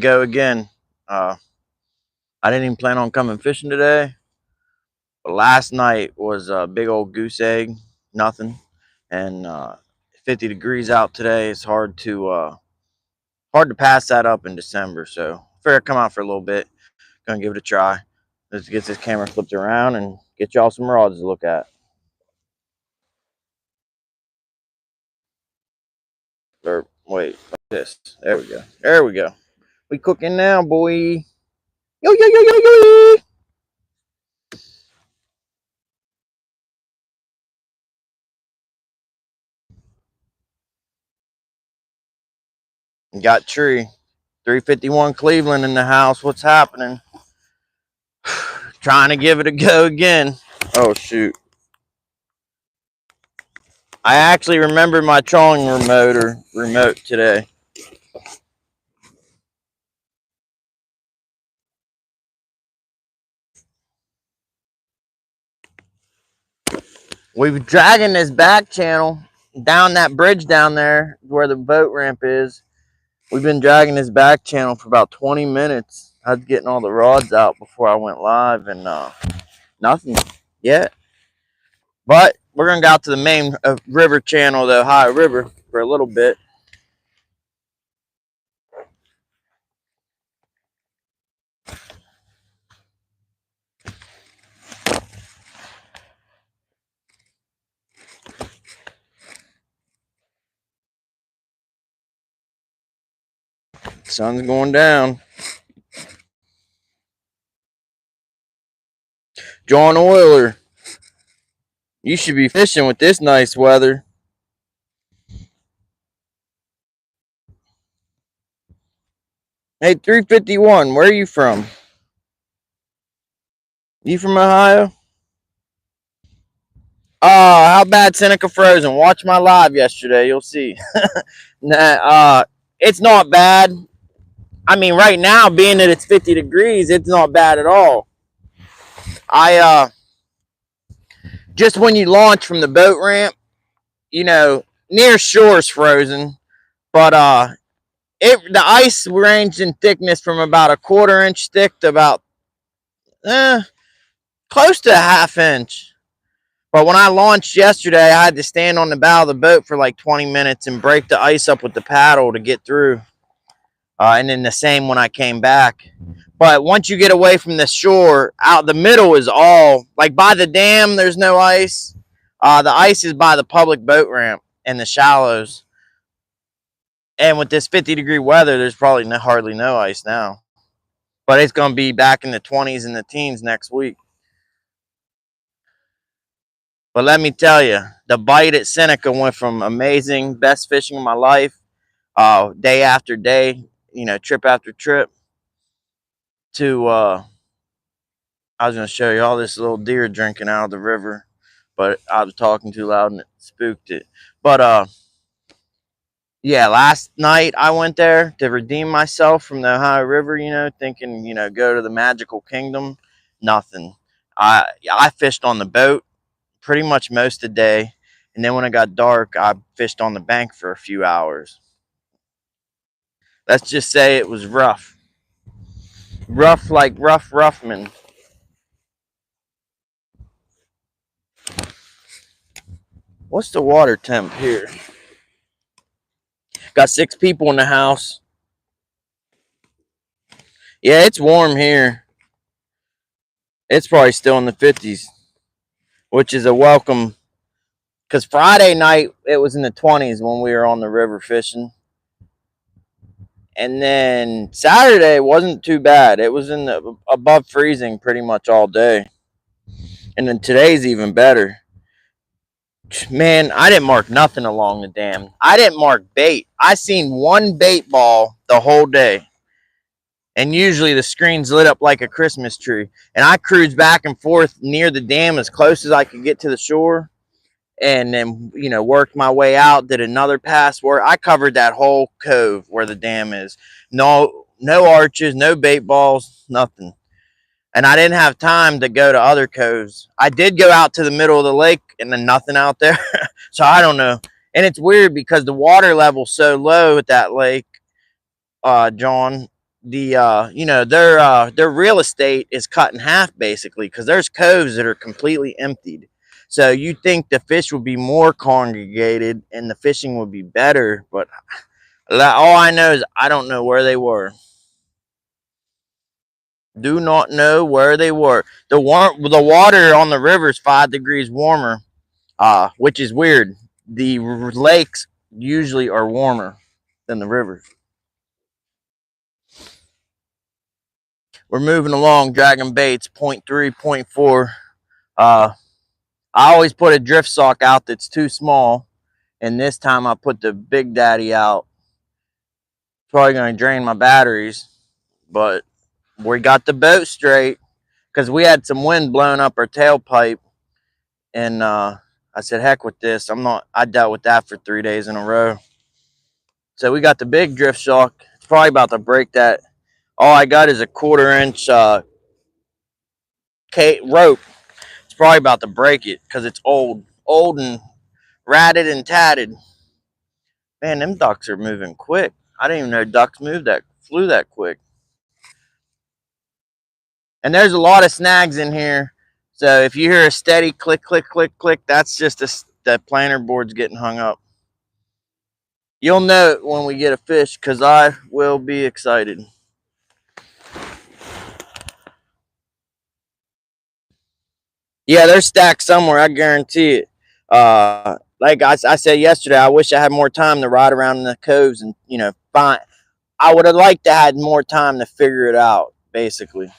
Go again. I didn't even plan on coming fishing today. But last night was a big old goose egg, nothing, and 50 degrees out today. It's hard to pass that up in December. So figure I'd come out for a little bit. Gonna give it a try. Let's get this camera flipped around and get y'all some rods to look at. Or wait, like this. There we go. There we go. We cooking now, boy. Yo yo yo yo yo. Got tree. 351 Cleveland in the house. What's happening? Trying to give it a go again. Oh shoot. I actually remember my trolling remote today. We've dragging this back channel down that bridge down there where the boat ramp is. We've been dragging this back channel for about 20 minutes. I was getting all the rods out before I went live, and nothing yet. But we're gonna go out to the main river channel, the Ohio River, for a little bit. Sun's going down. John Oiler, you should be fishing with this nice weather. Hey, 351, where are you from? You from Ohio? Oh, how bad Seneca frozen? Watch my live yesterday, you'll see. It's not bad. I mean, right now, being that it's 50 degrees, it's not bad at all. I just when you launch from the boat ramp, near shore's frozen, but the ice ranged in thickness from about a 1/4 inch thick to about close to a 1/2 inch. But when I launched yesterday, I had to stand on the bow of the boat for like 20 minutes and break the ice up with the paddle to get through. And then the same when I came back. But once you get away from the shore, out the middle is all, like by the dam, there's no ice. The ice is by the public boat ramp and the shallows. And with this 50-degree weather, there's probably hardly no ice now. But it's going to be back in the 20s and the teens next week. But let me tell you, the bite at Seneca went from amazing, best fishing of my life, day after day, trip after trip, to I was going to show you all this little deer drinking out of the river, but I was talking too loud and it spooked it. But yeah, last night I went there to redeem myself from the Ohio River, thinking, go to the magical kingdom. Nothing. I fished on the boat pretty much most of the day, and then when it got dark, I fished on the bank for a few hours. Let's just say it was rough. Rough like rough Ruffman. What's the water temp here? Got 6 people in the house. Yeah, it's warm here. It's probably still in the 50s, which is a welcome. Because Friday night, it was in the 20s when we were on the river fishing. And then Saturday wasn't too bad. It was in the above freezing pretty much all day. And then today's even better. Man, I didn't mark nothing along the dam. I didn't mark bait. I seen one bait ball the whole day. And usually the screen's lit up like a Christmas tree. And I cruised back and forth near the dam as close as I could get to the shore. And then, worked my way out, did another pass where I covered that whole cove where the dam is. No arches, no bait balls, nothing. And I didn't have time to go to other coves. I did go out to the middle of the lake and then nothing out there. So I don't know. And it's weird because the water level's so low at that lake, John, the their real estate is cut in half basically, because there's coves that are completely emptied. So you think the fish would be more congregated and the fishing would be better, but all I know is I don't know where they were. Do not know where they were. The water on the river is 5 degrees warmer, which is weird. The lakes usually are warmer than the rivers. We're moving along, dragging baits, point 0.3, point 0.4. I always put a drift sock out that's too small, and this time I put the Big Daddy out. Probably going to drain my batteries, but we got the boat straight because we had some wind blowing up our tailpipe, and I said, heck with this. I dealt with that for 3 days in a row. So we got the big drift sock. It's probably about to break that. All I got is a 1/4 inch rope. It's probably about to break it because it's old and ratted and tatted. Man, them ducks are moving quick. I didn't even know ducks flew that quick. And there's a lot of snags in here. So if you hear a steady click, click, click, click, that's just the planer board's getting hung up. You'll know it when we get a fish, because I will be excited. Yeah, they're stacked somewhere, I guarantee it. Like I said yesterday, I wish I had more time to ride around in the coves and, find. I would have liked to had more time to figure it out, basically.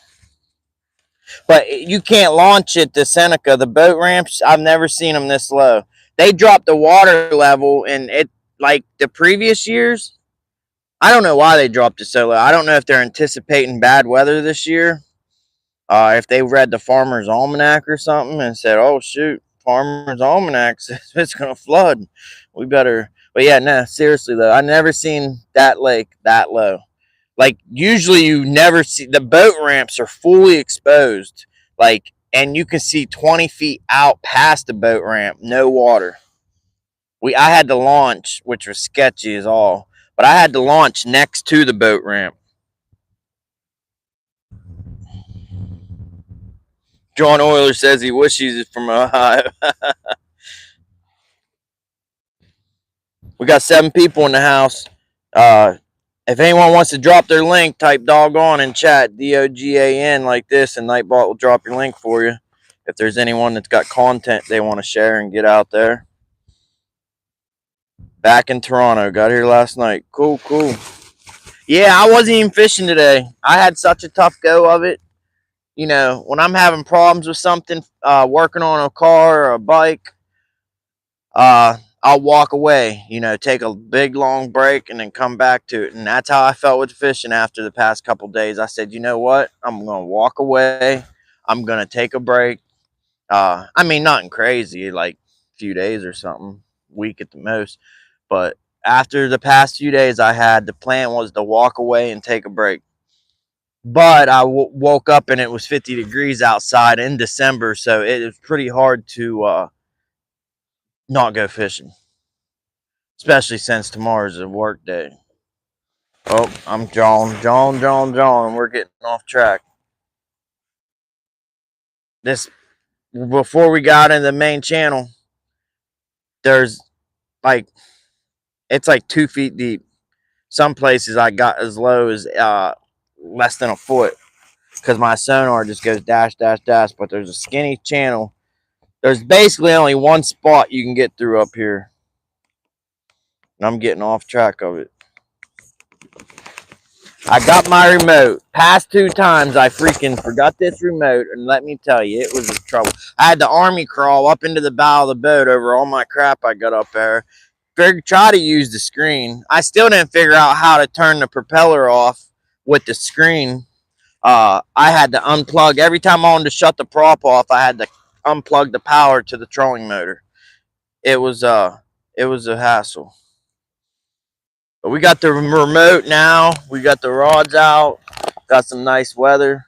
But you can't launch it to Seneca. The boat ramps, I've never seen them this low. They dropped the water level, and it, like the previous years, I don't know why they dropped it so low. I don't know if they're anticipating bad weather this year. If they read the Farmer's Almanac or something and said, "Oh shoot, Farmer's Almanac says it's gonna flood. We better." But yeah, no, seriously though, I never seen that lake that low. Like usually you never see, the boat ramps are fully exposed, like, and you can see 20 feet out past the boat ramp, no water. I had to launch, which was sketchy as all, but I had to launch next to the boat ramp. John Euler says he wishes he's from Ohio. We got 7 people in the house. If anyone wants to drop their link, type doggone in chat, DOGAN, like this, and Nightbot will drop your link for you. If there's anyone that's got content they want to share and get out there. Back in Toronto. Got here last night. Cool, cool. Yeah, I wasn't even fishing today. I had such a tough go of it. When I'm having problems with something, working on a car or a bike, I'll walk away, take a big long break and then come back to it. And that's how I felt with fishing after the past couple days. I said, you know what? I'm going to walk away. I'm going to take a break. I mean, nothing crazy, like a few days or something, week at the most. But after the past few days the plan was to walk away and take a break. But I woke up and it was 50 degrees outside in December. So it was pretty hard to not go fishing, especially since tomorrow's a work day. Oh, I'm John. We're getting off track. This Before we got into the main channel, there's like it's like 2 feet deep. Some places I got as low as less than a foot because my sonar just goes dash dash dash. But there's a skinny channel. There's basically only one spot you can get through up here, and I'm getting off track of it. I got my remote. Past 2 times I freaking forgot this remote, and let me tell you, it was a trouble. I had to army crawl up into the bow of the boat over all my crap I got up there. Try to use the screen. I still didn't figure out how to turn the propeller off with the screen. I had to unplug every time I wanted to shut the prop off. I had to unplug the power to the trolling motor. It was a hassle. But we got the remote now. We got the rods out. Got some nice weather.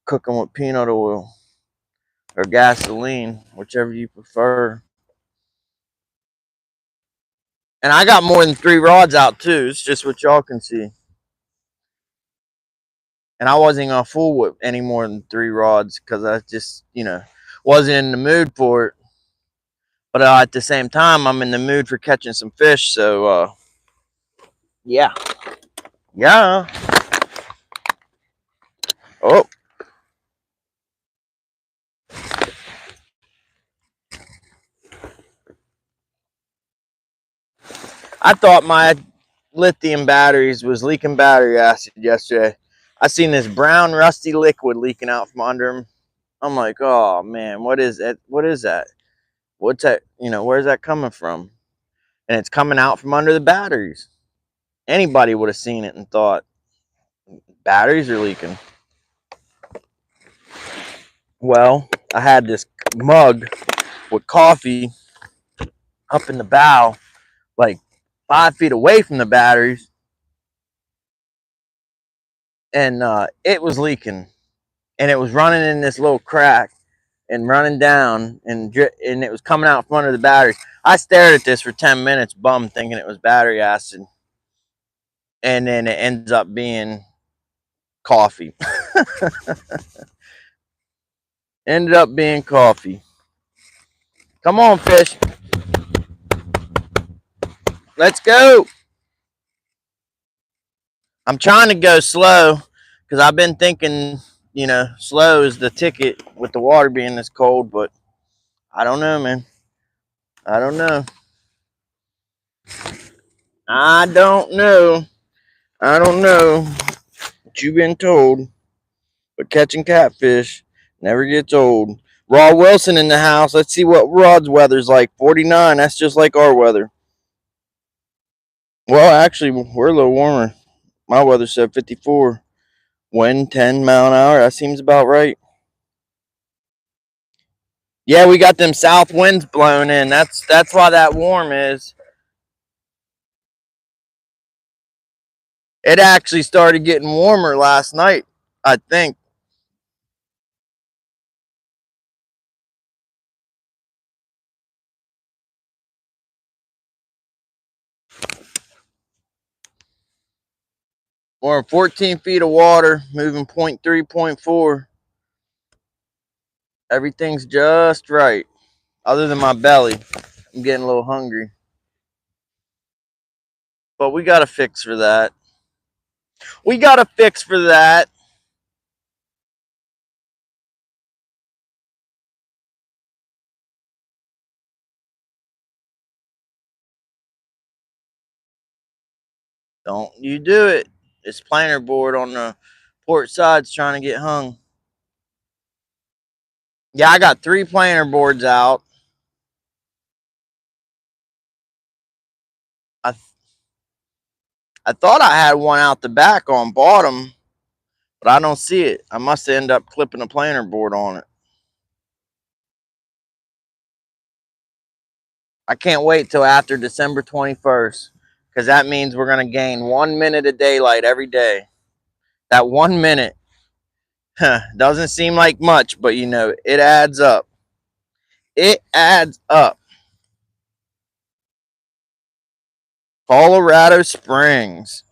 Cooking with peanut oil or gasoline, whichever you prefer. And I got more than 3 rods out too. It's just what y'all can see. and I wasn't gonna fool with any more than 3 rods because I just, wasn't in the mood for it. But at the same time, I'm in the mood for catching some fish. So yeah, yeah. Oh, I thought my lithium batteries was leaking battery acid yesterday. I seen this brown rusty liquid leaking out from under them. I'm like, oh man, what is that? What is that? What's that? Where's that coming from? And it's coming out from under the batteries. Anybody would have seen it and thought batteries are leaking. Well, I had this mug with coffee up in the bow, like 5 feet away from the batteries, and it was leaking, and it was running in this little crack and running down, and it was coming out from under the batteries. I stared at this for 10 minutes, bummed, thinking it was battery acid, and then it ends up being coffee. Ended up being coffee. Come on, fish. Let's go. I'm trying to go slow because I've been thinking, slow is the ticket with the water being this cold, but I don't know, man. I don't know. I don't know. I don't know what you've been told, but catching catfish never gets old. Raw Wilson in the house. Let's see what Rod's weather's like. 49. That's just like our weather. Well, actually, we're a little warmer. My weather said 54. Wind 10 mile an hour. That seems about right. Yeah, we got them south winds blowing in. That's why that warm is. It actually started getting warmer last night, I think. We're in 14 feet of water, moving 0.3, 0.4. Everything's just right, other than my belly. I'm getting a little hungry. But we got a fix for that. We got a fix for that. Don't you do it. This planer board on the port side's trying to get hung. Yeah, I got 3 planer boards out. I I thought I had one out the back on bottom, but I don't see it. I must end up clipping a planer board on it. I can't wait till after December 21st because that means we're going to gain 1 minute of daylight every day. That 1 minute doesn't seem like much, but it adds up. It adds up. Colorado Springs.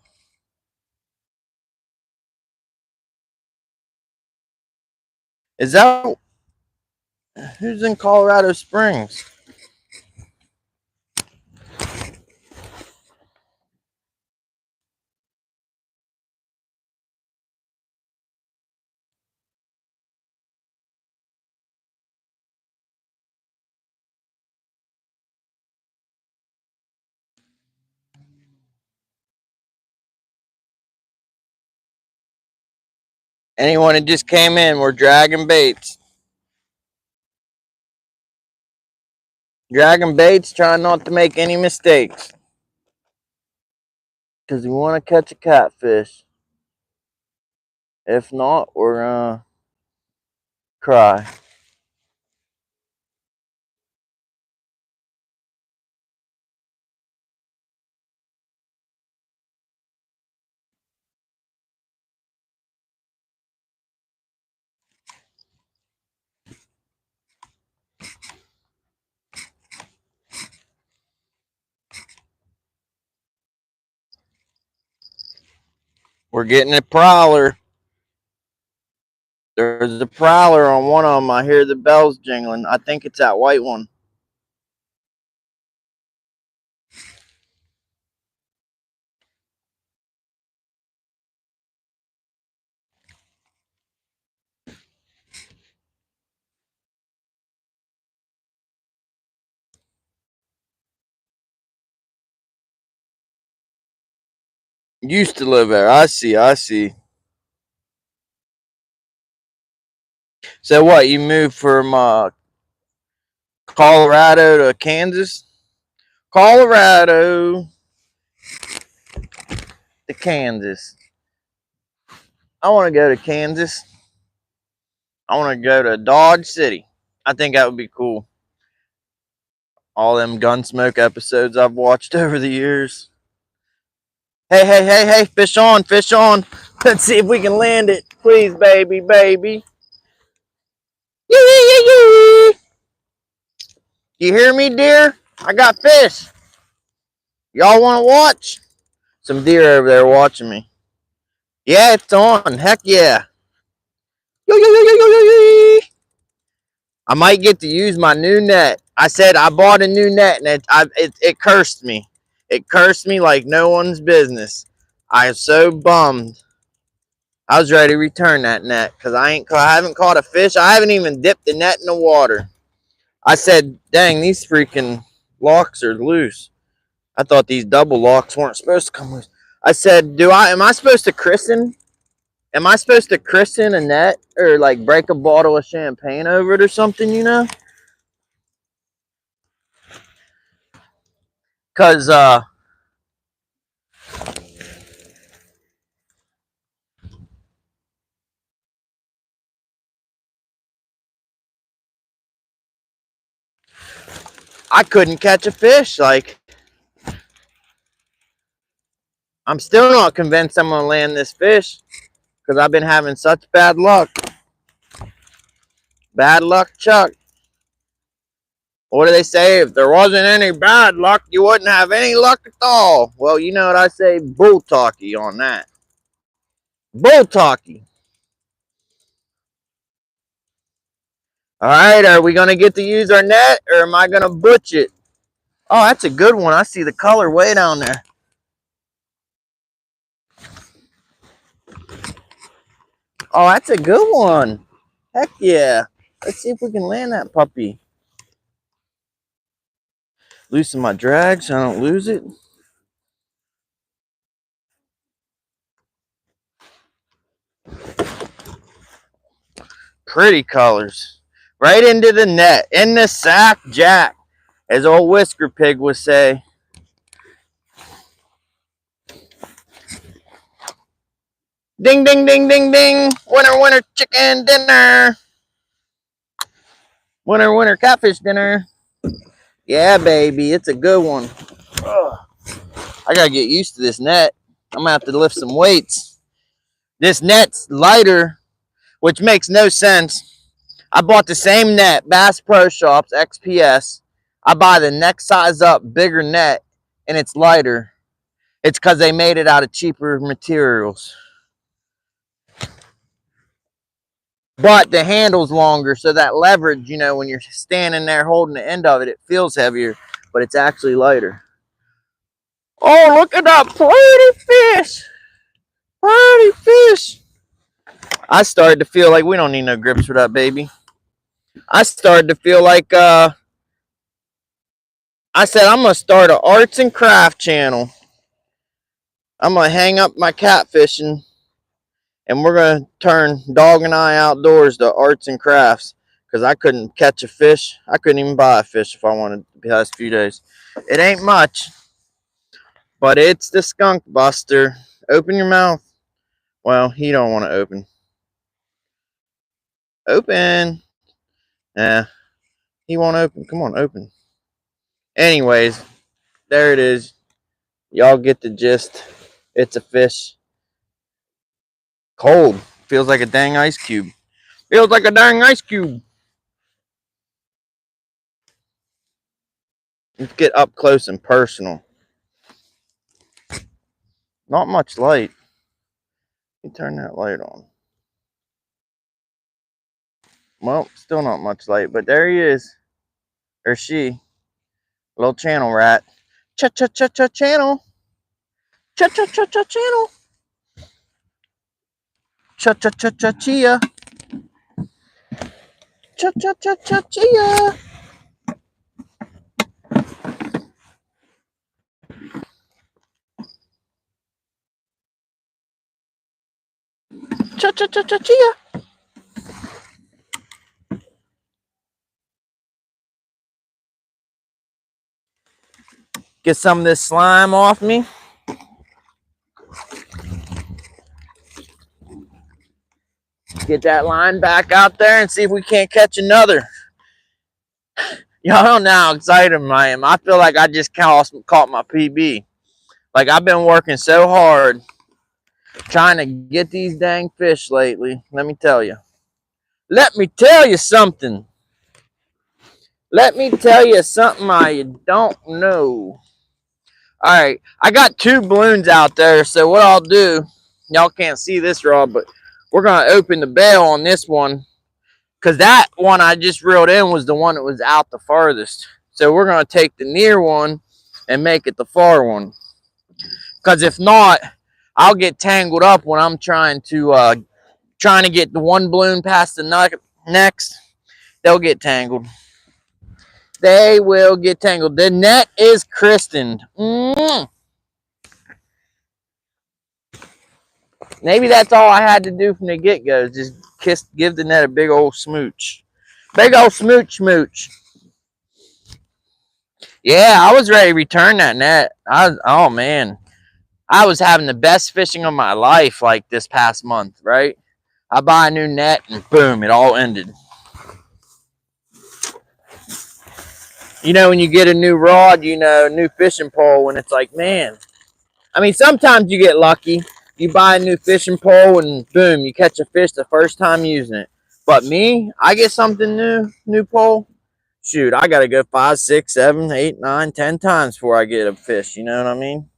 Is that who's in Colorado Springs? Anyone that just came in, we're dragging baits. Dragging baits, trying not to make any mistakes. Because we want to catch a catfish. If not, we're going to cry. We're getting a prowler. There's a prowler on one of them. I hear the bells jingling. I think it's that white one. Used to live there. I see. I see. So what? You moved from Colorado to Kansas? Colorado to Kansas. I want to go to Kansas. I want to go to Dodge City. I think that would be cool. All them Gunsmoke episodes I've watched over the years. Hey, hey, hey, hey, fish on, fish on. Let's see if we can land it. Please, baby, baby. Yee. You hear me, deer? I got fish. Y'all want to watch? Some deer over there watching me. Yeah, it's on. Heck yeah. I might get to use my new net. I said I bought a new net, and it cursed me. It cursed me like no one's business. I am so bummed. I was ready to return that net because I haven't caught a fish. I haven't even dipped the net in the water. I said, dang, these freaking locks are loose. I thought these double locks weren't supposed to come loose. I said, am I supposed to christen? Am I supposed to christen a net or like break a bottle of champagne over it or something, you know? Because I couldn't catch a fish. Like, I'm still not convinced I'm going to land this fish because I've been having such bad luck. Bad luck, Chuck. What do they say? If there wasn't any bad luck, you wouldn't have any luck at all. Well, you know what I say? Bull talkie on that. Bull talkie. All right, are we going to get to use our net or am I going to butch it? Oh, that's a good one. I see the color way down there. Oh, that's a good one. Heck yeah. Let's see if we can land that puppy. Loosen my drag so I don't lose it. Pretty colors. Right into the net. In the sack, Jack. As old Whisker Pig would say. Ding, ding, ding, ding, ding. Winner, winner, chicken dinner. Winner, winner, catfish dinner. Yeah, baby. It's a good one. Ugh. I got to get used to this net. I'm going to have to lift some weights. This net's lighter, which makes no sense. I bought the same net, Bass Pro Shops, XPS. I buy the next size up, bigger net, and it's lighter. It's because they made it out of cheaper materials. But the handle's longer, so that leverage, you know, when you're standing there holding the end of it, it feels heavier, but it's actually lighter. Oh, look at that pretty fish. Pretty fish. I started to feel like we don't need no grips for that, baby. I started to feel like, I said, I'm going to start an arts and craft channel. I'm going to hang up my catfishing, and we're going to turn Dog and I Outdoors to arts and crafts. Because I couldn't catch a fish. I couldn't even buy a fish if I wanted the past few days. It ain't much, but it's the skunk buster. Open your mouth. Well, he don't want to open. Open. Yeah, he won't open. Come on, open. Anyways, there it is. Y'all get the gist. It's a fish. Cold. Feels like a dang ice cube. Feels like a dang ice cube. Let's get up close and personal. Not much light. Let me turn that light on. Well, still not much light, but there he is. Or she. Little channel rat. Cha-cha-cha-cha channel. Cha-cha-cha-cha channel. Cha-cha-cha-cha chia. Cha-cha-cha-cha chia. Cha-cha-cha-cha chia. Get some of this slime off me. Get that line back out there and see if we can't catch another. Y'all don't know how excited I am. I feel like I just caught my PB. Like, I've been working so hard trying to get these dang fish lately. Let me tell you. Let me tell you something. Let me tell you something I don't know. All right, I got 2 balloons out there, so what I'll do, y'all can't see this rod, but we're going to open the bail on this one, because that one I just reeled in was the one that was out the farthest. So we're going to take the near one and make it the far one, because if not, I'll get tangled up when I'm trying to get the one balloon past the next. They'll get tangled. They will get tangled. The net is christened. Maybe that's all I had to do from the get-go. Just give the net a big old smooch. Big old smooch. Yeah, I was ready to return that net. Oh man. I was having the best fishing of my life like this past month, right? I buy a new net and boom, it all ended. You know, when you get a new rod, you know, new fishing pole, when it's like, man. I mean, sometimes you get lucky. You buy a new fishing pole and boom, you catch a fish the first time using it. But me, I get something new pole. Shoot, I gotta go 5, 6, 7, 8, 9, 10 times before I get a fish. You know what I mean?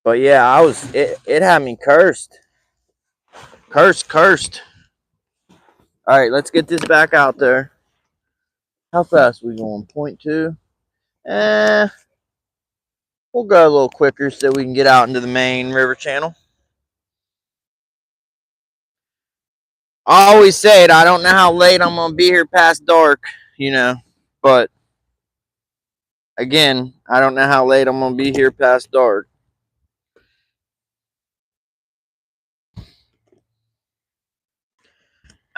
But yeah, it had me cursed. Cursed. All right, let's get this back out there. How fast are we going? 0.2? We'll go a little quicker so we can get out into the main river channel. I always say it, I don't know how late I'm going to be here past dark, you know. But, again, I don't know how late I'm going to be here past dark.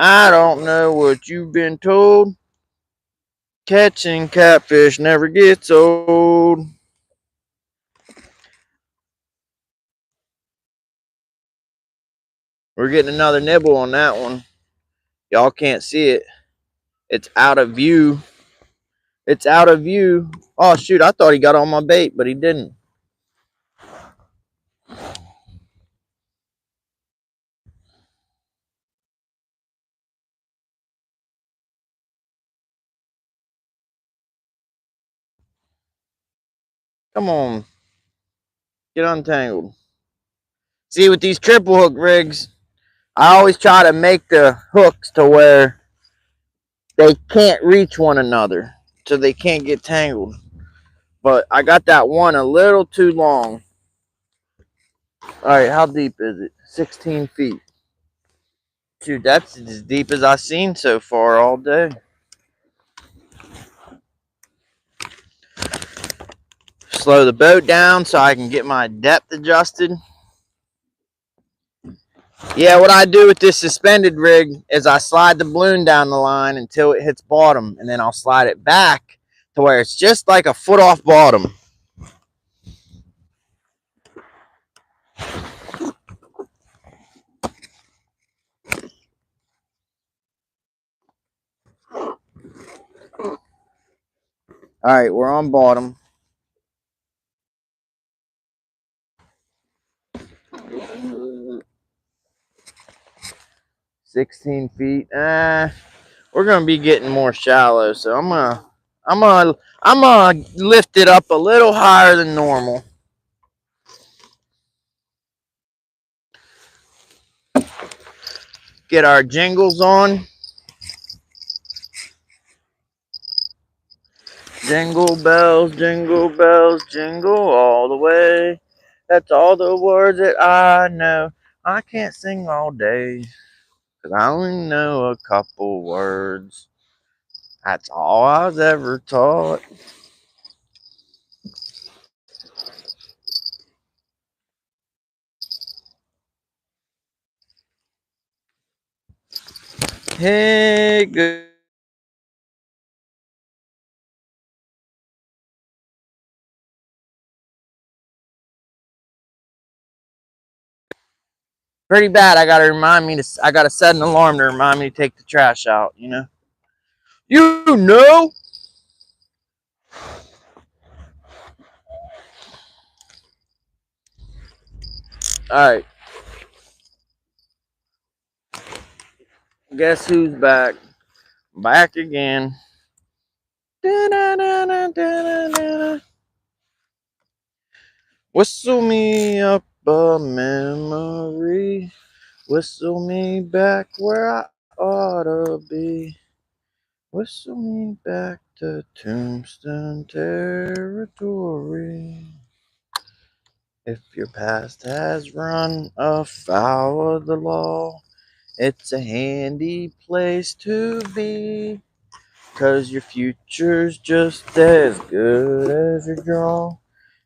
I don't know what you've been told. Catching catfish never gets old. We're getting another nibble on that one. Y'all can't see it. It's out of view. It's out of view. Oh, shoot. I thought he got on my bait, but he didn't. Come on. Get untangled. See, with these triple hook rigs, I always try to make the hooks to where they can't reach one another, so they can't get tangled. But I got that one a little too long. All right, how deep is it? 16 feet. Dude, that's as deep as I've seen so far all day. Slow the boat down so I can get my depth adjusted. Yeah, what I do with this suspended rig is I slide the balloon down the line until it hits bottom, and then I'll slide it back to where it's just like a foot off bottom. All right, we're on bottom. $16 feet. We're gonna be getting more shallow, so I'm gonna lift it up a little higher than normal. Get our jingles on. Jingle bells, jingle all the way. That's all the words that I know. I can't sing all day, 'cause I only know a couple words. That's all I was ever taught. Hey, good. Pretty bad. I gotta set an alarm to remind me to take the trash out, you know? You know? Alright, guess who's back? Back again. Da-da-da-da-da-da-da. Whistle me up a memory. Whistle me back where I ought to be. Whistle me back to Tombstone territory. If your past has run afoul of the law, it's a handy place to be. 'Cause your future's just as good as your draw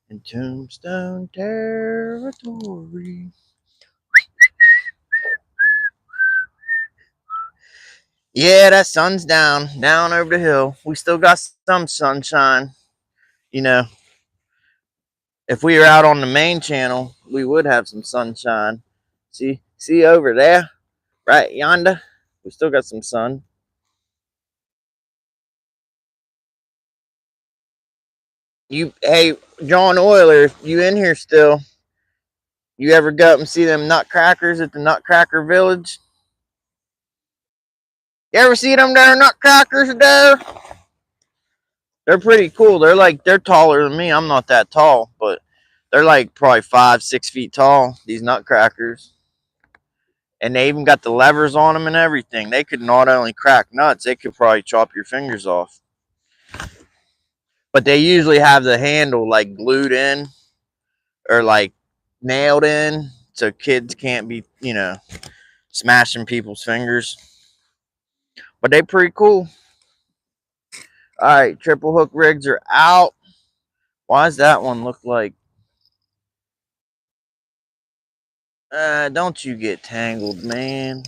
in Tombstone territory. Yeah, that sun's down over the hill. We still got some sunshine. You know, if we were out on the main channel, we would have some sunshine. See over there, right yonder. We still got some sun. Hey, John Euler, you in here still? You ever go up and see them nutcrackers at the Nutcracker Village? You ever see them there nutcrackers there? They're pretty cool. They're taller than me. I'm not that tall, but they're like probably 5, 6 feet tall. These nutcrackers, and they even got the levers on them and everything. They could not only crack nuts, they could probably chop your fingers off. But they usually have the handle like glued in or like nailed in, so kids can't be smashing people's fingers. But they pretty cool. All right, triple hook rigs are out. Why does that one look like? Don't you get tangled, man.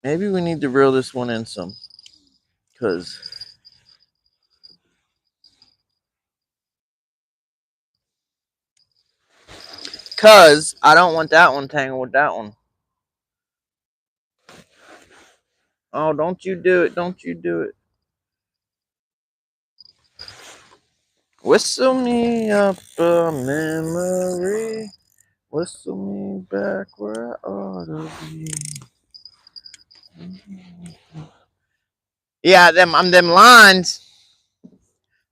Maybe we need to reel this one in some. Cause I don't want that one tangled with that one. Oh, don't you do it. Don't you do it. Whistle me up a memory. Whistle me back where I ought to be. Yeah, them lines,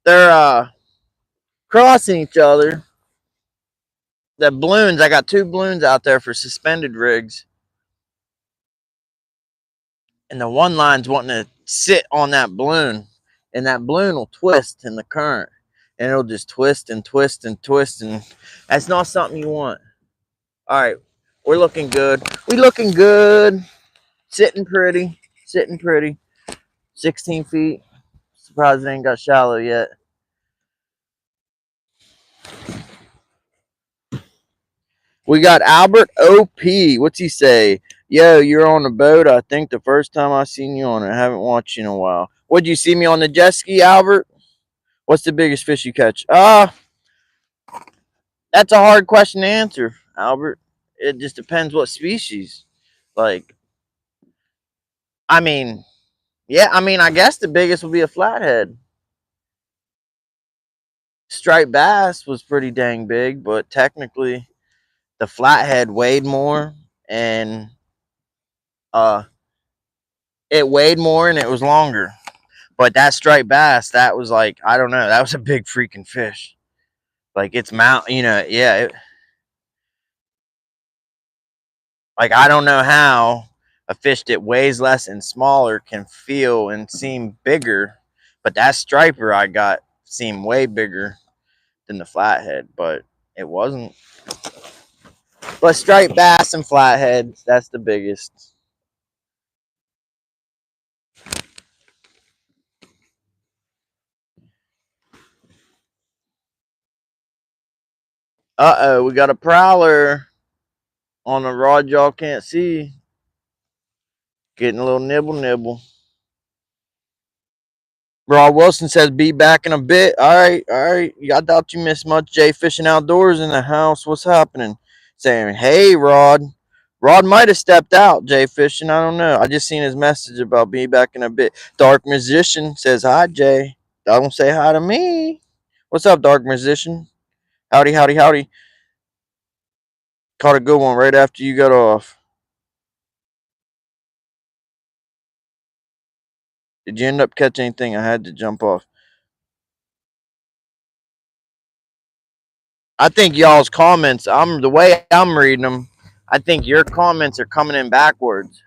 they're crossing each other. The balloons, I got two balloons out there for suspended rigs. And the one line's wanting to sit on that balloon. And that balloon will twist in the current. And it'll just twist and twist and twist. And that's not something you want. All right, we're looking good. We looking good. Sitting pretty. Sitting pretty. 16 feet. Surprised it ain't got shallow yet. We got Albert OP. What's he say? Yo, you're on the boat. I think the first time I seen you on it. I haven't watched you in a while. Would you see me on the jet ski, Albert? What's the biggest fish you catch? That's a hard question to answer, Albert. It just depends what species. Like, I mean, yeah, I guess the biggest would be a flathead. Striped bass was pretty dang big, but technically the flathead weighed more and uh it weighed more and it was longer. But that striped bass, that was like, I don't know, that was a big freaking fish. Like it's yeah. Like I don't know how a fish that weighs less and smaller can feel and seem bigger, but that striper I got seemed way bigger than the flathead, but it wasn't. But striped bass and flatheads, that's the biggest. We got a prowler on a rod y'all can't see. Getting a little nibble. Rod Wilson says, be back in a bit. All right. I doubt you missed much. Jay Fishing Outdoors in the house. What's happening? Saying, hey, Rod. Rod might have stepped out, Jay Fishing. I don't know. I just seen his message about be back in a bit. Dark Musician says, hi, Jay. Don't say hi to me. What's up, Dark Musician? Howdy. Caught a good one right after you got off. Did you end up catching anything? I had to jump off. I think y'all's comments, the way I'm reading them, I think your comments are coming in backwards.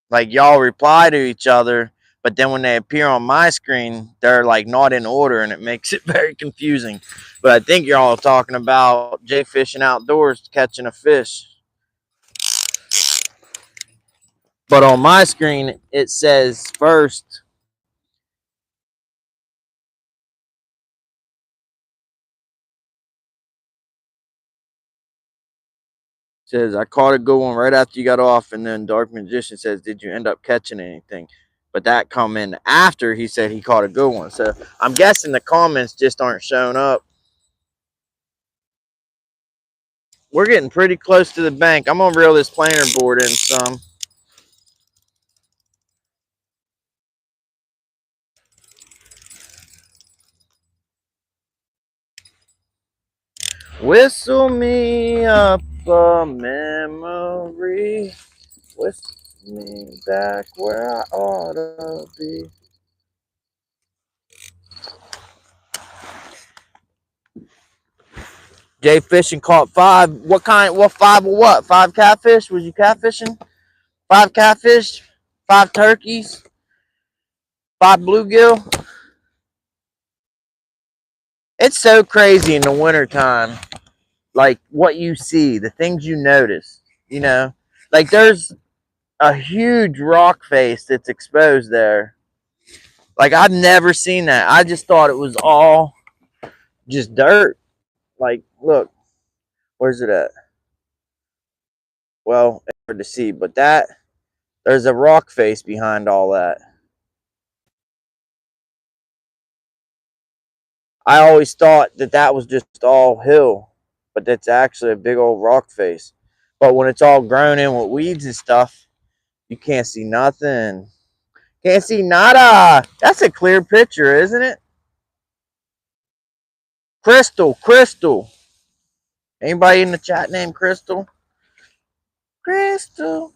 Like y'all reply to each other, but then when they appear on my screen, they're like not in order and it makes it very confusing. But I think you're all talking about Jay Fishing Outdoors catching a fish. But on my screen, it says first. Says I caught a good one right after you got off, and then Dark Magician says, "Did you end up catching anything?" But that come in after he said he caught a good one. So I'm guessing the comments just aren't showing up. We're getting pretty close to the bank. I'm gonna reel this planer board in some. Whistle me up a memory. Whistle me back where I ought to be. Jay Fishing caught 5. What kind? What 5 or what? 5 catfish? Was you catfishing? 5 catfish? 5 turkeys? 5 bluegill? It's so crazy in the wintertime. Like what you see, the things you notice. You know, like there's a huge rock face that's exposed there. Like I've never seen that. I just thought it was all just dirt. Like, look, where's it at? Well, it's hard to see, but there's a rock face behind all that. I always thought that was just all hill, but that's actually a big old rock face. But when it's all grown in with weeds and stuff, you can't see nothing. Can't see nada. That's a clear picture, isn't it? Crystal. Anybody in the chat named Crystal? Crystal.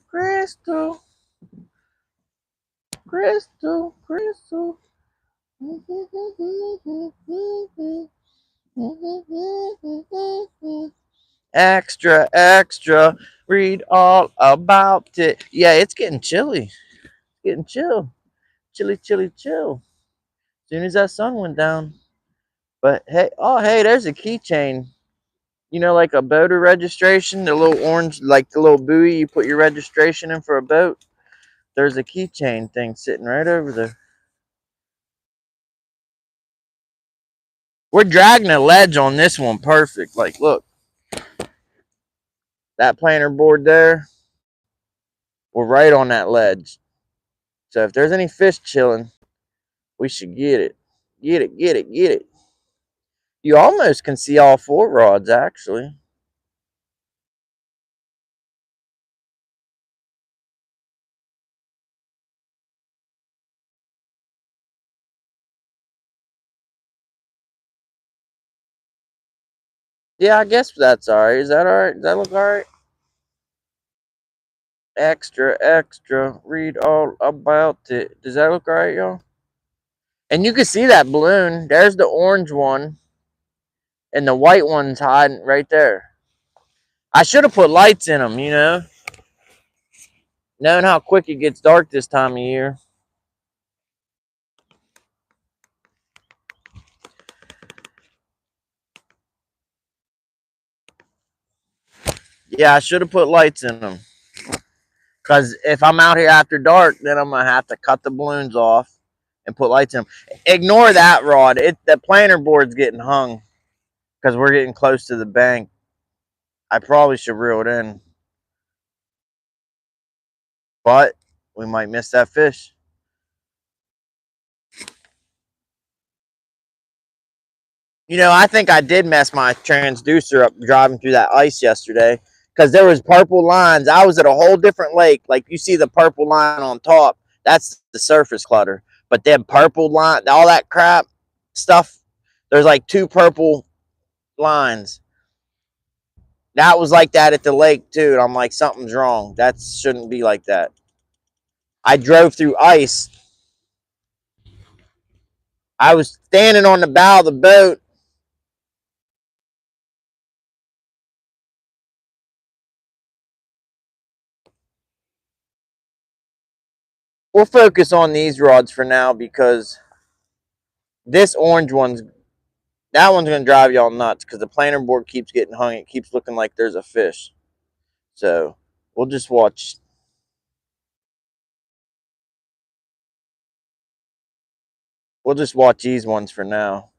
Extra. Read all about it. Yeah, it's getting chilly. Getting chill. Chill. As soon as that sun went down. But hey, there's a keychain. You know, like a boater registration, the little orange, like the little buoy you put your registration in for a boat. There's a keychain thing sitting right over there. We're dragging a ledge on this one perfect. Like, look, that planer board there, we're right on that ledge. So if there's any fish chilling, we should get it. Get it. You almost can see all 4 rods, actually. Yeah, I guess that's all right. Is that all right? Does that look all right? Extra. Read all about it. Does that look all right, y'all? And you can see that balloon. There's the orange one, and the white one's hiding right there. I should have put lights in them, knowing how quick it gets dark this time of year. Yeah, I should have put lights in them. Because if I'm out here after dark, then I'm going to have to cut the balloons off and put lights in them. Ignore that rod. The planter board's getting hung because we're getting close to the bank. I probably should reel it in. But we might miss that fish. I think I did mess my transducer up driving through that ice yesterday because there was purple lines. I was at a whole different lake. Like you see the purple line on top, that's the surface clutter. But then purple line, all that crap stuff, there's like two purple lines. That was like that at the lake too. And I'm like, something's wrong. That shouldn't be like that. I drove through ice. I was standing on the bow of the boat. We'll focus on these rods for now because this orange that one's gonna drive y'all nuts because the planter board keeps getting hung. It keeps looking like there's a fish. So we'll just watch. We'll just watch these ones for now.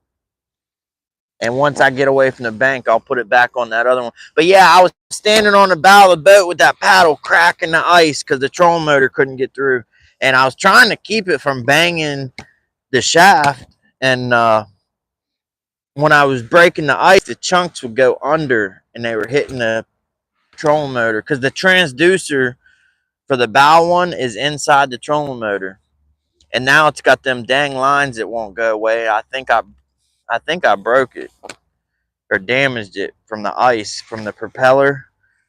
And once I get away from the bank, I'll put it back on that other one. But yeah, I was standing on the bow of the boat with that paddle cracking the ice because the trolling motor couldn't get through. And I was trying to keep it from banging the shaft. And when I was breaking the ice, the chunks would go under and they were hitting the trolling motor because the transducer for the bow one is inside the trolling motor. And now it's got them dang lines that won't go away. I think I broke it or damaged it from the ice, from the propeller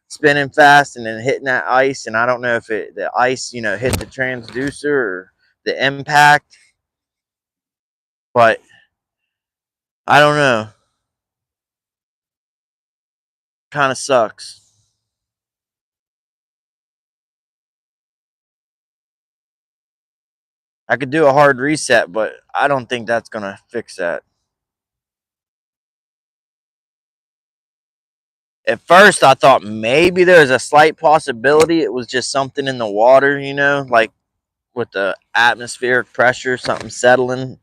spinning fast and then hitting that ice. And I don't know if the ice, hit the transducer or the impact, but I don't know. Kind of sucks. I could do a hard reset, but I don't think that's going to fix that. At first, I thought maybe there's a slight possibility it was just something in the water, like with the atmospheric pressure, something settling,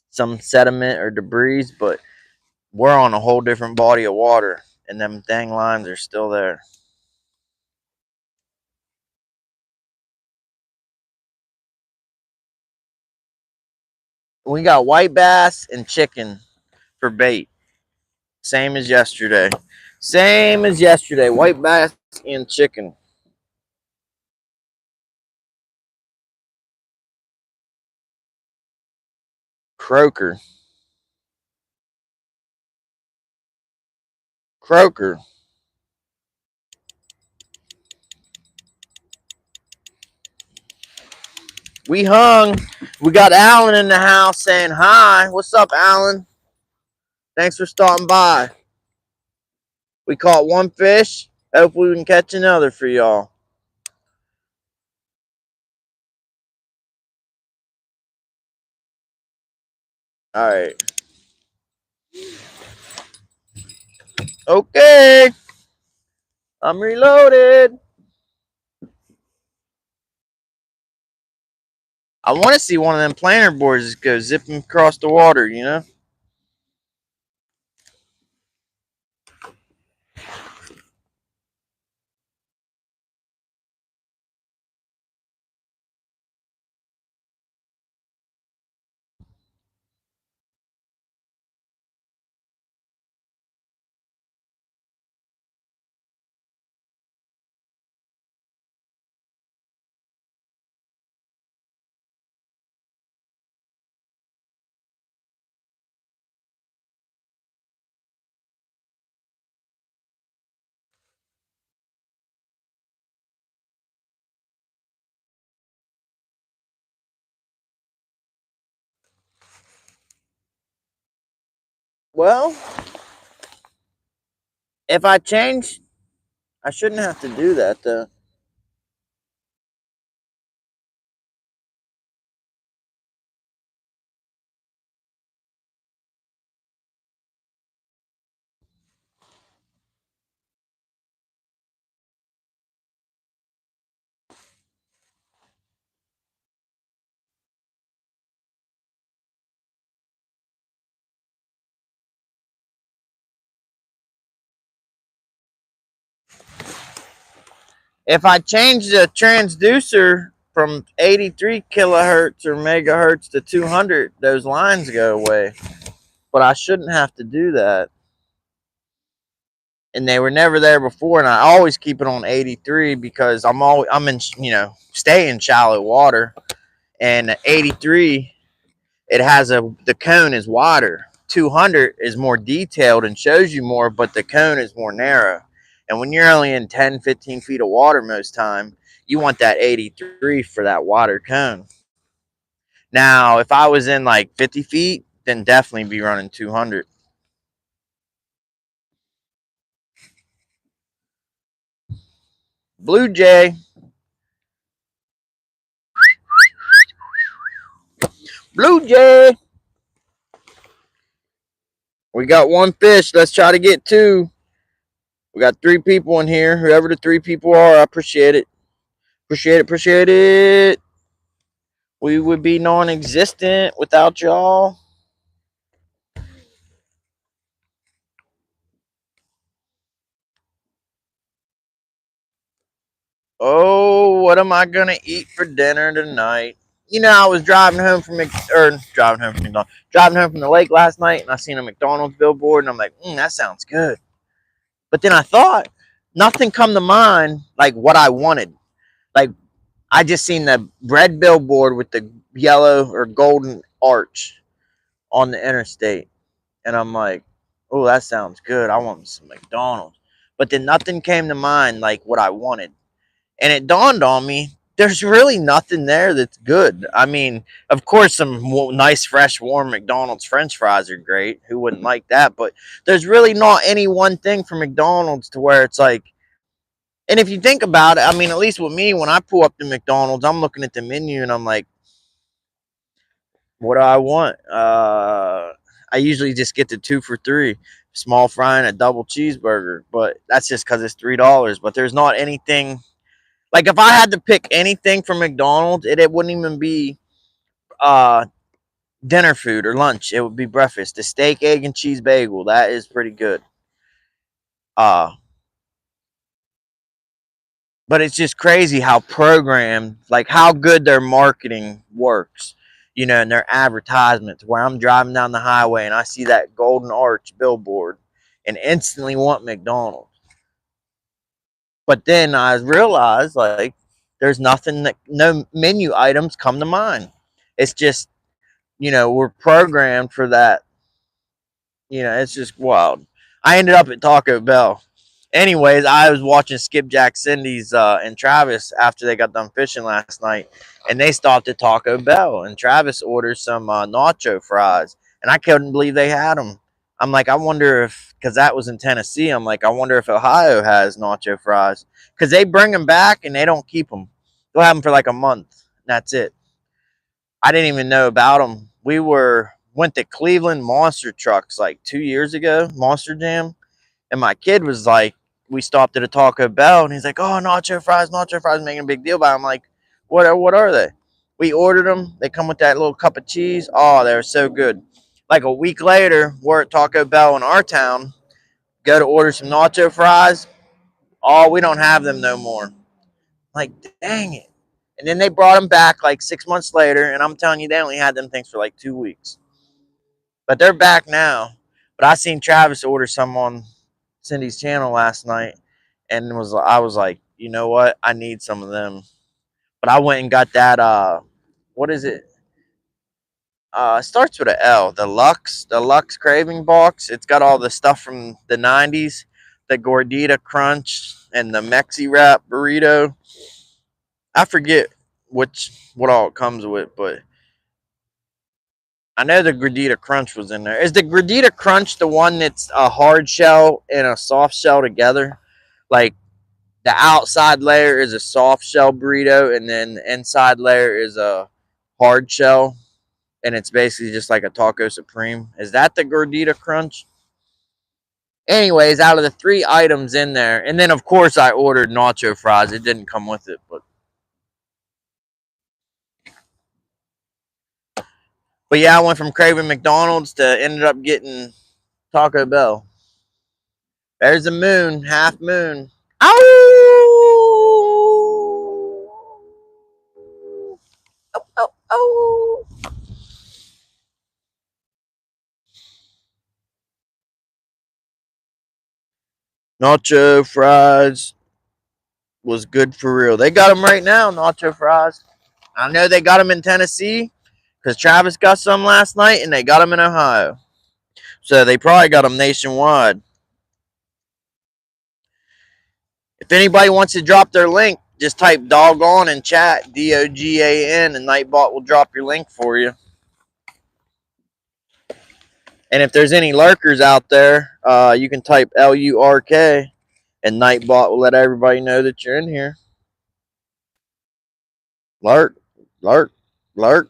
some sediment or debris, but we're on a whole different body of water, and them dang lines are still there. We got white bass and chicken for bait. Same as yesterday. Same as yesterday. White bass and chicken. Croaker. Croaker. We hung. We got Alan in the house saying hi. What's up, Alan? Thanks for stopping by. We caught one fish. Hopefully we can catch another for y'all. All right. Okay. I'm reloaded. I want to see one of them planter boards go zipping across the water. Well, if I change, I shouldn't have to do that though. If I change the transducer from 83 kilohertz or megahertz to 200, those lines go away. But I shouldn't have to do that. And they were never there before, and I always keep it on 83 because I'm in, stay in shallow water, and 83, it has the cone is wider. 200 is more detailed and shows you more, but the cone is more narrow. And when you're only in 10, 15 feet of water most time, you want that 83 for that wider cone. Now, if I was in like 50 feet, then definitely be running 200. Blue Jay. Blue Jay. We got one fish. Let's try to get two. We got three people in here. Whoever the three people are, I appreciate it. Appreciate it. Appreciate it. We would be non existent without y'all. Oh, what am I going to eat for dinner tonight? I was driving home from driving home from the lake last night, and I seen a McDonald's billboard, and I'm like, that sounds good. But then I thought nothing come to mind like what I wanted. Like I just seen the red billboard with the yellow or golden arch on the interstate, and I'm like, oh, that sounds good. I want some McDonald's. But then nothing came to mind like what I wanted. And it dawned on me there's really nothing there that's good. I mean, of course, some nice, fresh, warm McDonald's French fries are great. Who wouldn't like that? But there's really not any one thing for McDonald's to where it's like, and if you think about it, I mean, at least with me, when I pull up to McDonald's, I'm looking at the menu and I'm like, what do I want? I usually just get the 2 for $3, small fry and a double cheeseburger. But that's just because it's $3. But there's not anything like if I had to pick anything from McDonald's, it wouldn't even be uh dinner food or lunch. It would be breakfast. The steak, egg, and cheese bagel. That is pretty good. Uh but it's just crazy how programmed, like how good their marketing works, and their advertisements. Where I'm driving down the highway and I see that golden arch billboard and instantly want McDonald's. But then I realized like there's nothing that no menu items come to mind. It's just we're programmed for that. It's just wild. I ended up at Taco Bell. Anyways, I was watching Skipjack Cindy's and Travis after they got done fishing last night, and they stopped at Taco Bell, and Travis ordered some nacho fries, and I couldn't believe they had them. I'm like, I wonder if, because that was in Tennessee, I'm like, I wonder if Ohio has nacho fries, because they bring them back and they don't keep them. They'll have them for like a month, and that's it. I didn't even know about them. We went to Cleveland Monster Trucks like 2 years ago, Monster Jam, and my kid was like, we stopped at a Taco Bell, and he's like, "Oh, nacho fries," making a big deal about it. I'm like, "What are they?" We ordered them. They come with that little cup of cheese. Oh, they were so good. Like a week later, we're at Taco Bell in our town. Go to order some nacho fries. Oh, we don't have them no more. Like, dang it. And then they brought them back like 6 months later, and I'm telling you, they only had them things for like 2 weeks. But they're back now. But I seen Travis order some on Cindy's channel last night, and I was like, you know what? I need some of them. But I went and got that. What is it? It starts with an L. The Lux Craving Box. It's got all the stuff from the '90s, the Gordita Crunch and the Mexi Wrap burrito. I forget what all it comes with, but I know the Gordita Crunch was in there. Is the Gordita Crunch the one that's a hard shell and a soft shell together? Like the outside layer is a soft shell burrito, and then the inside layer is a hard shell, and it's basically just like a taco supreme. Is that the Gordita Crunch? Anyways, out of the 3 items in there, and then of course I ordered nacho fries. It didn't come with it, but yeah, I went from craving McDonald's to ended up getting Taco Bell. There's the moon, half moon. Ow! Oh, oh, oh. Nacho fries was good for real. They got them right now, nacho fries. I know they got them in Tennessee because Travis got some last night, and they got them in Ohio. So they probably got them nationwide. If anybody wants to drop their link, just type doggone in chat, DOGAN, and Nightbot will drop your link for you. And if there's any lurkers out there, you can type LURK, and Nightbot will let everybody know that you're in here. Lurk, lurk, lurk.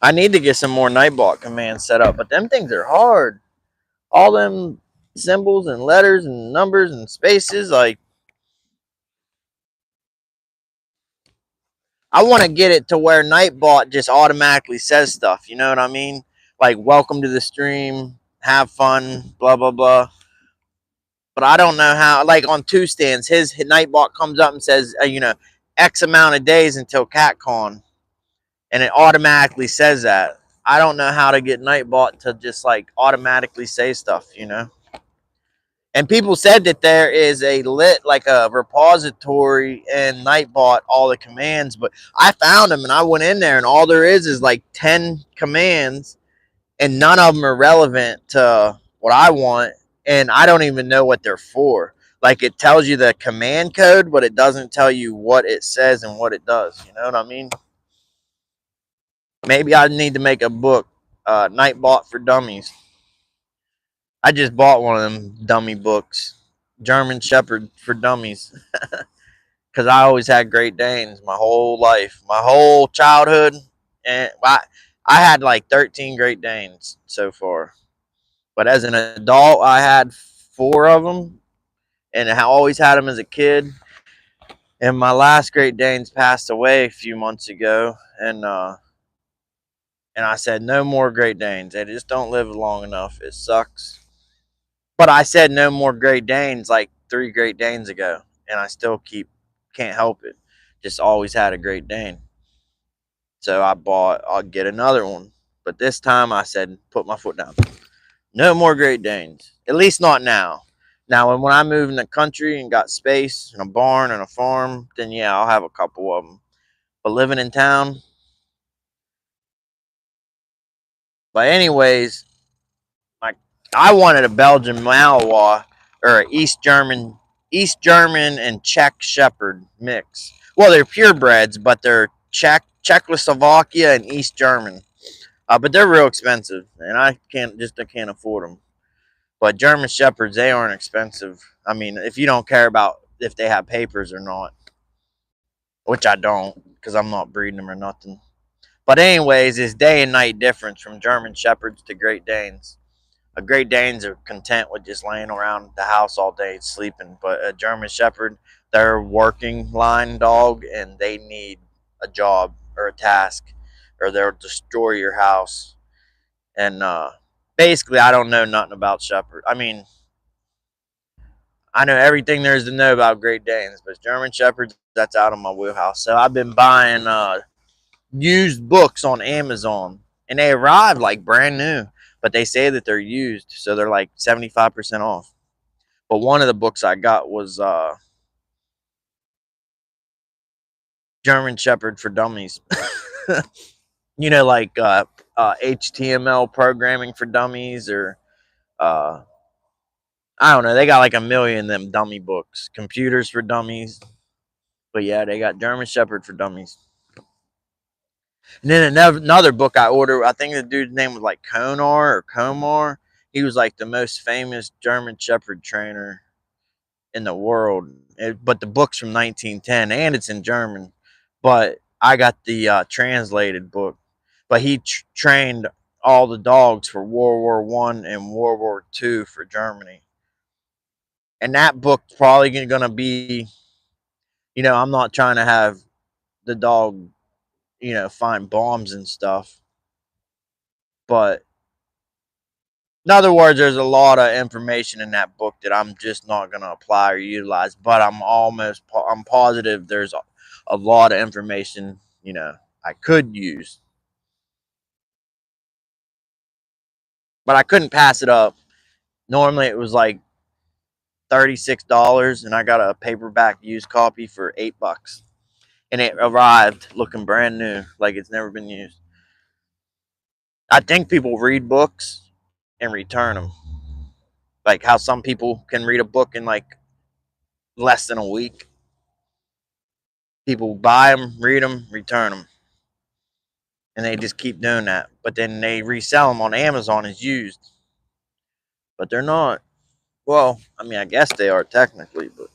I need to get some more Nightbot commands set up, but them things are hard. All them symbols and letters and numbers and spaces, like, I want to get it to where Nightbot just automatically says stuff. You know what I mean? Like, welcome to the stream, have fun, blah, blah, blah. But I don't know how, like on two stands, his Nightbot comes up and says, X amount of days until CatCon. And it automatically says that. I don't know how to get Nightbot to just like automatically say stuff. And people said that there is like a repository in Nightbot, all the commands, but I found them and I went in there and all there is like 10 commands and none of them are relevant to what I want. And I don't even know what they're for. Like it tells you the command code, but it doesn't tell you what it says and what it does. You know what I mean? Maybe I need to make a book, Nightbot for Dummies. I just bought one of them dummy books, German Shepherd for Dummies, because I always had Great Danes my whole life, my whole childhood, and I had like 13 Great Danes so far. But as an adult, I had 4 of them, and I always had them as a kid. And my last Great Danes passed away a few months ago, and I said no more Great Danes. They just don't live long enough. It sucks. But I said no more Great Danes like 3 Great Danes ago, and I still can't help it. Just always had a Great Dane. So I'll get another one. But this time I said, put my foot down. No more Great Danes. At least not now. Now, when I move in the country and got space and a barn and a farm, then yeah, I'll have a couple of them. But living in town. But anyways, like I wanted a Belgian Malinois or an East German and Czech Shepherd mix. Well, they're purebreds, but they're Czechoslovakia and East German. But they're real expensive, and I can't afford them. But German Shepherds, they aren't expensive. I mean, if you don't care about if they have papers or not, which I don't, because I'm not breeding them or nothing. But anyways, it's day and night difference from German Shepherds to Great Danes. Great Danes are content with just laying around the house all day sleeping, but a German Shepherd, they're a working line dog, and they need a job or a task, or they'll destroy your house. And basically, I don't know nothing about Shepherd. I mean, I know everything there is to know about Great Danes, but German Shepherds, that's out of my wheelhouse. So I've been buying used books on Amazon, and they arrive like brand new, but they say that they're used, so they're like 75% off. But one of the books I got was German Shepherd for Dummies. Like HTML programming for dummies, or uh, I don't know. They got like a million of them dummy books, computers for dummies. But yeah, they got German Shepherd for Dummies. And then another book I ordered, I think the dude's name was like Konar or Komar. He was like the most famous German Shepherd trainer in the world. But the book's from 1910 and it's in German. But I got the translated book. But he trained all the dogs for World War One and World War Two for Germany. And that book's probably going to be, I'm not trying to have the dog, find bombs and stuff. But in other words, there's a lot of information in that book that I'm just not going to apply or utilize. But I'm positive there's a lot of information, I could use. But I couldn't pass it up. Normally it was like $36, and I got a paperback used copy for $8. And it arrived looking brand new, like it's never been used. I think people read books and return them. Like how some people can read a book in like less than a week. People buy them, read them, return them. And they just keep doing that. But then they resell them on Amazon as used. But they're not. Well, I mean, I guess they are technically, but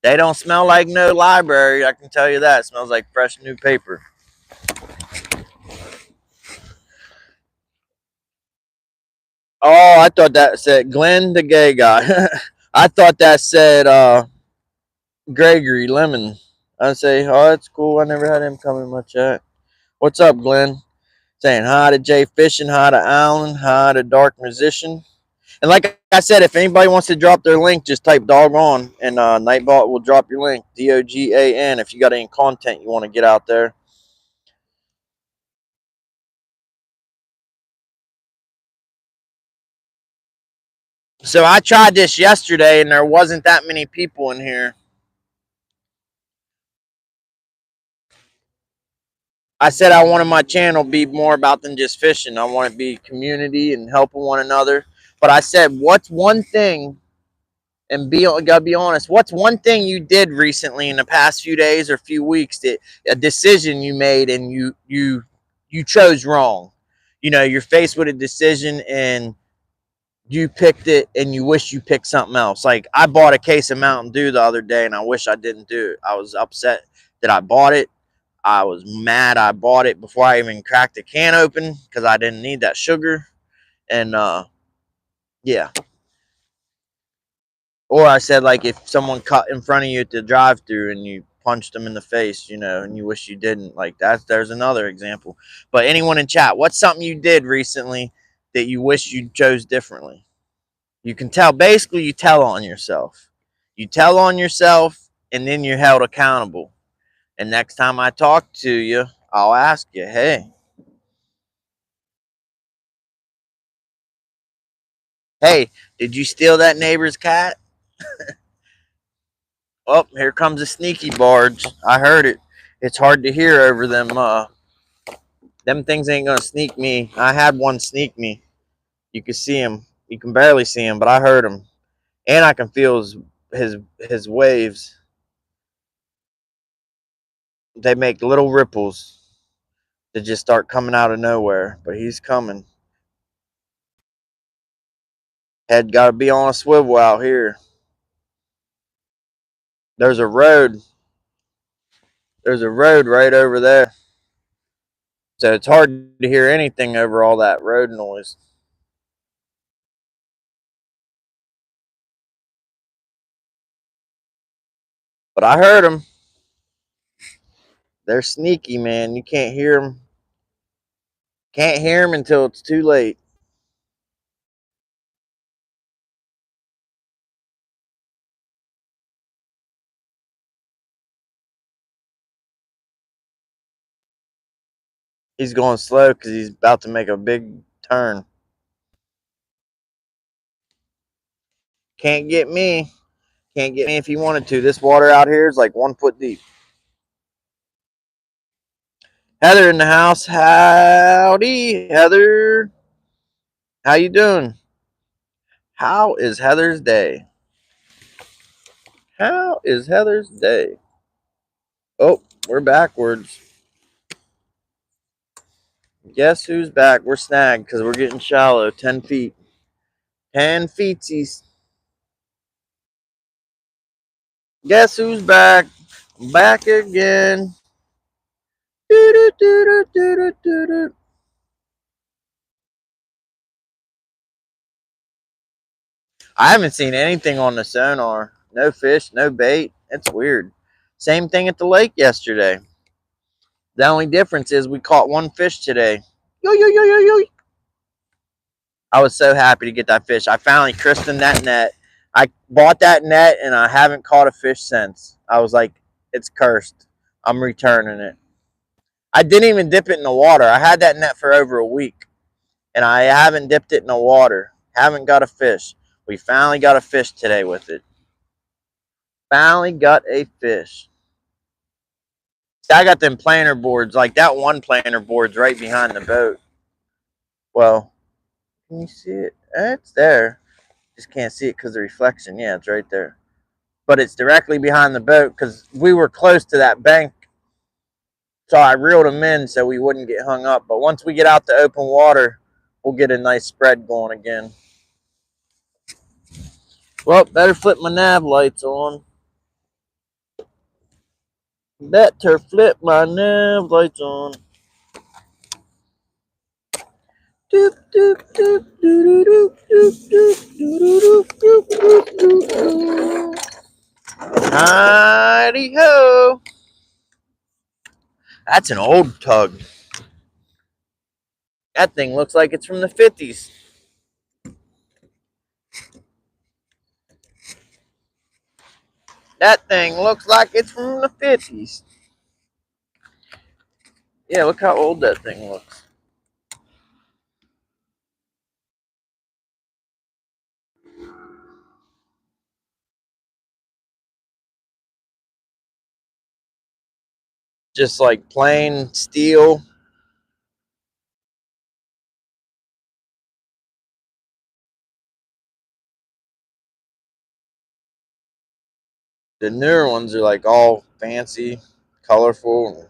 they don't smell like no library. I can tell you that. It smells like fresh new paper. Oh, I thought that said Glenn the gay guy. I thought that said Gregory Lemon. I say, oh, that's cool. I never had him come in my chat. What's up, Glenn? Saying hi to Jay Fishing, hi to Alan, hi to Dark Musician. And like I said, if anybody wants to drop their link, just type dog on and Nightbot will drop your link. DOGAN if you got any content you want to get out there. So I tried this yesterday and there wasn't that many people in here. I said I wanted my channel to be more about than just fishing. I want to be community and helping one another. But I said, what's one thing, and gotta be honest, what's one thing you did recently in the past few days or few weeks, that a decision you made and you chose wrong? You're faced with a decision and you picked it and you wish you picked something else. Like I bought a case of Mountain Dew the other day and I wish I didn't do it. I was upset that I bought it. I was mad I bought it before I even cracked the can open because I didn't need that sugar. And yeah. Or I said, like, if someone cut in front of you at the drive-through and you punched them in the face, and you wish you didn't. Like there's another example. But anyone in chat, what's something you did recently that you wish you chose differently? You can tell. Basically, you tell on yourself. You tell on yourself, and then you're held accountable. And next time I talk to you, I'll ask you, hey, did you steal that neighbor's cat? Oh, here comes a sneaky barge. I heard it. It's hard to hear over them. Them things ain't gonna sneak me. I had one sneak me. You can see him. You can barely see him, but I heard him, and I can feel his waves. They make little ripples that just start coming out of nowhere. But he's coming. Head got to be on a swivel out here. There's a road. There's a road right over there. So it's hard to hear anything over all that road noise. But I heard them. They're sneaky, man. You can't hear them. Can't hear them until it's too late. He's going slow because he's about to make a big turn. Can't get me. Can't get me if he wanted to. This water out here is like 1 foot deep. Heather in the house. Howdy, Heather. How you doing? How is Heather's day? How is Heather's day? Oh, We're backwards. Guess who's back? We're snagged because we're getting shallow. 10 feet. 10 feetsies. Guess who's back? Back again. Doo-doo-doo-doo-doo-doo-doo. I haven't seen anything on the sonar. No fish, no bait. It's weird. Same thing at the lake yesterday. The only difference is we caught one fish today. Yo, yo, yo, yo, yo. I was so happy to get that fish. I finally christened that net. I bought that net and I haven't caught a fish since. I was like, it's cursed. I'm returning it. I didn't even dip it in the water. I had that net for over a week and I haven't dipped it in the water. Haven't got a fish. We finally got a fish today with it. Finally got a fish. See, I got them planer boards. Like that one planer board's right behind the boat. Well, can you see it? It's there. Just can't see it because of the reflection. Yeah, it's right there. But it's directly behind the boat because we were close to that bank. So I reeled them in so we wouldn't get hung up. But once we get out to open water, we'll get a nice spread going again. Well, better flip my nav lights on. Better flip my nav lights on. Doop, doop, doop, doop, doop, doop, doop, doop, doop, doop, doop. Heidi ho! That's an old tug. That thing looks like it's from the 50s. That thing looks like it's from the 50s. Yeah, look how old that thing looks. Just like plain steel. The newer ones are like all fancy, colorful, and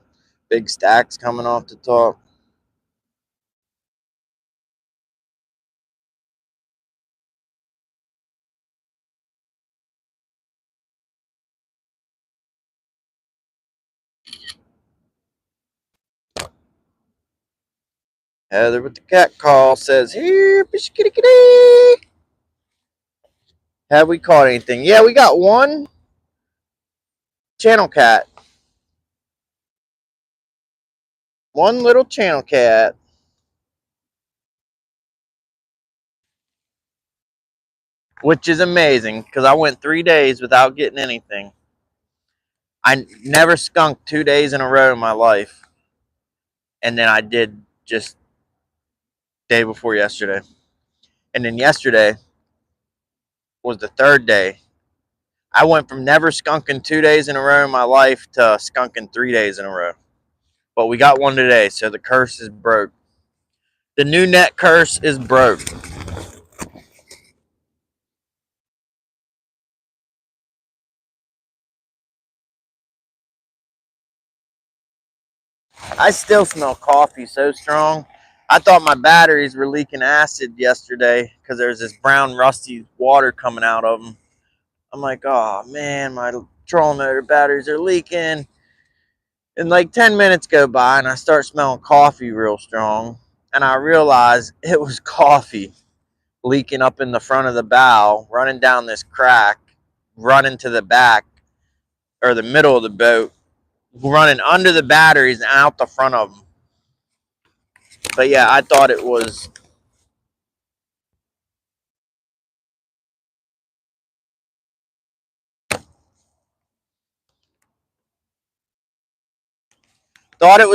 big stacks coming off the top. Heather with the cat call says, here, fish kitty kitty. Have we caught anything? Yeah, we got one channel cat. One little channel cat. Which is amazing because I went 3 days without getting anything. I never skunked 2 days in a row in my life. And then I did just day before yesterday. And then yesterday was the third day. I went from never skunking 2 days in a row in my life to skunking 3 days in a row. But we got one today, so the curse is broke. The new net curse is broke. I still smell coffee so strong. I thought my batteries were leaking acid yesterday because there's this brown rusty water coming out of them. I'm like, oh man, my trolling motor batteries are leaking. And like 10 minutes go by and I start smelling coffee real strong. And I realize it was coffee leaking up in the front of the bow, running down this crack, running to the back or the middle of the boat, running under the batteries and out the front of them. But yeah, I thought it was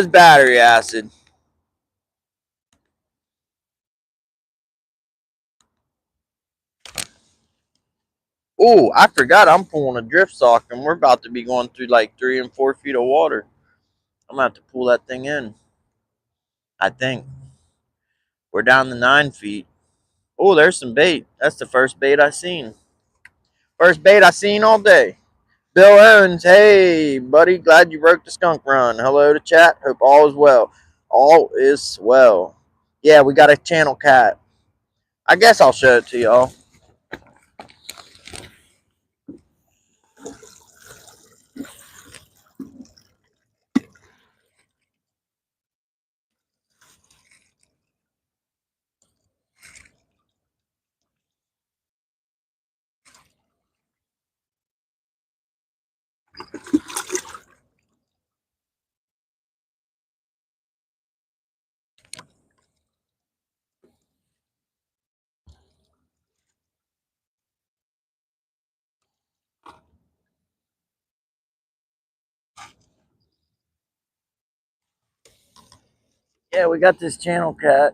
battery acid. Oh, I forgot I'm pulling a drift sock and we're about to be going through like 3 and 4 feet of water. I'm gonna have to pull that thing in. I think we're down to 9 feet. Oh, there's some bait. That's the first bait I seen. First bait I seen all day. Bill Owens, hey, buddy, glad you broke the skunk run. Hello to chat. Hope all is well. All is well. Yeah, we got a channel cat. I guess I'll show it to y'all. Yeah, we got this channel cat.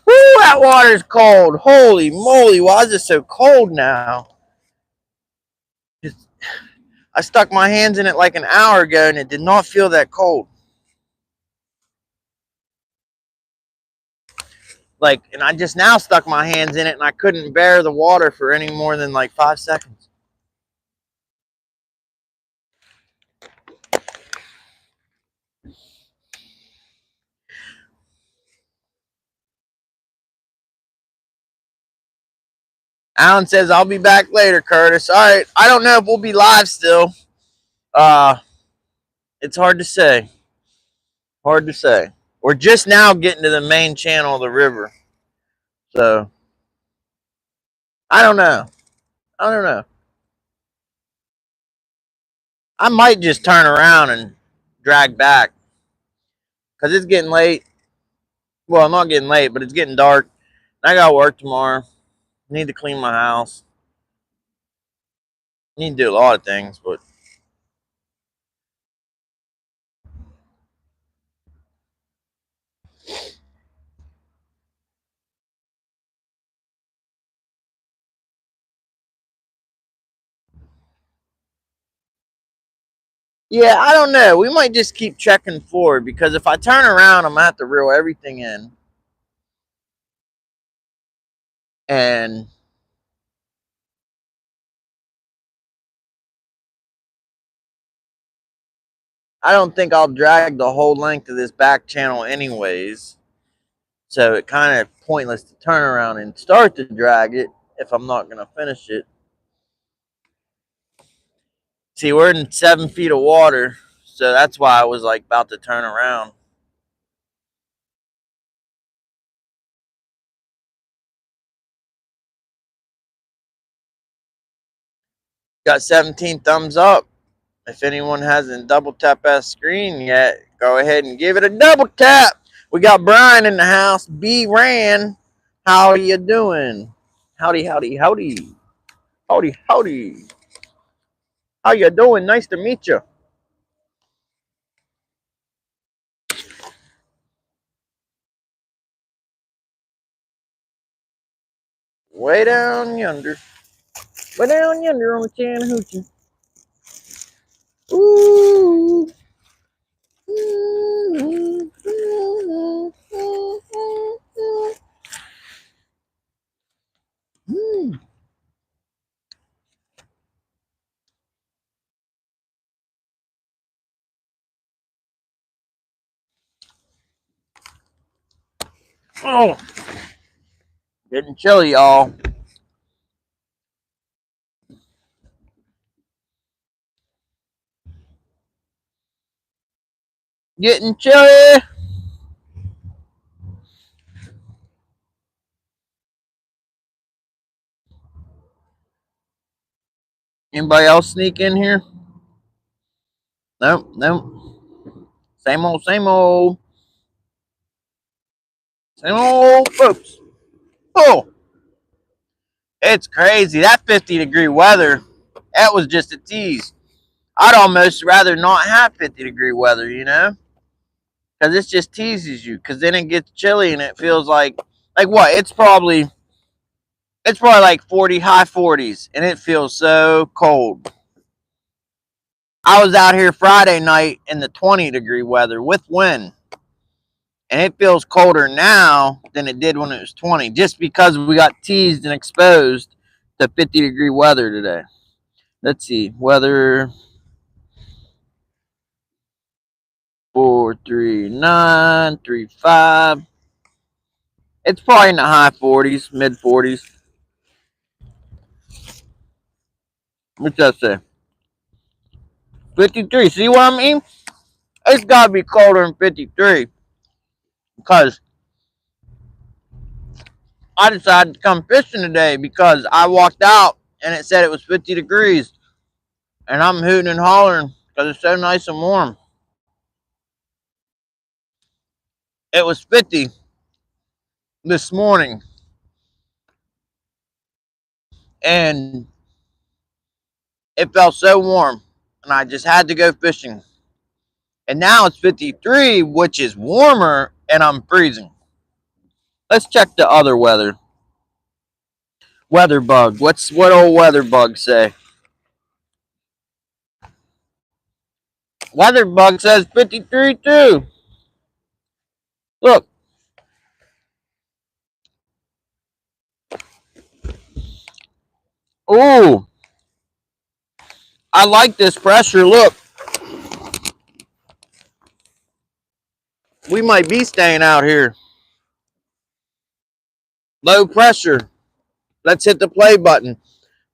Woo, that water's cold. Holy moly, why is it so cold now? I stuck my hands in it like an hour ago and it did not feel that cold. Like, and I just now stuck my hands in it and I couldn't bear the water for any more than like 5 seconds. Alan says, I'll be back later, Curtis. All right. I don't know if we'll be live still. It's hard to say. Hard to say. We're just now getting to the main channel of the river. So, I don't know. I don't know. I might just turn around and drag back. Because it's getting late. Well, I'm not getting late, but it's getting dark. I got to work tomorrow. Need to clean my house. Need to do a lot of things, but yeah, I don't know. We might just keep checking forward because if I turn around, I'm going to have to reel everything in. And I don't think I'll drag the whole length of this back channel anyways. So it kind of pointless to turn around and start to drag it if I'm not going to finish it. See, we're in 7 feet of water, so that's why I was like about to turn around. Got 17 thumbs up. If anyone hasn't double tapped that screen yet, go ahead and give it a double tap. We got Brian in the house. B Ran, how are you doing? Howdy, howdy, howdy. Howdy, howdy. How you doing? Nice to meet you. Way down yonder. Way down yonder on the Chattahoochee. Ooh. Oh, getting chilly, y'all. Getting chilly. Anybody else sneak in here? Nope, nope. Same old, same old. Same old folks. Oh, it's crazy. That 50-degree weather, that was just a tease. I'd almost rather not have 50-degree weather, you know, because it just teases you. Because then it gets chilly and it feels like what? It's probably like 40, high 40s, and it feels so cold. I was out here Friday night in the 20-degree weather with wind, and it feels colder now than it did when it was 20, just because we got teased and exposed to 50-degree weather today. Let's see, weather 43935. It's probably in the high 40s, mid 40s. What's that say? 53. See what I mean? It's got to be colder than 53 because I decided to come fishing today because I walked out and it said it was 50 degrees. And I'm hooting and hollering because it's so nice and warm. It was 50 this morning. And it felt so warm. And I just had to go fishing. And now it's 53, which is warmer, and I'm freezing. Let's check the other weather. Weather bug. What old weather bug say? Weather bug says 53 too. Look. Ooh. I like this pressure. Look. We might be staying out here. Low pressure. Let's hit the play button.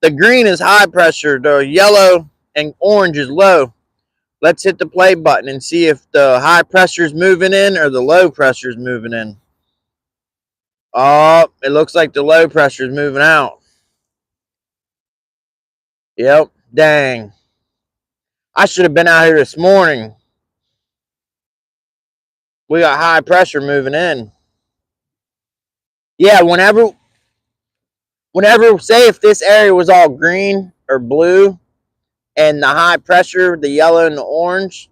The green is high pressure. The yellow and orange is low. Let's hit the play button and see if the high pressure is moving in or the low pressure is moving in. Oh, it looks like the low pressure is moving out. Yep, dang. I should have been out here this morning. We got high pressure moving in. Yeah, whenever, say if this area was all green or blue and the high pressure, the yellow and the orange,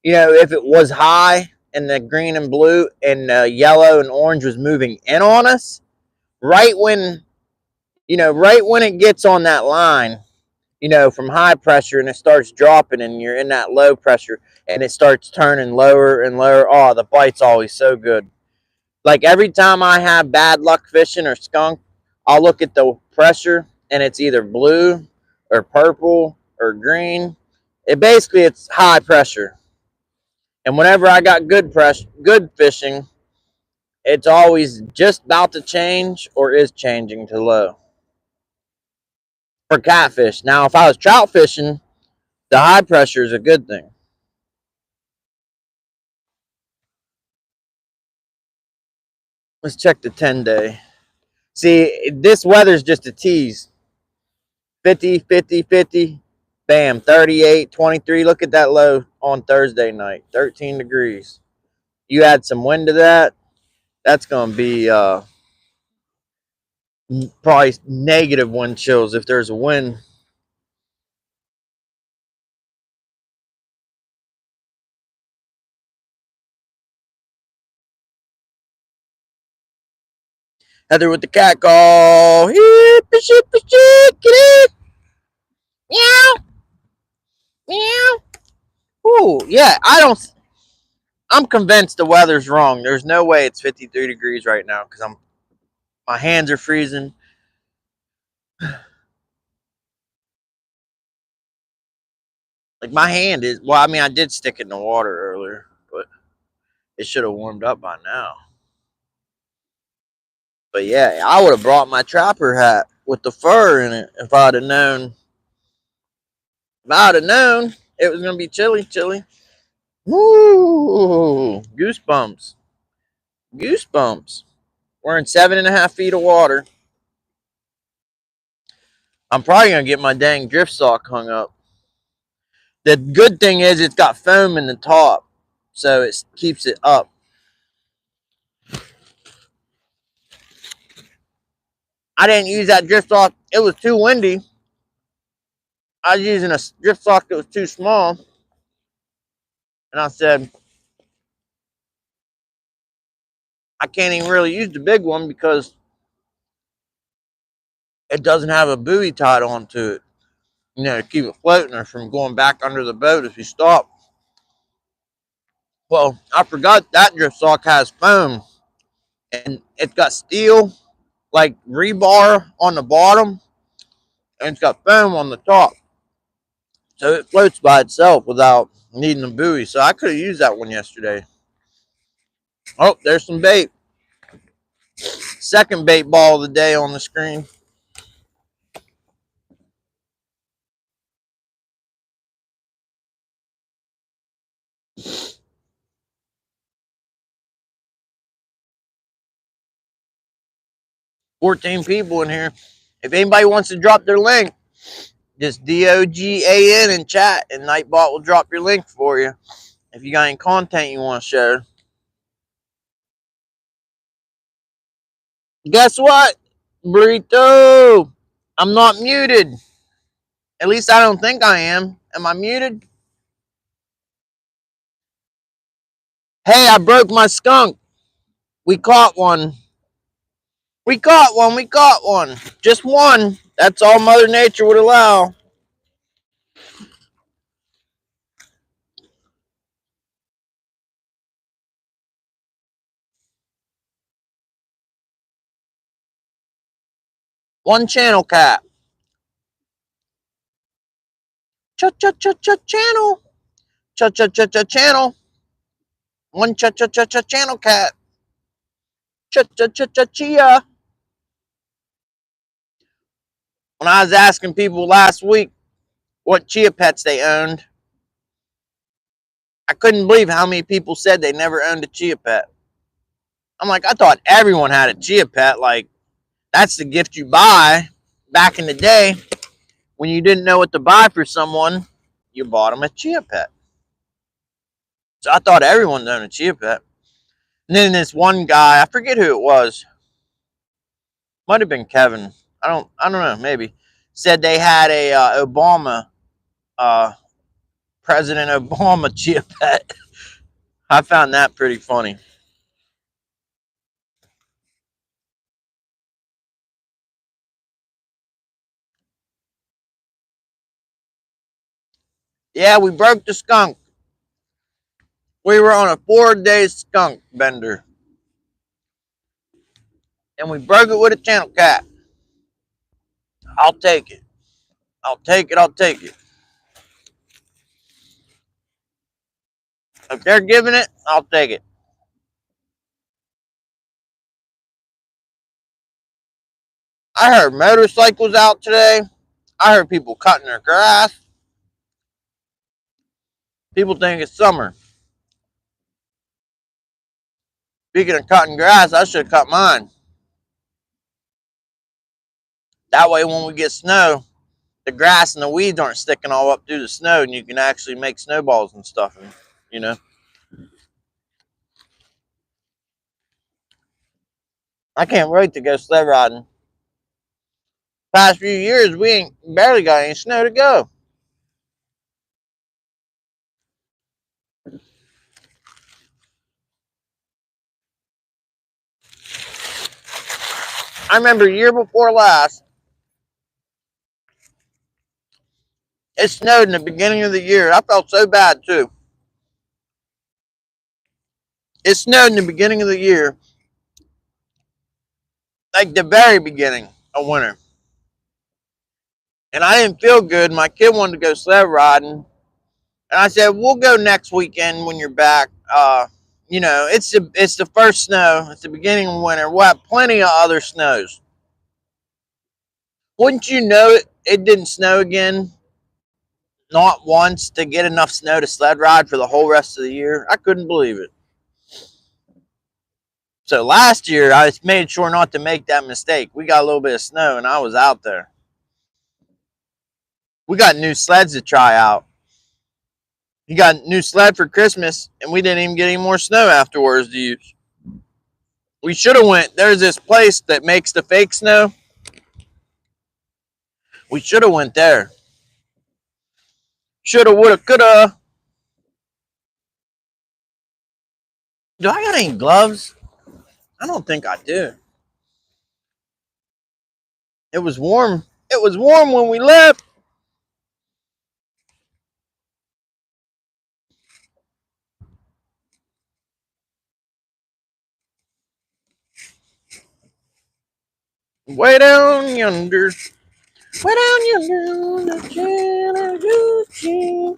you know, if it was high and the green and blue and the yellow and orange was moving in on us, right when it gets on that line, from high pressure and it starts dropping and you're in that low pressure and it starts turning lower and lower. Oh, the bite's always so good. Like every time I have bad luck fishing or skunk, I'll look at the pressure and it's either blue or purple or green. It's high pressure. And whenever I got good fishing, it's always just about to change or is changing to low. For catfish. Now, if I was trout fishing, the high pressure is a good thing. Let's check the 10-day. See, this weather's just a tease. 50, 50, 50. Bam, 38, 23. Look at that low on Thursday night. 13 degrees. You add some wind to that, that's going to be probably negative wind chills if there's a wind. Heather with the cat call. Meow. Meow. Ooh, yeah, I'm convinced the weather's wrong. There's no way it's 53 degrees right now because my hands are freezing. Like my hand is, well, I mean, I did stick it in the water earlier, but it should have warmed up by now. But yeah, I would have brought my trapper hat with the fur in it if I'd have known. If I'd have known it was gonna be chilly, chilly. Woo! Goosebumps. Goosebumps. We're in 7.5 feet of water. I'm probably gonna get my dang drift sock hung up. The good thing is it's got foam in the top, so it keeps it up. I didn't use that drift sock. It was too windy. I was using a drift sock that was too small, and I said, I can't even really use the big one because it doesn't have a buoy tied onto it, to keep it floating or from going back under the boat if you stop. Well, I forgot that drift sock has foam, and it's got steel, like rebar on the bottom, and it's got foam on the top. So it floats by itself without needing a buoy. So I could have used that one yesterday. Oh, there's some bait. Second bait ball of the day on the screen. $14 people in here. If anybody wants to drop their link, just DOGAN in chat, and Nightbot will drop your link for you if you got any content you want to share. Guess what, Burrito? I'm not muted. At least I don't think I am. Am I muted? Hey, I broke my skunk. We caught one. We caught one. We caught one. Just one. That's all Mother Nature would allow. One channel cat. Cha-cha-cha-cha channel. Cha-cha-cha-cha channel. One cha-cha-cha-cha channel cat. Cha-cha-cha-cha chia. When I was asking people last week what chia pets they owned, I couldn't believe how many people said they never owned a chia pet. I'm like, I thought everyone had a chia pet. Like, that's the gift you buy. Back in the day, when you didn't know what to buy for someone, you bought them a chia pet. So I thought everyone owned a chia pet. And then this one guy, I forget who it was, might have been Kevin. I don't know, maybe, said they had a Obama, President Obama chia pet. I found that pretty funny. Yeah, we broke the skunk. We were on a 4-day skunk bender. And we broke it with a channel cat. I'll take it. I'll take it. I'll take it. If they're giving it, I'll take it. I heard motorcycles out today. I heard people cutting their grass. People think it's summer. Speaking of cutting grass, I should have cut mine. That way, when we get snow, the grass and the weeds aren't sticking all up through the snow, and you can actually make snowballs and stuff. And, I can't wait to go sled riding. Past few years, we ain't barely got any snow to go. I remember a year before last, it snowed in the beginning of the year. I felt so bad too. It snowed in the beginning of the year, like the very beginning of winter. And I didn't feel good. My kid wanted to go sled riding. And I said, we'll go next weekend when you're back. It's the first snow. It's the beginning of winter. We'll have plenty of other snows. Wouldn't you know it? It didn't snow again. Not once to get enough snow to sled ride for the whole rest of the year. I couldn't believe it. So last year, I made sure not to make that mistake. We got a little bit of snow, and I was out there. We got new sleds to try out. You got a new sled for Christmas, and we didn't even get any more snow afterwards to use. We should have went. There's this place that makes the fake snow. We should have went there. Shoulda, woulda, coulda. Do I got any gloves? I don't think I do. It was warm. It was warm when we left. Way down yonder. Way down yonder. The Chattahoochee.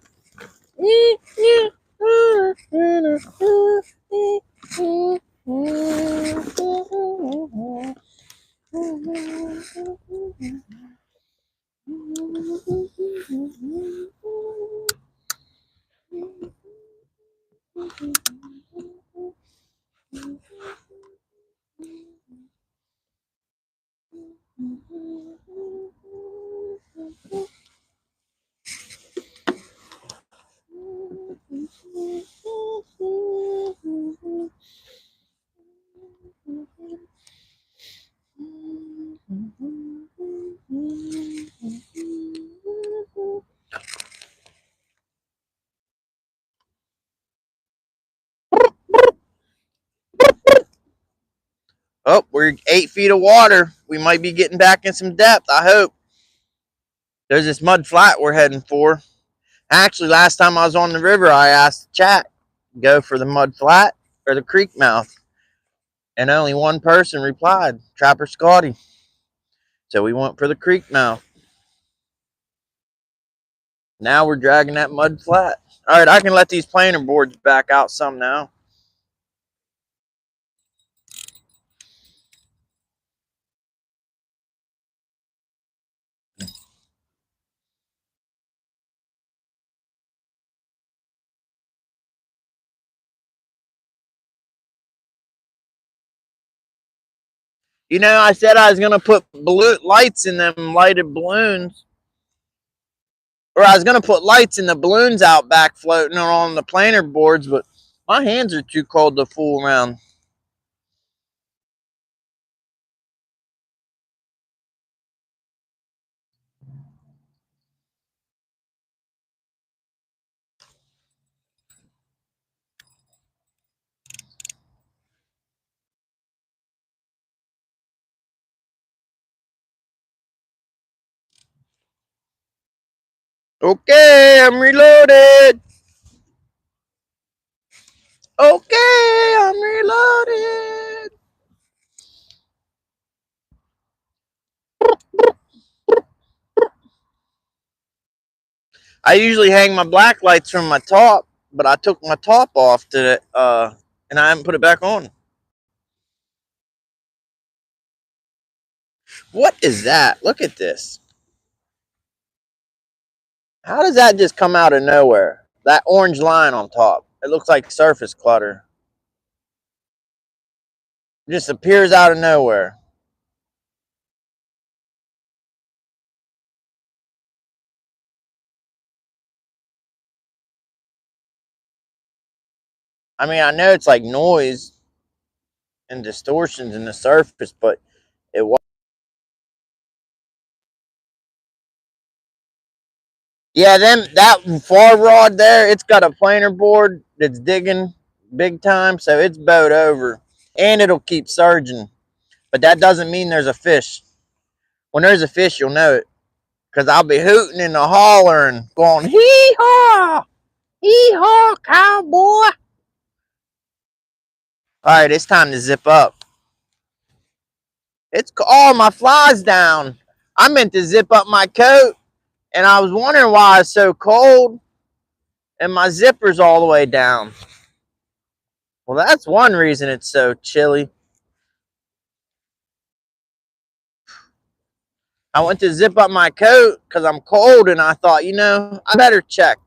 Oh, we're 8 feet of water. We might be getting back in some depth, I hope. There's this mud flat we're heading for. Actually, last time I was on the river, I asked the chat, go for the mud flat or the creek mouth. And only one person replied, Trapper Scotty. So we went for the creek mouth. Now we're dragging that mud flat. All right, I can let these planer boards back out some now. You know, I said I was going to put lights in them lighted balloons. Or I was going to put lights in the balloons out back floating on the planer boards, but my hands are too cold to fool around. Okay, I'm reloaded. Okay, I'm reloaded. I usually hang my black lights from my top, but I took my top off to and I haven't put it back on. What is that? Look at this. How does that just come out of nowhere? That orange line on top. It looks like surface clutter. It just appears out of nowhere. I mean, I know it's like noise and distortions in the surface, but it was. Yeah, then that far rod there, it's got a planer board that's digging big time, so it's bowed over. And it'll keep surging. But that doesn't mean there's a fish. When there's a fish, you'll know it. Because I'll be hooting and hollering, going, hee-haw! Hee-haw, cowboy! Alright, it's time to zip up. It's all my flies down. I meant to zip up my coat, and I was wondering why it's so cold, and my zipper's all the way down. Well, that's one reason it's so chilly. I went to zip up my coat because I'm cold, and I thought, you know, I better check,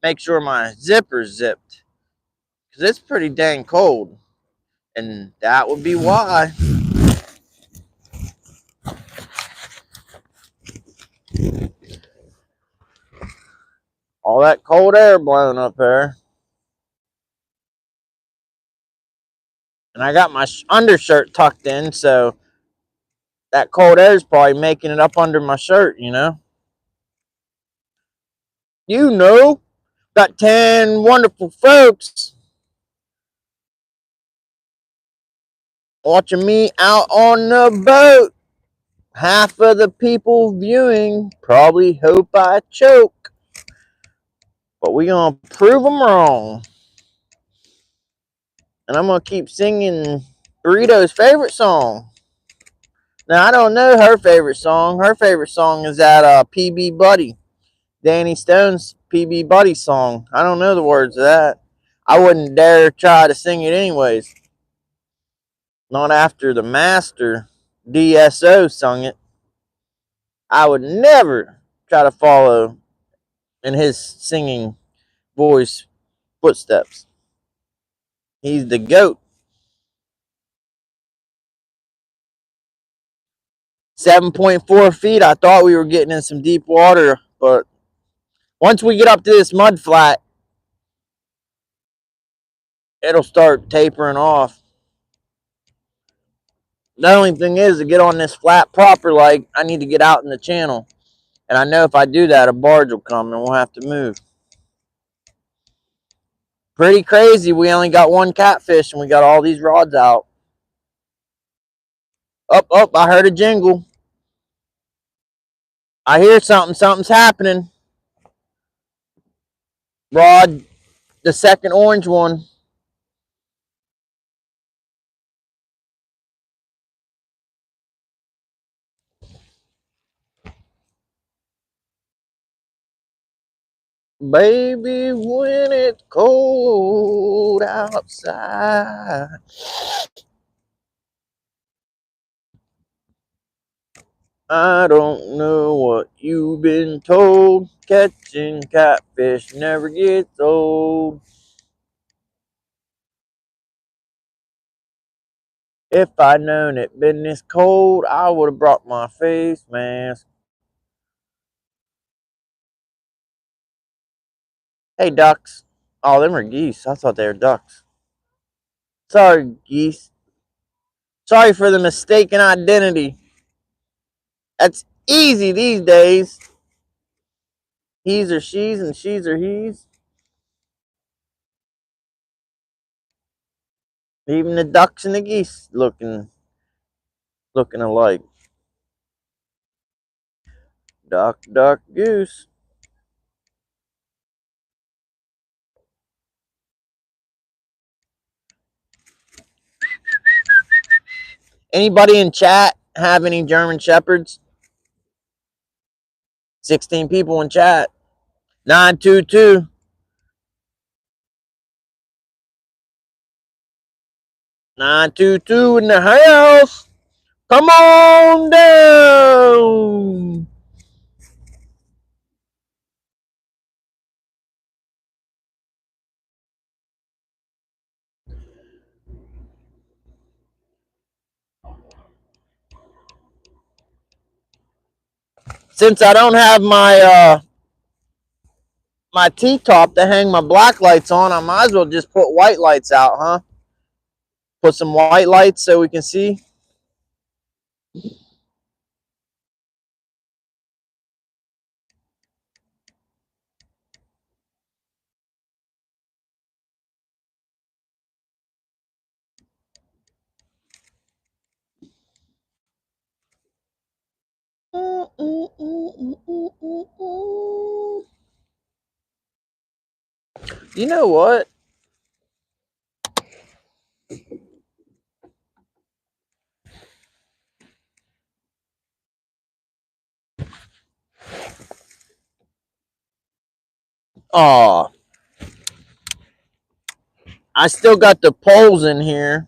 make sure my zipper's zipped, because it's pretty dang cold, and that would be why. All that cold air blowing up there. And I got my undershirt tucked in, so that cold air is probably making it up under my shirt, you know? You know, got 10 wonderful folks watching me out on the boat. Half of the people viewing probably hope I choke, but we gonna prove them wrong. And I'm gonna keep singing Burrito's favorite song. Now, I don't know her favorite song. Her favorite song is that PB Buddy, Danny Stone's PB Buddy song. I don't know the words of that. I wouldn't dare try to sing it anyways. Not after the master DSO sung it. I would never try to follow in his singing voice footsteps. He's the GOAT. 7.4 feet. I thought we were getting in some deep water, but once we get up to this mud flat, it'll start tapering off. The only thing is, to get on this flat proper, like, I need to get out in the channel. And I know if I do that, a barge will come and we'll have to move. Pretty crazy. We only got one catfish and we got all these rods out. Up, I heard a jingle. I hear something. Something's happening. Rod, the second orange one. Baby, when it's cold outside, I don't know what you've been told. Catching catfish never gets old. If I'd known it been this cold, I would have brought my face mask. Hey, ducks. Oh, them are geese. I thought they were ducks. Sorry, geese. Sorry for the mistaken identity. That's easy these days. He's or she's and she's or he's. Even the ducks and the geese looking alike. Duck, duck, goose. Anybody in chat have any German Shepherds? 16 people in chat. 922. 922 in the house. Come on down. Since I don't have my T-top to hang my black lights on, I might as well just put white lights out, huh? Put some white lights so we can see. You know what? Oh, I still got the poles in here.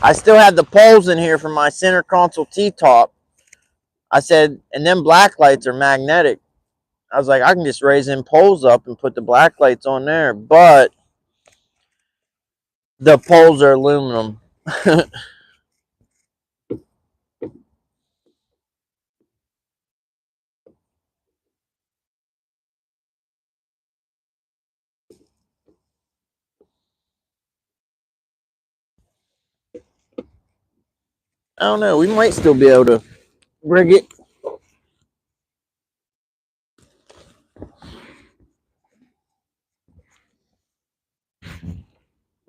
I still have the poles in here for my center console T-top. I said, and then black lights are magnetic. I was like, I can just raise them poles up and put the black lights on there. But the poles are aluminum. I don't know. We might still be able to rig it.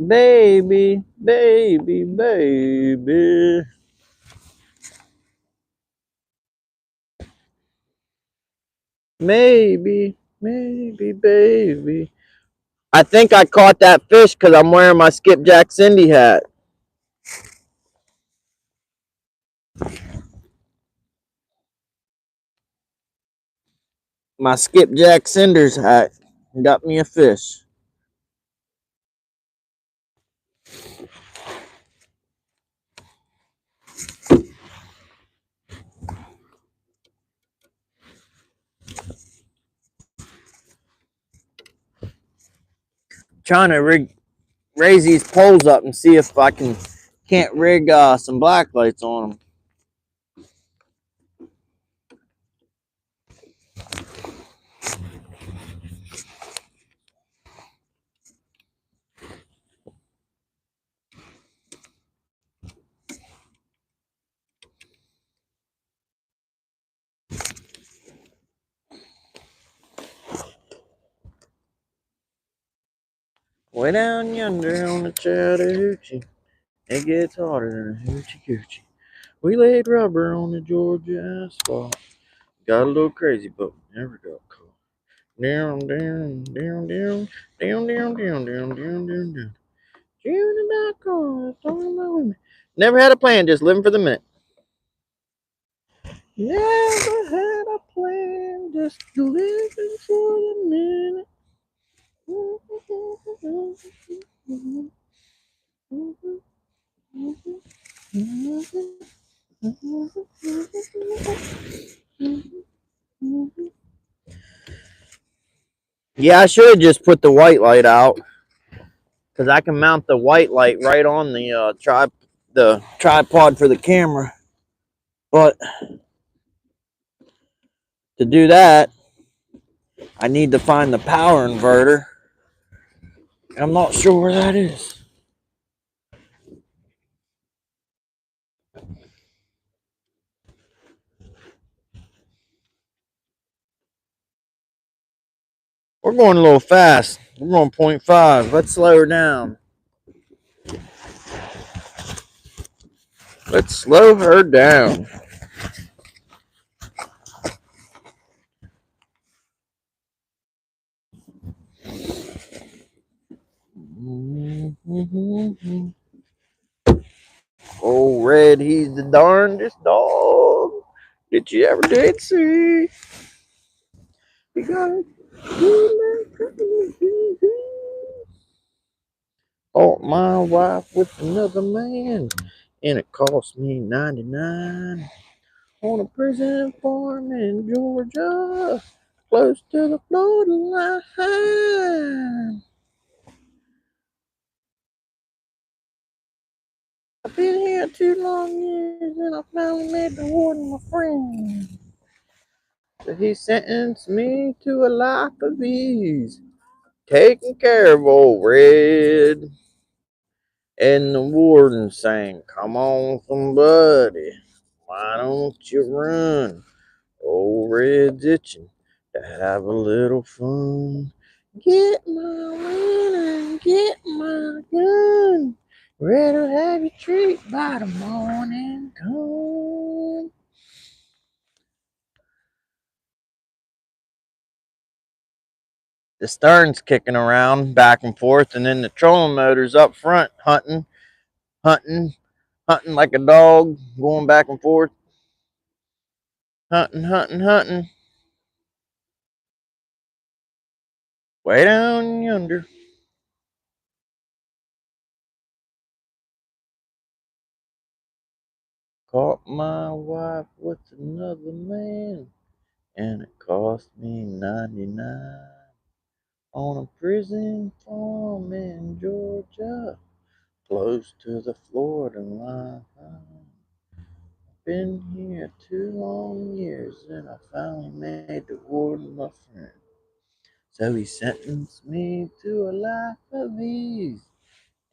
Baby, baby, baby. Maybe, maybe, baby. I think I caught that fish because I'm wearing my Skipjack Cindy hat. My Skipjack Cinders hat got me a fish. Trying to raise these poles up and see if I can't rig some black lights on them. Way down yonder on the Chattahoochee, it gets harder than a hoochie coochie. We laid rubber on the Georgia asphalt. Got a little crazy, but we never got caught. Down, down, down, down, down, down, down, down, down, down, down. June and I call, talking about women. Never had a plan, just living for the minute. Never had a plan, just living for the minute. Yeah, I should have just put the white light out because I can mount the white light right on the tripod for the camera. But to do that, I need to find the power inverter. I'm not sure where that is. We're going a little fast. We're going 0.5. Let's slow her down. Let's slow her down. Oh, Red, he's the darndest dog that you ever did see. Because caught my wife with another man, and it cost me 99 on a prison farm in Georgia, close to the Florida line. I've been here 2 long years, and I finally made the warden my friend. So he sentenced me to a life of ease, taking care of old Red. And the warden sang, "Come on, somebody, why don't you run? Old Red's itching to have a little fun. Get my lantern, get my gun. Red'll have your treat by the morning come." The stern's kicking around back and forth, and then the trolling motor's up front hunting, hunting like a dog, going back and forth, hunting, hunting, hunting. Way down yonder. Caught my wife with another man, and it cost me 99 on a prison farm in Georgia, close to the Florida line. Been here 2 long years, and I finally made the warden my friend. So he sentenced me to a life of ease,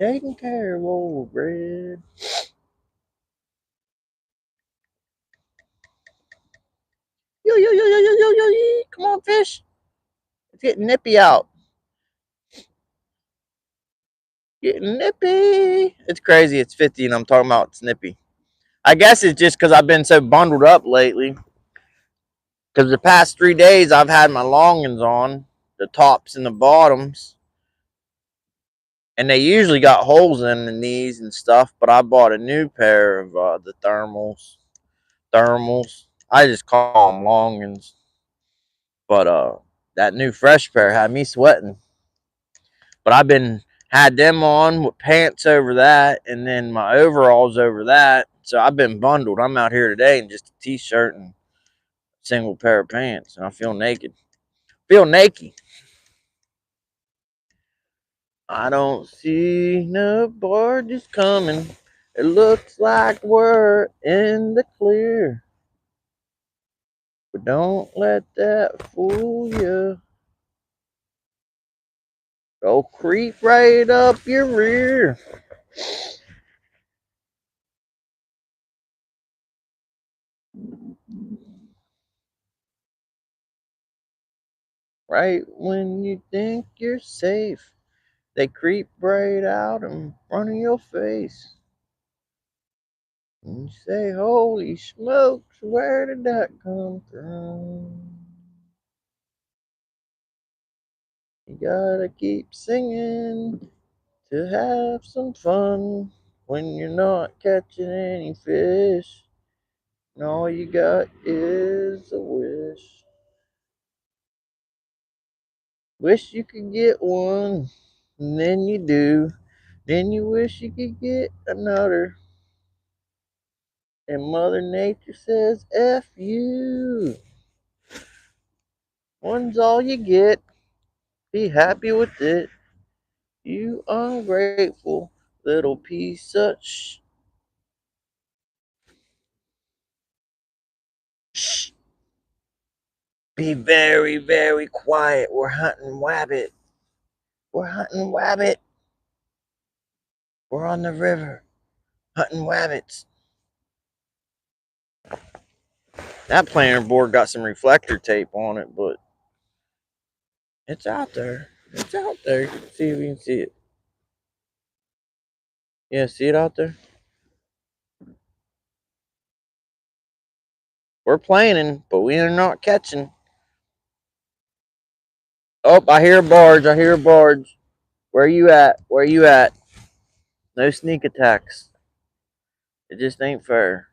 taking care of old Red. Come on, fish. It's getting nippy out. Getting nippy. It's crazy. It's 50 and I'm talking about it's nippy. I guess it's just because I've been so bundled up lately. Because the past 3 days I've had my longins on, the tops and the bottoms. And they usually got holes in the knees and stuff, but I bought a new pair of the thermals. Thermals. I just call them longins. But that new fresh pair had me sweating. But I've been had them on with pants over that, and then my overalls over that. So I've been bundled. I'm out here today in just a t-shirt and a single pair of pants, and I feel naked. Feel naked. I don't see no barges coming. It looks like we're in the clear. But don't let that fool you. Go creep right up your rear. Right when you think you're safe, they creep right out in front of your face. And you say, holy smokes, where did that come from? You gotta keep singing to have some fun when you're not catching any fish. And all you got is a wish. Wish you could get one, and then you do. Then you wish you could get another. And Mother Nature says, F you. One's all you get. Be happy with it. You ungrateful little piece of shh. Be very, very quiet. We're hunting wabbit. We're hunting wabbit. We're on the river hunting wabbits. That planer board got some reflector tape on it, but it's out there. It's out there. See if you can see it. Yeah, see it out there? We're planning, but we are not catching. Oh, I hear a barge. I hear a barge. Where you at? Where you at? No sneak attacks. It just ain't fair.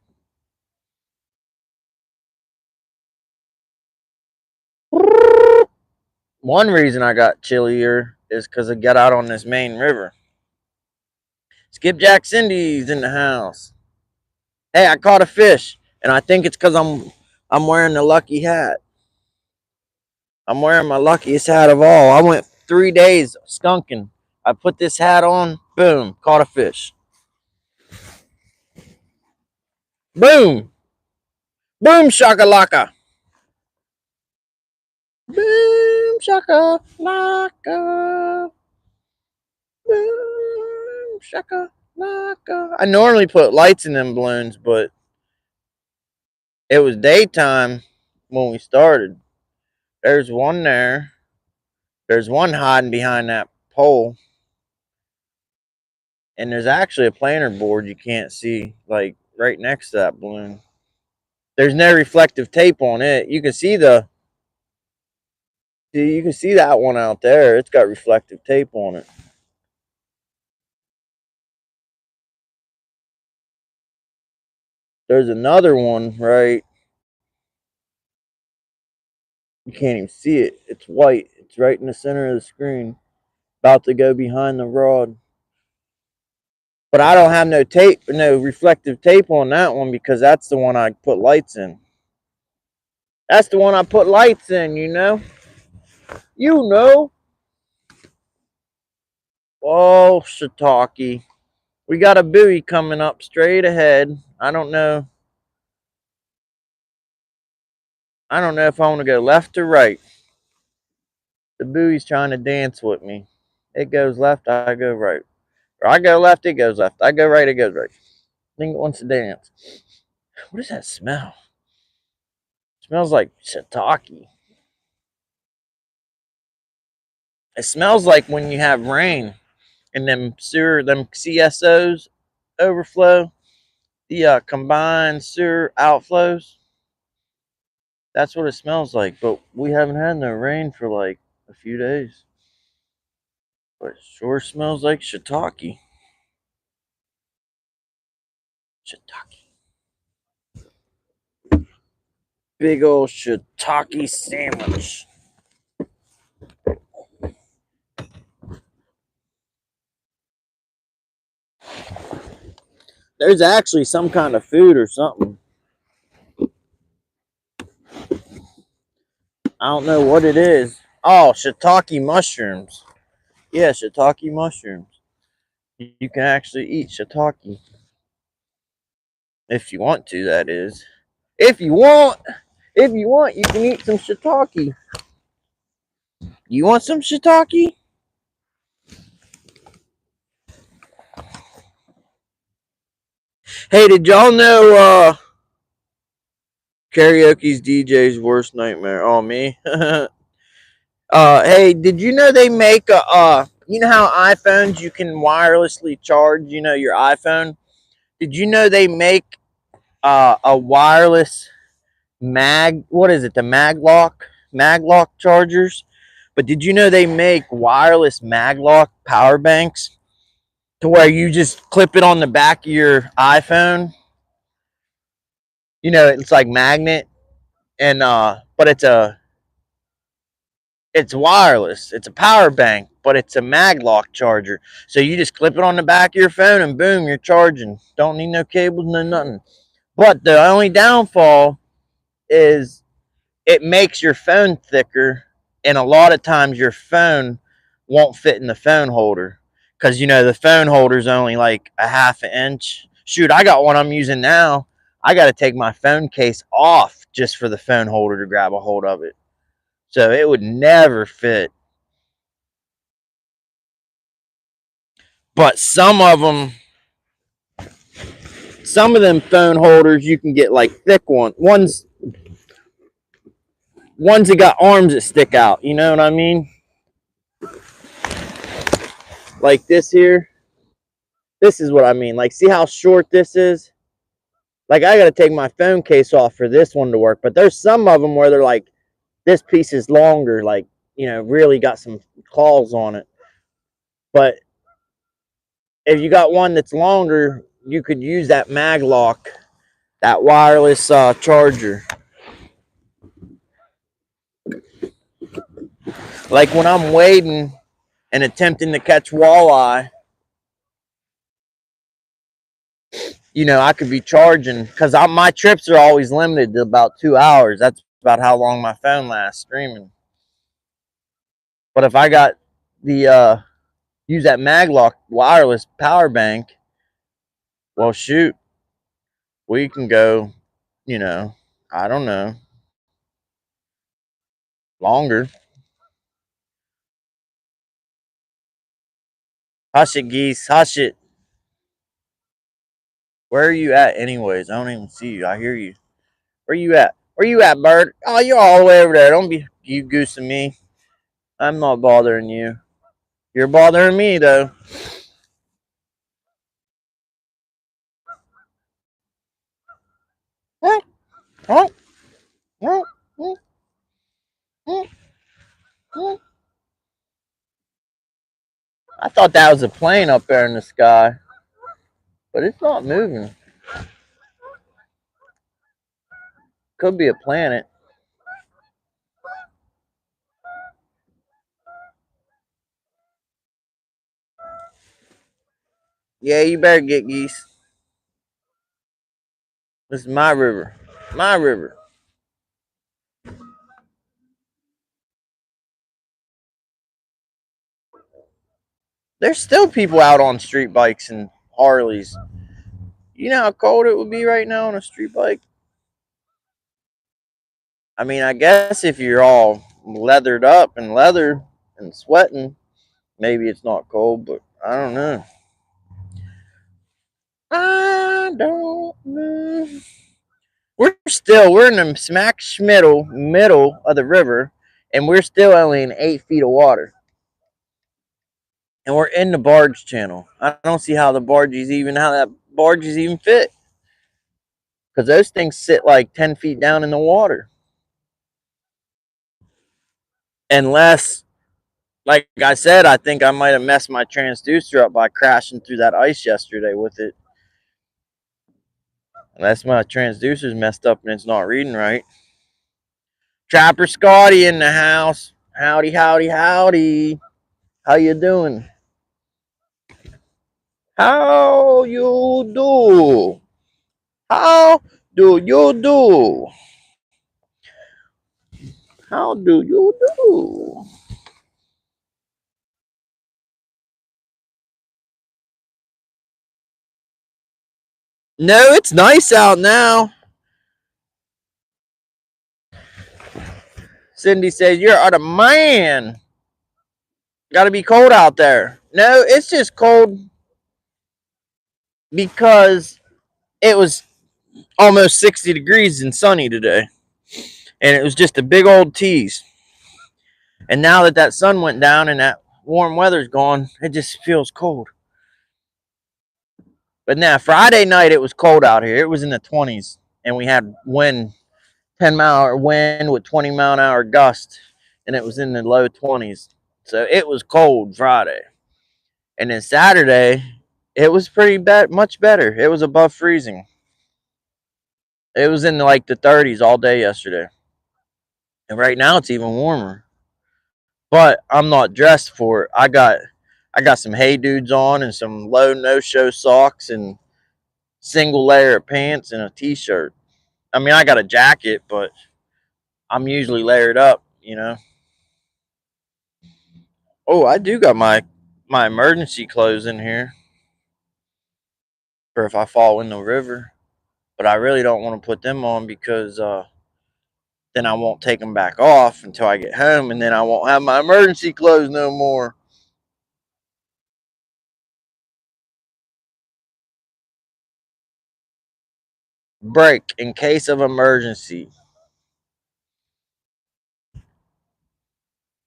One reason I got chillier is because I got out on this main river. Skipjack Cindy's in the house. Hey, I caught a fish, and I think it's because I'm wearing the lucky hat. I'm wearing my luckiest hat of all. I went 3 days skunking. I put this hat on, boom, caught a fish. Boom, boom, shakalaka. Boom, shakalaka. Boom, shakalaka. I normally put lights in them balloons, but it was daytime when we started. There's one there. There's one hiding behind that pole. And there's actually a planer board you can't see, like right next to that balloon. There's no reflective tape on it. You can see that one out there. It's got reflective tape on it. There's another one, right? You can't even see it. It's white. It's right in the center of the screen. About to go behind the rod. But I don't have no tape, no reflective tape on that one because that's the one I put lights in. That's the one I put lights in, you know? You know. Oh, shiitake. We got a buoy coming up straight ahead. I don't know. I don't know if I want to go left or right. The buoy's trying to dance with me. It goes left, I go right. Or I go left, it goes left. I go right, it goes right. I think it wants to dance. What is that smell? Smells like shiitake. It smells like when you have rain and them CSOs overflow, the combined sewer outflows. That's what it smells like. But we haven't had no rain for like a few days. But it sure smells like shiitake. Shiitake. Big old shiitake sandwich. There's actually some kind of food or something. I don't know what it is. Oh, shiitake mushrooms. Yeah, shiitake mushrooms. You can actually eat shiitake. If you want to, that is. If you want, you can eat some shiitake. You want some shiitake? Hey, did y'all know karaoke's DJ's worst nightmare? Oh, me. Hey, did you know they make a you know how iPhones you can wirelessly charge, your iPhone? Did you know they make a wireless what is it? The maglock chargers? But did you know they make wireless maglock power banks to where you just clip it on the back of your iPhone? It's like magnet and but it's wireless. It's a power bank, but it's a maglock charger. So you just clip it on the back of your phone and boom, you're charging. Don't need no cables, no nothing. But the only downfall is it makes your phone thicker, and a lot of times your phone won't fit in the phone holder because the phone holder is only like a half an inch. Shoot, I got one I'm using now. I got to take my phone case off just for the phone holder to grab a hold of it. So it would never fit. But some of them phone holders, you can get like thick ones that got arms that stick out. You know what I mean? Like this here. This is what I mean. Like, see how short this is? Like, I got to take my phone case off for this one to work. But there's some of them where they're like, this piece is longer, like, really got some claws on it. But if you got one that's longer, you could use that maglock, that wireless charger. Like when I'm wading and attempting to catch walleye, I could be charging because my trips are always limited to about 2 hours. That's about how long my phone lasts streaming. But if I got the use that maglock wireless power bank, well, shoot, we can go, I don't know, longer. Hush it, geese, hush it. Where are you at, anyways? I don't even see you. I hear you. Where you at? Where you at, bird? Oh, you're all the way over there. Don't be you goosing me. I'm not bothering you. You're bothering me though. Huh? Huh? Huh? Huh? Huh? Huh? I thought that was a plane up there in the sky, but it's not moving. Could be a planet. Yeah, you better get geese. This is my river. My river. There's still people out on street bikes and Harleys. You know how cold it would be right now on a street bike? I mean, I guess if you're all leathered up and leather and sweating, maybe it's not cold, but I don't know. I don't know. We're in the smack middle of the river, and we're still only in 8 feet of water. And we're in the barge channel. I don't see how that barges even fit. Because those things sit like 10 feet down in the water. Unless, like I said, I think I might have messed my transducer up by crashing through that ice yesterday with it. Unless my transducer's messed up and it's not reading right. Trapper Scotty in the house. Howdy, howdy, howdy. How you doing? How you do? How do you do? How do you do? No, it's nice out now. Cindy says, you're the man. Gotta be cold out there. No, it's just cold because it was almost 60 degrees and sunny today. And it was just a big old tease. And now that sun went down and that warm weather's gone, it just feels cold. But now, Friday night, it was cold out here. It was in the 20s. And we had 10-mile wind with 20-mile-an-hour gust. And it was in the low 20s. So it was cold Friday. And then Saturday, it was much better. It was above freezing. It was in like the 30s all day yesterday. And right now it's even warmer. But I'm not dressed for it. I got some Hey Dudes on and some low no-show socks and single layer of pants and a t-shirt. I mean, I got a jacket, but I'm usually layered up. Oh, I do got my emergency clothes in here for if I fall in the river. But I really don't want to put them on because then I won't take them back off until I get home, and then I won't have my emergency clothes no more. Break in case of emergency.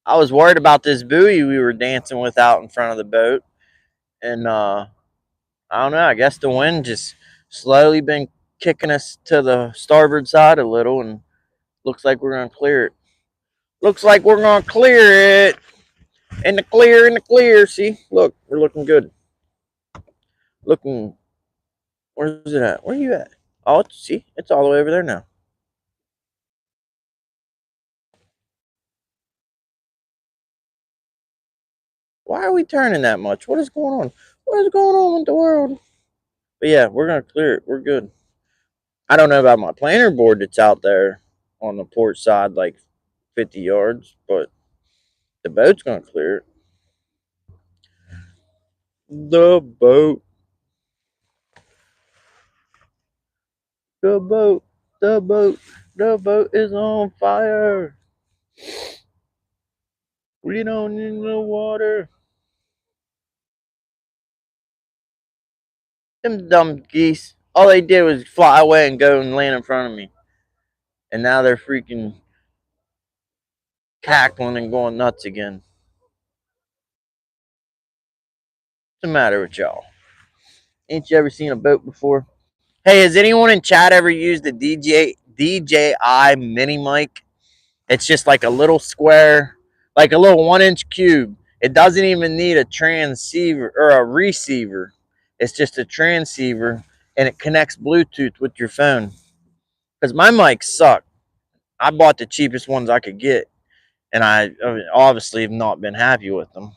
I was worried about this buoy we were dancing with out in front of the boat, and I don't know. I guess the wind just slowly been kicking us to the starboard side a little, and looks like we're gonna clear it. Looks like we're gonna clear it. In the clear, in the clear. See, look, we're looking good. Looking. Where's it at? Where are you at? Oh, see, it's all the way over there now. Why are we turning that much? What is going on? What is going on with the world? But yeah, we're gonna clear it. We're good. I don't know about my planter board that's out there on the port side, like 50 yards, but the boat's gonna clear it. The boat, the boat, the boat, the boat is on fire. We don't need no water. Them dumb geese. All they did was fly away and go and land in front of me. And now they're freaking cackling and going nuts again. What's the matter with y'all? Ain't you ever seen a boat before? Hey, has anyone in chat ever used a DJI mini mic? It's just like a little square, like a little 1-inch cube. It doesn't even need a transceiver or a receiver. It's just a transceiver, and it connects Bluetooth with your phone. Because my mics suck. I bought the cheapest ones I could get, and I obviously have not been happy with them.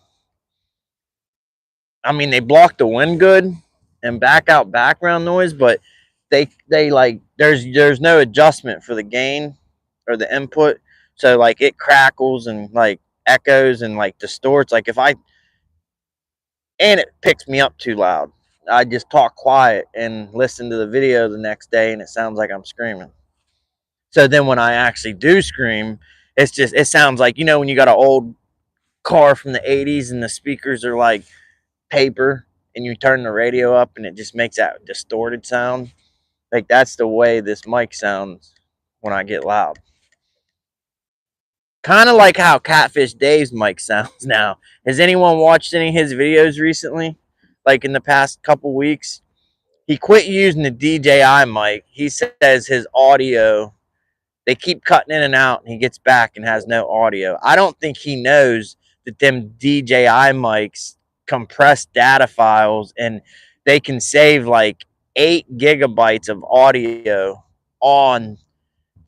I mean, they block the wind good and back out background noise, but they like there's no adjustment for the gain or the input, so like it crackles and like echoes and like distorts. Like if I and it picks me up too loud. I just talk quiet and listen to the video the next day, and it sounds like I'm screaming. So then when I actually do scream, it sounds like when you got an old car from the 80s and the speakers are like paper and you turn the radio up and it just makes that distorted sound. Like, that's the way this mic sounds when I get loud. Kind of like how Catfish Dave's mic sounds now. Has anyone watched any of his videos recently? Like in the past couple weeks? He quit using the DJI mic. He says his audio, they keep cutting in and out, and he gets back and has no audio. I don't think he knows that them DJI mics compress data files, and they can save like 8 GB of audio on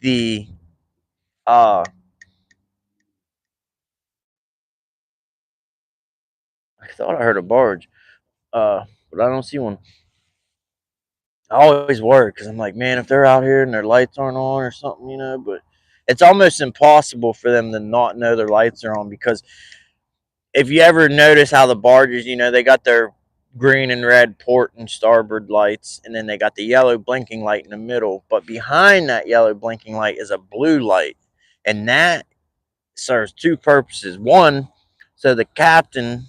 the uh I thought I heard a barge. But I don't see one. I always worry because I'm like, man, if they're out here and their lights aren't on or something, but it's almost impossible for them to not know their lights are on, because if you ever notice how the barges, they got their green and red port and starboard lights, and then they got the yellow blinking light in the middle. But behind that yellow blinking light is a blue light, and that serves two purposes. One, so the captain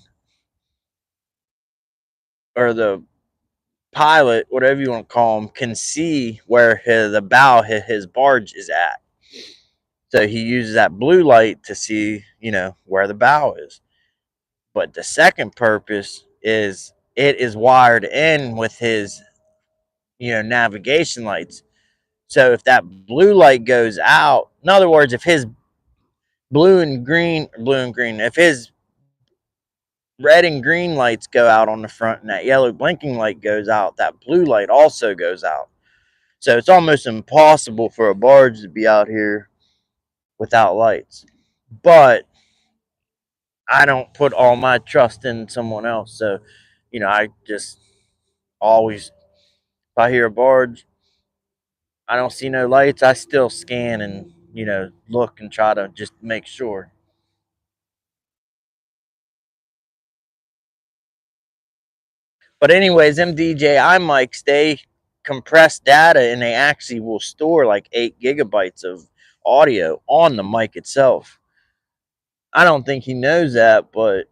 or the pilot, whatever you want to call him, can see where the bow his barge is at. So he uses that blue light to see, where the bow is. But the second purpose is it is wired in with his, navigation lights. So if that blue light goes out, in other words, if his if his red and green lights go out on the front and that yellow blinking light goes out, that blue light also goes out. So it's almost impossible for a barge to be out here without lights. But I don't put all my trust in someone else. So, I just always, if I hear a barge, I don't see no lights, I still scan and, look and try to just make sure. But anyways, them DJI mics, they compress data and they actually will store like 8 GB of audio on the mic itself. I don't think he knows that, but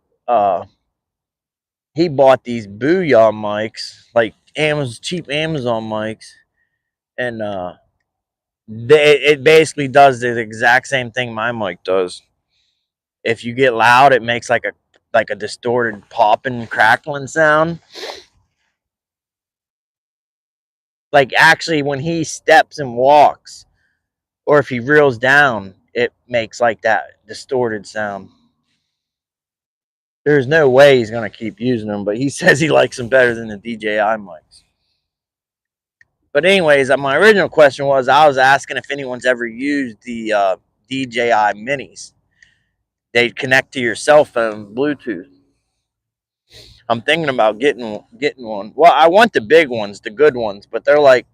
he bought these Booyah mics, like cheap Amazon mics, and it basically does the exact same thing my mic does. If you get loud, it makes like a distorted popping, crackling sound. Like, actually, when he steps and walks, or if he reels down, it makes like that distorted sound. There's no way he's gonna keep using them, but he says he likes them better than the DJI mics. But anyways, my original question was, I was asking if anyone's ever used the DJI minis. They connect to your cell phone Bluetooth. I'm thinking about getting one. Well, I want the big ones, the good ones, but they're like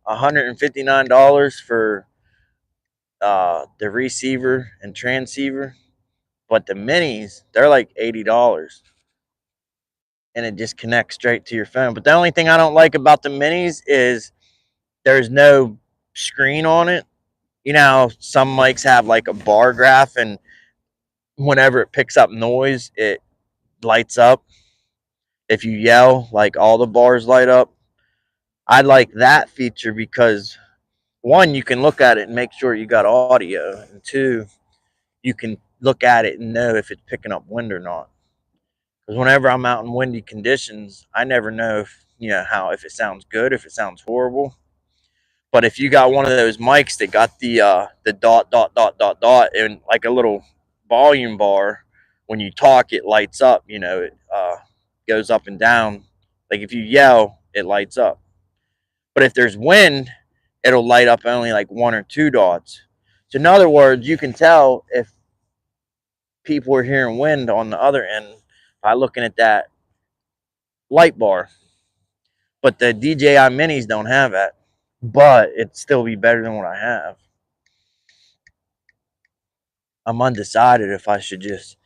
$159 for the receiver and transceiver. But the minis, they're like $80, and it just connects straight to your phone. But the only thing I don't like about the minis is there's no screen on it. Some mics have like a bar graph, and whenever it picks up noise, it lights up. If you yell, like, all the bars light up. I like that feature because, one, you can look at it and make sure you got audio, and two, you can look at it and know if it's picking up wind or not. Because whenever I'm out in windy conditions, I never know if it sounds good, if it sounds horrible. But if you got one of those mics that got the dot dot dot dot dot and like a little volume bar, when you talk, it lights up. It goes up and down. Like, if you yell, it lights up. But if there's wind, it'll light up only like one or two dots. So in other words, you can tell if people are hearing wind on the other end by looking at that light bar. But the DJI minis don't have that. But it'd still be better than what I have. I'm undecided if I should just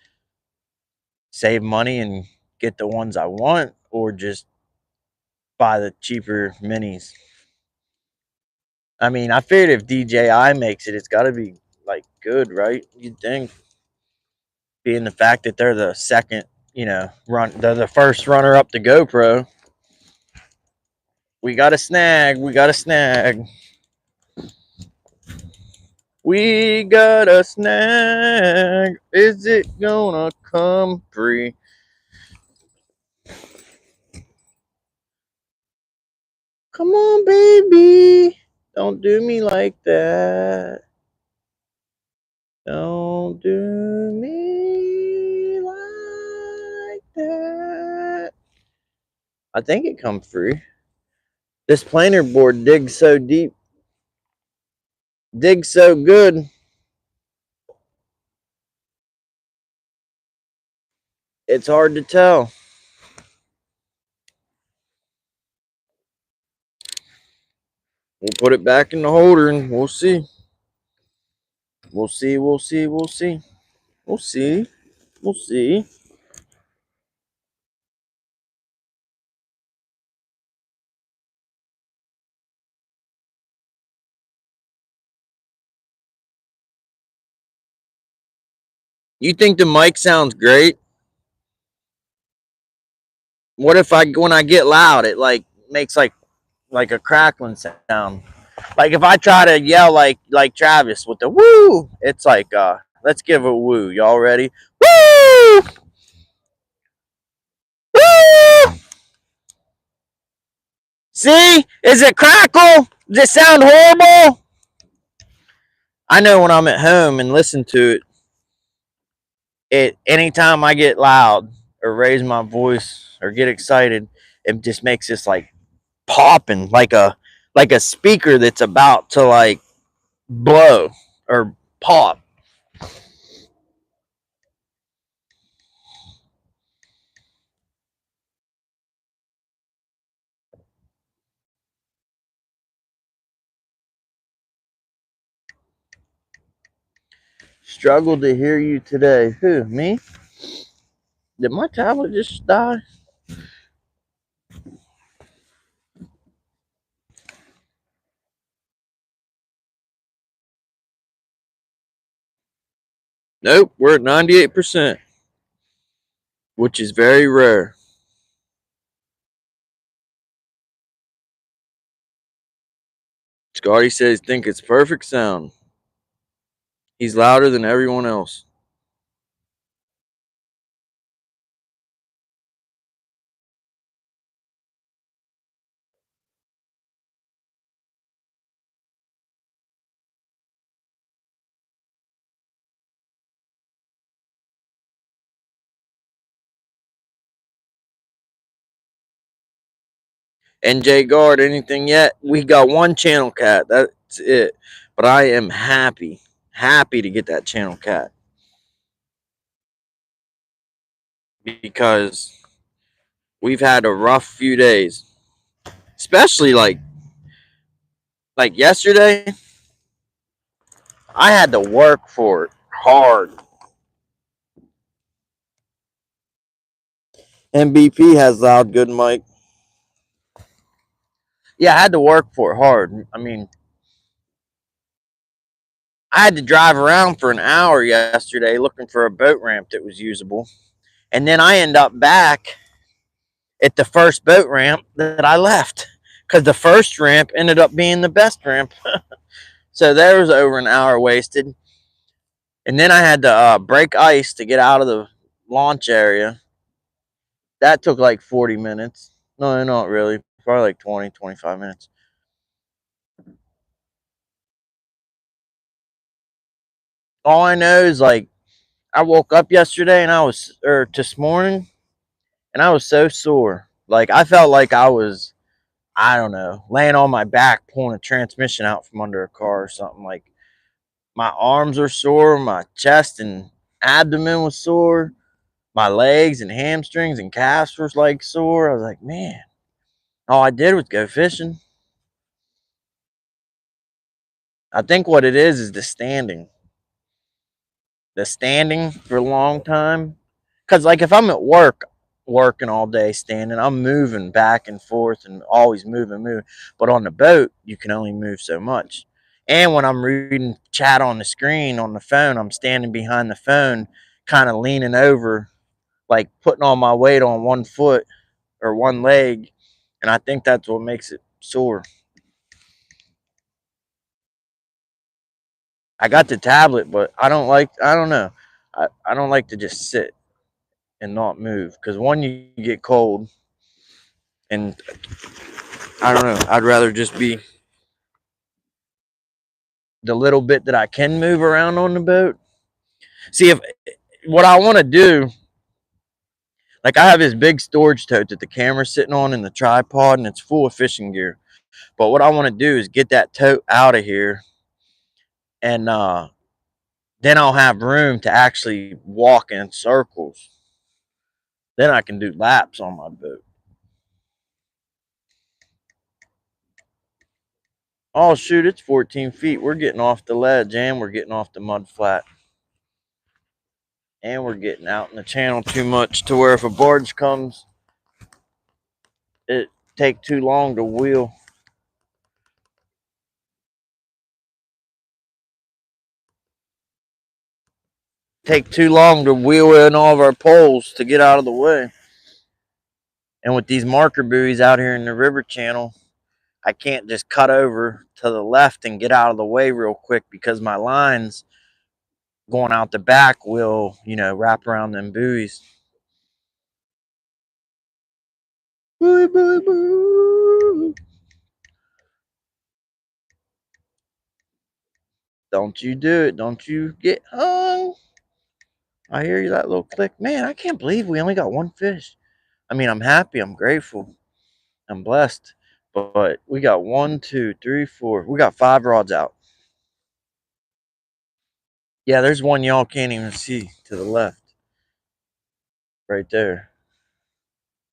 save money and get the ones I want, or just buy the cheaper minis. I mean, I figured if DJI makes it, it's got to be like good, right? You'd think, being the fact that they're the second, they're the first runner up to GoPro, We got a snag. We got a snag. We got a snag. Is it gonna come free? Come on, baby. Don't do me like that. Don't do me like that. I think it come free. This planer board digs so deep. Digs so good. It's hard to tell. We'll put it back in the holder and we'll see. We'll see. We'll see. We'll see. We'll see. We'll see. You think the mic sounds great? What if when I get loud, it like makes like a crackling sound? Like if I try to yell like Travis with the woo, it's like let's give a woo. Y'all ready? Woo! Woo! See? Is it crackle? Does it sound horrible? I know when I'm at home and listen to it anytime I get loud or raise my voice or get excited, it just makes this like popping like a speaker that's about to like blow or pop. Struggled to hear you today. Who? Me? Did my tablet just die? Nope, we're at 98%, which is very rare. Scotty says think it's perfect sound. He's louder than everyone else. NJ Guard, anything yet? We got one channel cat. That's it. But I am happy to get that channel cat because we've had a rough few days, especially like yesterday. I had to work for it hard. MVP has loud good mic. Yeah, I had to work for it hard. I mean, I had to drive around for an hour yesterday looking for a boat ramp that was usable. And then I end up back at the first boat ramp that I left because the first ramp ended up being the best ramp. So there was over an hour wasted. And then I had to break ice to get out of the launch area. That took like 40 minutes. No, not really. Probably like 20, 25 minutes. All I know is like I woke up yesterday and or this morning, and I was so sore. Like I felt like I was, I don't know, laying on my back pulling a transmission out from under a car or something. Like my arms were sore, my chest and abdomen was sore, my legs and hamstrings and calves were like sore. I was like, man, all I did was go fishing. I think what it is the standing for a long time. Because, like, if I'm at work, working all day standing, I'm moving back and forth and always moving. But on the boat, you can only move so much. And when I'm reading chat on the screen on the phone, I'm standing behind the phone, kind of leaning over, like putting all my weight on one foot or one leg. And I think that's what makes it sore. I got the tablet, but I don't know. I don't like to just sit and not move because one, you get cold, and I don't know. I'd rather just be the little bit that I can move around on the boat. See, if what I want to do, like I have this big storage tote that the camera's sitting on in the tripod, and it's full of fishing gear. But what I want to do is get that tote out of here, and then I'll have room to actually walk in circles. Then I can do laps on my boat. Oh shoot, it's 14 feet. We're getting off the ledge and we're getting off the mud flat. And we're getting out in the channel too much to where if a barge comes, it take too long to wheel. Take too long to wheel in all of our poles to get out of the way. And with these marker buoys out here in the river channel, I can't just cut over to the left and get out of the way real quick because my lines going out the back will, wrap around them buoys. Buoy, buoy, buoy. Don't you do it. Don't you get hung. I hear you, that little click. Man, I can't believe we only got one fish. I mean, I'm happy. I'm grateful. I'm blessed. But we got 1, 2, 3, 4. We got 5 rods out. Yeah, there's one y'all can't even see to the left. Right there.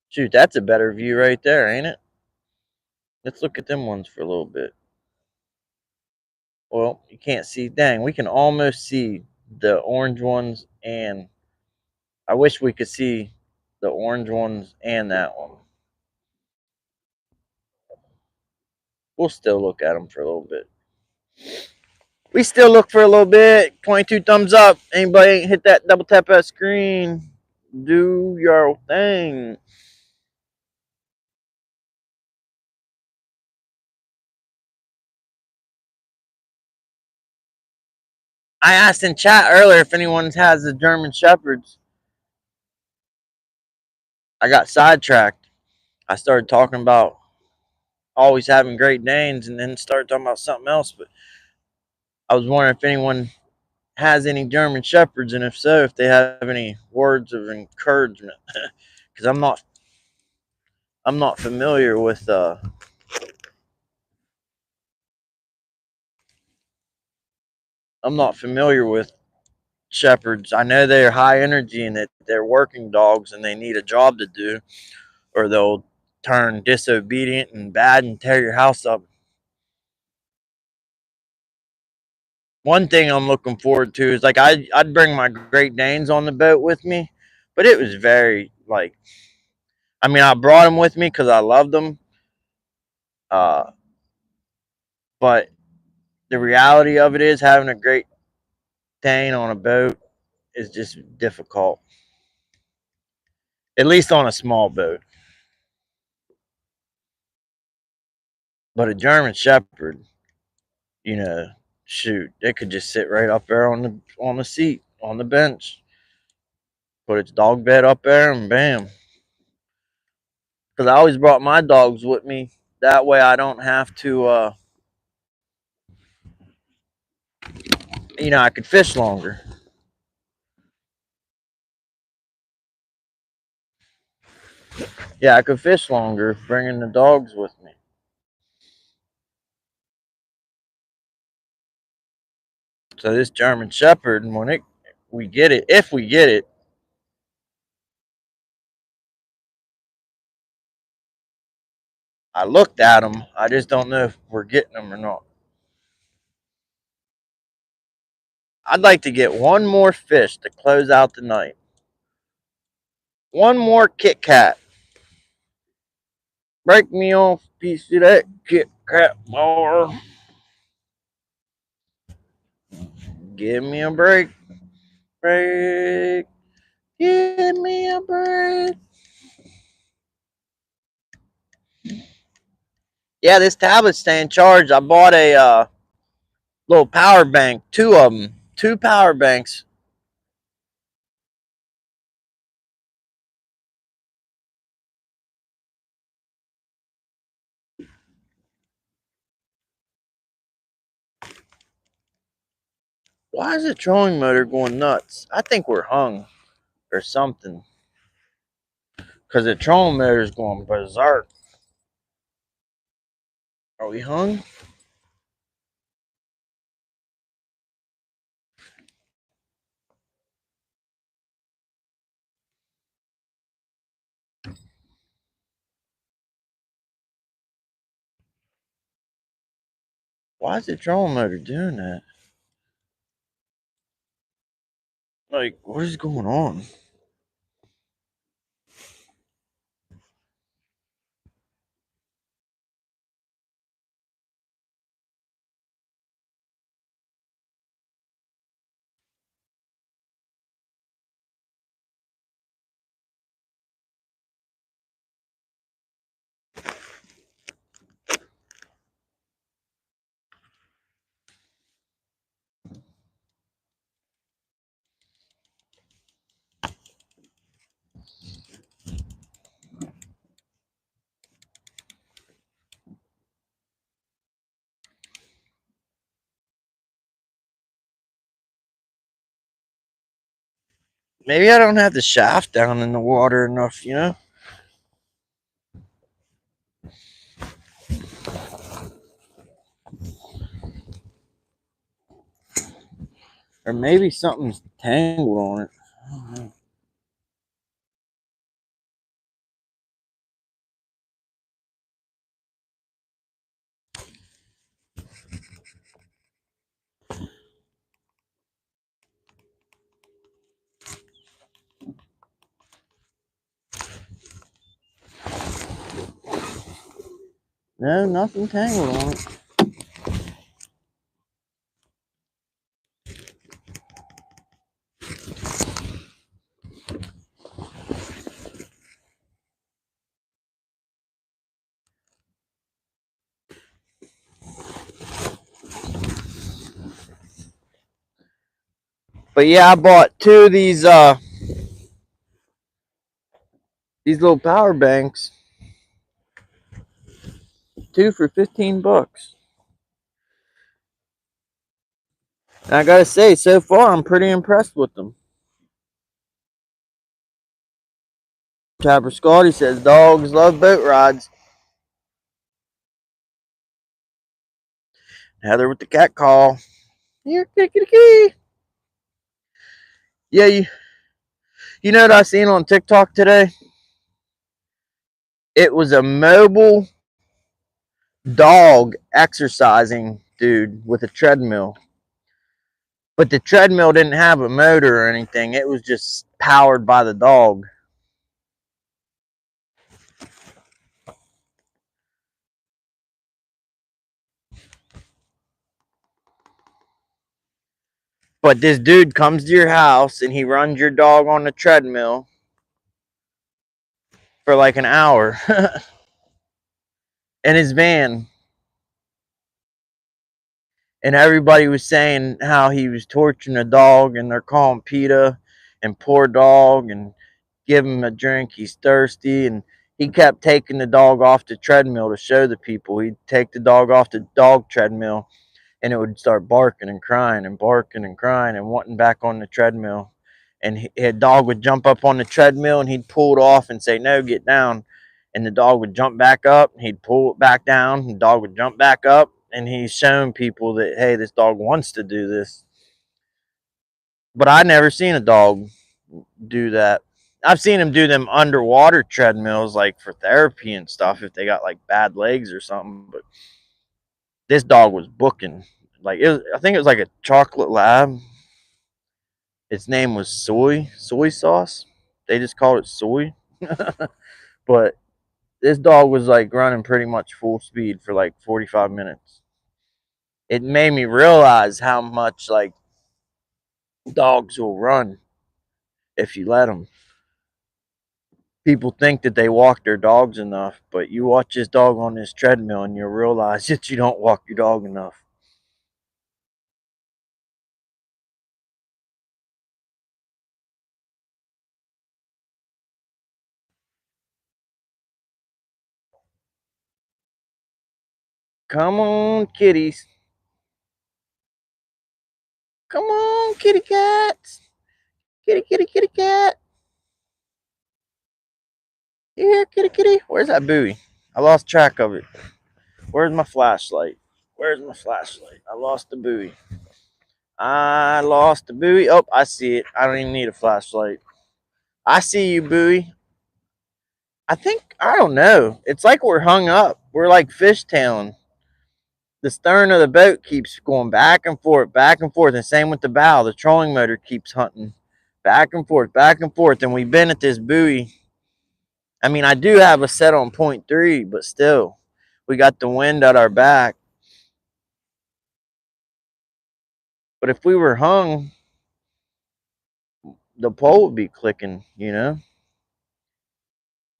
Shoot, that's a better view right there, ain't it? Let's look at them ones for a little bit. Well, you can't see. Dang, we can almost see the orange ones, and I wish we could see the orange ones and that one. We'll still look at them for a little bit. We still look for a little bit. 22 thumbs up. Anybody ain't hit that double tap that screen? Do your thing. I asked in chat earlier if anyone has the German Shepherds. I got sidetracked. I started talking about always having Great Danes and then started talking about something else. But I was wondering if anyone has any German Shepherds, and if so, if they have any words of encouragement. Because I'm not familiar with shepherds. I know they're high energy and that they're working dogs and they need a job to do, or they'll turn disobedient and bad and tear your house up. One thing I'm looking forward to is like I'd bring my Great Danes on the boat with me, but it was very like, I mean, I brought them with me because I loved them, uh, but the reality of it is having a Great Dane on a boat is just difficult, at least on a small boat. But a German Shepherd, you know, shoot, it could just sit right up there on the seat on the bench, put its dog bed up there, and bam. Because I always brought my dogs with me. That way, I don't have to. I could fish longer. Yeah, I could fish longer bringing the dogs with me. So this German Shepherd, we get it, if we get it, I looked at them. I just don't know if we're getting them or not. I'd like to get one more fish to close out the night. One more Kit Kat. Break me off a piece of that Kit Kat bar. Give me a break. Break. Give me a break. Yeah, this tablet's staying charged. I bought a little power bank, two of them, two power banks. Why is the trolling motor going nuts? I think we're hung or something. Because the trolling motor is going berserk. Are we hung? Why is the trolling motor doing that? Like, what is going on? Maybe I don't have the shaft down in the water enough, you know? Or maybe something's tangled on it. I don't know. No, nothing tangled on it. But yeah, I bought two of these little power banks. Two for $15. And I gotta say, so far I'm pretty impressed with them. Tapper Scotty says dogs love boat rides. Heather with the cat call. Here, kitty. Yeah, you know what I seen on TikTok today? It was a mobile dog exercising dude with a treadmill. But the treadmill didn't have a motor or anything. It was just powered by the dog. But this dude comes to your house and he runs your dog on the treadmill for like an hour in his van. And everybody was saying how he was torturing a dog and they're calling PETA and poor dog and give him a drink. He's thirsty. And he kept taking the dog off the treadmill to show the people. He'd take the dog off the dog treadmill and it would start barking and crying and wanting back on the treadmill. And a dog would jump up on the treadmill and he'd pull it off and say, "No, get down." And the dog would jump back up. He'd pull it back down. And the dog would jump back up. And he's shown people that, hey, this dog wants to do this. But I never seen a dog do that. I've seen him do them underwater treadmills, like for therapy and stuff, if they got like bad legs or something. But this dog was booking. Like I think it was like a chocolate lab. Its name was soy sauce. They just called it soy. But this dog was like running pretty much full speed for like 45 minutes. It made me realize how much like dogs will run if you let them. People think that they walk their dogs enough, but you watch this dog on this treadmill and you'll realize that you don't walk your dog enough. Come on, kitties. Come on, kitty cats. Kitty, kitty, kitty cat. Here, kitty, kitty. Where's that buoy? I lost track of it. Where's my flashlight? Where's my flashlight? I lost the buoy. I lost the buoy. Oh, I see it. I don't even need a flashlight. I see you, buoy. I don't know. It's like we're hung up. We're like fishtailing. The stern of the boat keeps going back and forth. And same with the bow. The trolling motor keeps hunting back and forth. And we've been at this buoy. I mean, I do have a set on point 0.3, but still, we got the wind at our back. But if we were hung, the pole would be clicking, you know?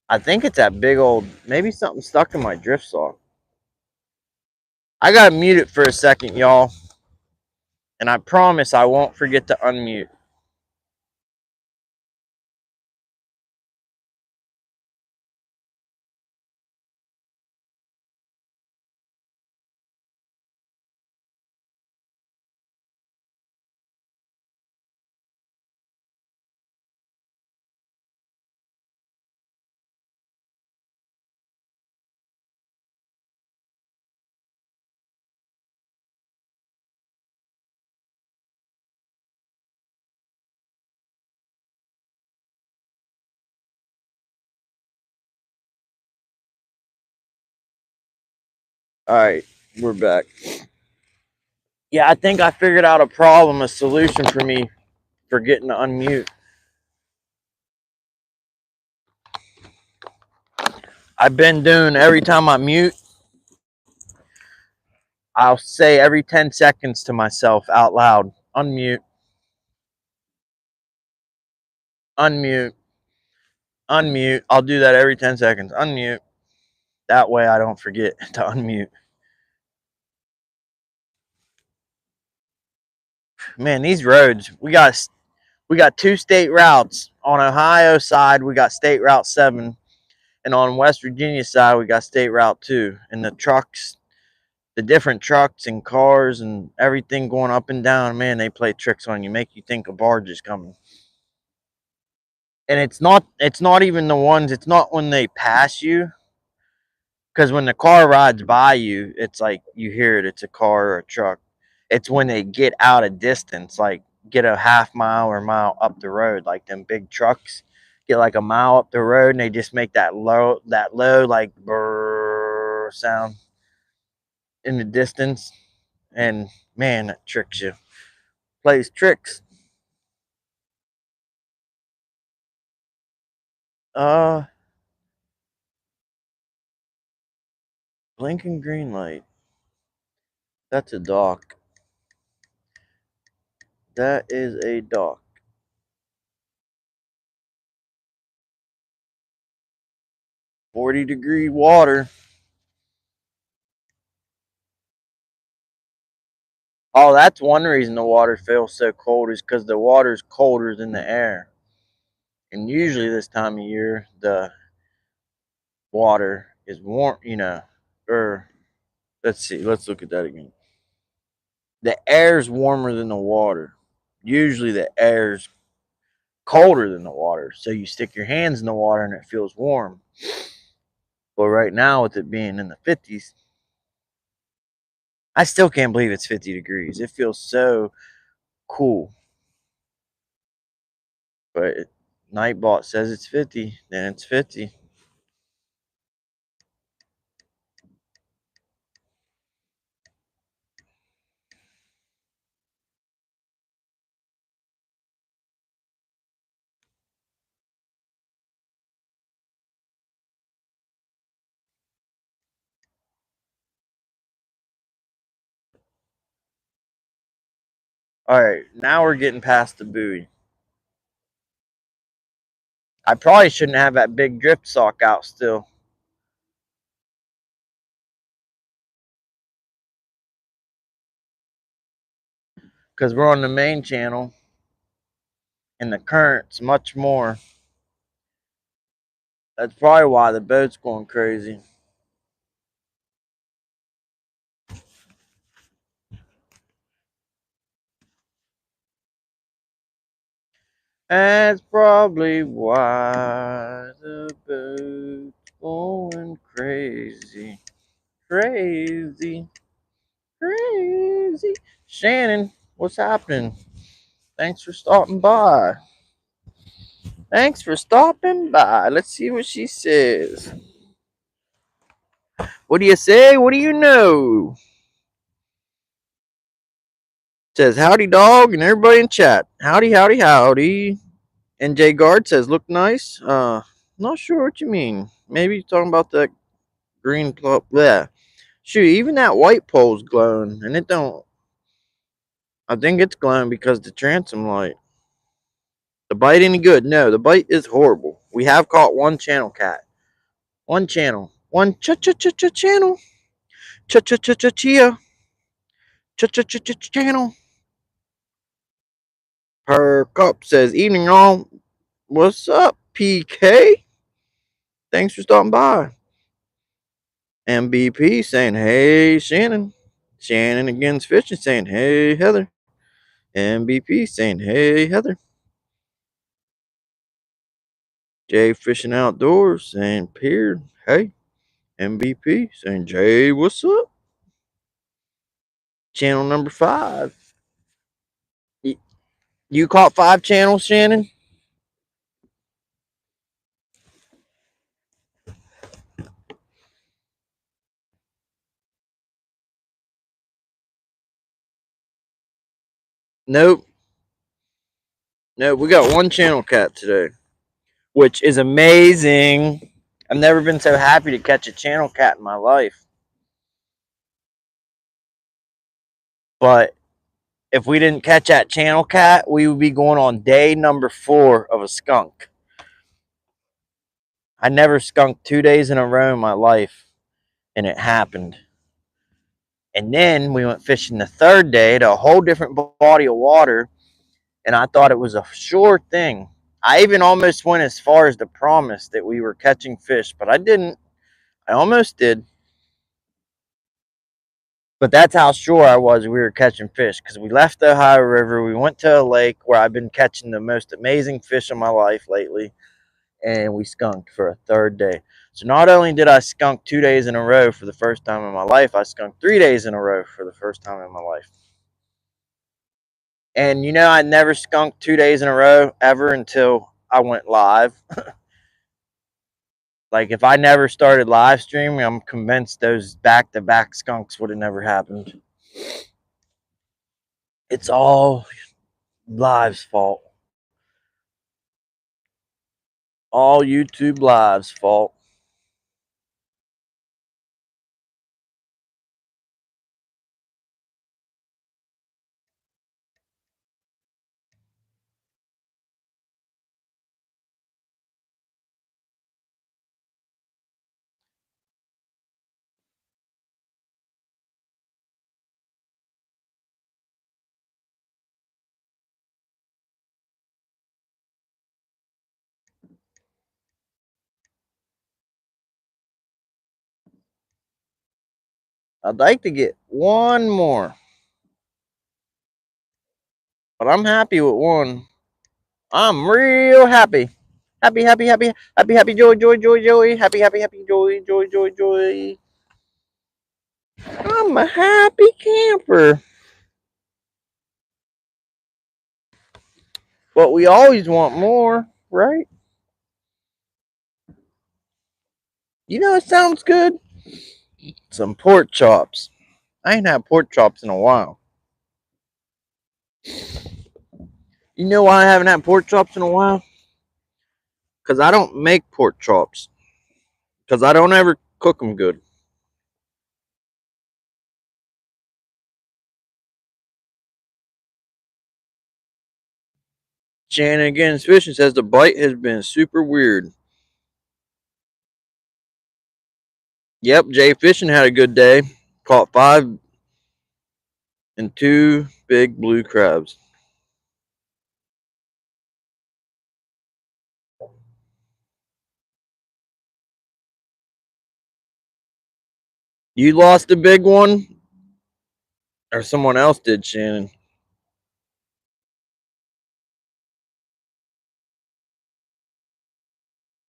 I think it's that big old, maybe something stuck in my drift saw. I got to mute it for a second, y'all. And I promise I won't forget to unmute. All right, we're back. Yeah, I think I figured out a solution for me forgetting to unmute. I've been doing every time I mute, I'll say every 10 seconds to myself out loud, unmute, unmute, unmute. I'll do that every 10 seconds. Unmute. That way I don't forget to unmute. Man, these roads, we got two state routes. On Ohio side, we got State Route 7, and on West Virginia side, we got State Route 2. And the trucks, the different trucks and cars and everything going up and down, man, they play tricks on you, make you think a barge is coming. And it's not even the ones, it's not when they pass you, because when the car rides by you, it's like you hear it, it's a car or a truck. It's when they get out a distance, like get a half mile or mile up the road, like them big trucks get like a mile up the road and they just make that low like brrr sound in the distance. And man, that tricks you. Plays tricks. Uh blinking green light. That's a dock. That is a dock. 40-degree water. Oh, that's one reason the water feels so cold is because the water's colder than the air. And usually this time of year, the water is warm, or let's see, let's look at that again. The air's warmer than the water. Usually the air's colder than the water. So you stick your hands in the water and it feels warm. But right now, with it being in the 50s, I still can't believe it's 50 degrees. It feels so cool. But Nightbot says it's 50, then it's 50. All right, now we're getting past the buoy. I probably shouldn't have that big drift sock out still. Because we're on the main channel and the current's much more. That's probably why the boat's going crazy. That's probably why the boat's going crazy. Crazy. Crazy. Shannon, what's happening? Thanks for stopping by. Thanks for stopping by. Let's see what she says. What do you say? What do you know? Says howdy dog and everybody in chat. Howdy, howdy, howdy. NJ Guard says look nice. Not sure what you mean. Maybe you're talking about that green plop. Yeah. Shoot, even that white pole's glowing and it don't. I think it's glowing because the transom light. The bite any good? No, the bite is horrible. We have caught one channel cat. One channel. One channel. Chia. Channel. Her cup says evening all. What's up, PK? Thanks for stopping by. MBP saying, hey, Shannon. Shannon against fishing saying, hey, Heather. MBP saying, hey, Heather. Jay Fishing Outdoors saying, Peer, hey. MVP saying, Jay, what's up? Channel number 5. You caught 5 channels, Shannon? Nope. No, we got one channel cat today, which is amazing. I've never been so happy to catch a channel cat in my life. But if we didn't catch that channel cat, we would be going on day number 4 of a skunk. I never skunked 2 days in a row in my life, and it happened. And then we went fishing the 3rd day to a whole different body of water, and I thought it was a sure thing. I even almost went as far as to promise that we were catching fish, but I didn't. I almost did. But that's how sure I was we were catching fish, because we left the Ohio River. We went to a lake where I've been catching the most amazing fish of my life lately, and we skunked for a 3rd day. So not only did I skunk 2 days in a row for the first time in my life, I skunked 3 days in a row for the first time in my life. And you know, I never skunked 2 days in a row ever until I went live. Like, if I never started live streaming, I'm convinced those back-to-back skunks would have never happened. It's all Live's fault. All YouTube Live's fault. I'd like to get one more, but I'm happy with one. I'm real happy. Happy, happy, happy, happy, happy, joy, joy, joy, joy. Happy, happy, happy, joy, joy, joy, joy. I'm a happy camper. But we always want more, right? You know, it sounds good. Some pork chops. I ain't had pork chops in a while. You know why I haven't had pork chops in a while? Because I don't make pork chops. Because I don't ever cook them good. Shannon again fishing says the bite has been super weird. Yep, Jay Fishing had a good day. Caught 5 and 2 big blue crabs. You lost a big one? Or someone else did, Shannon?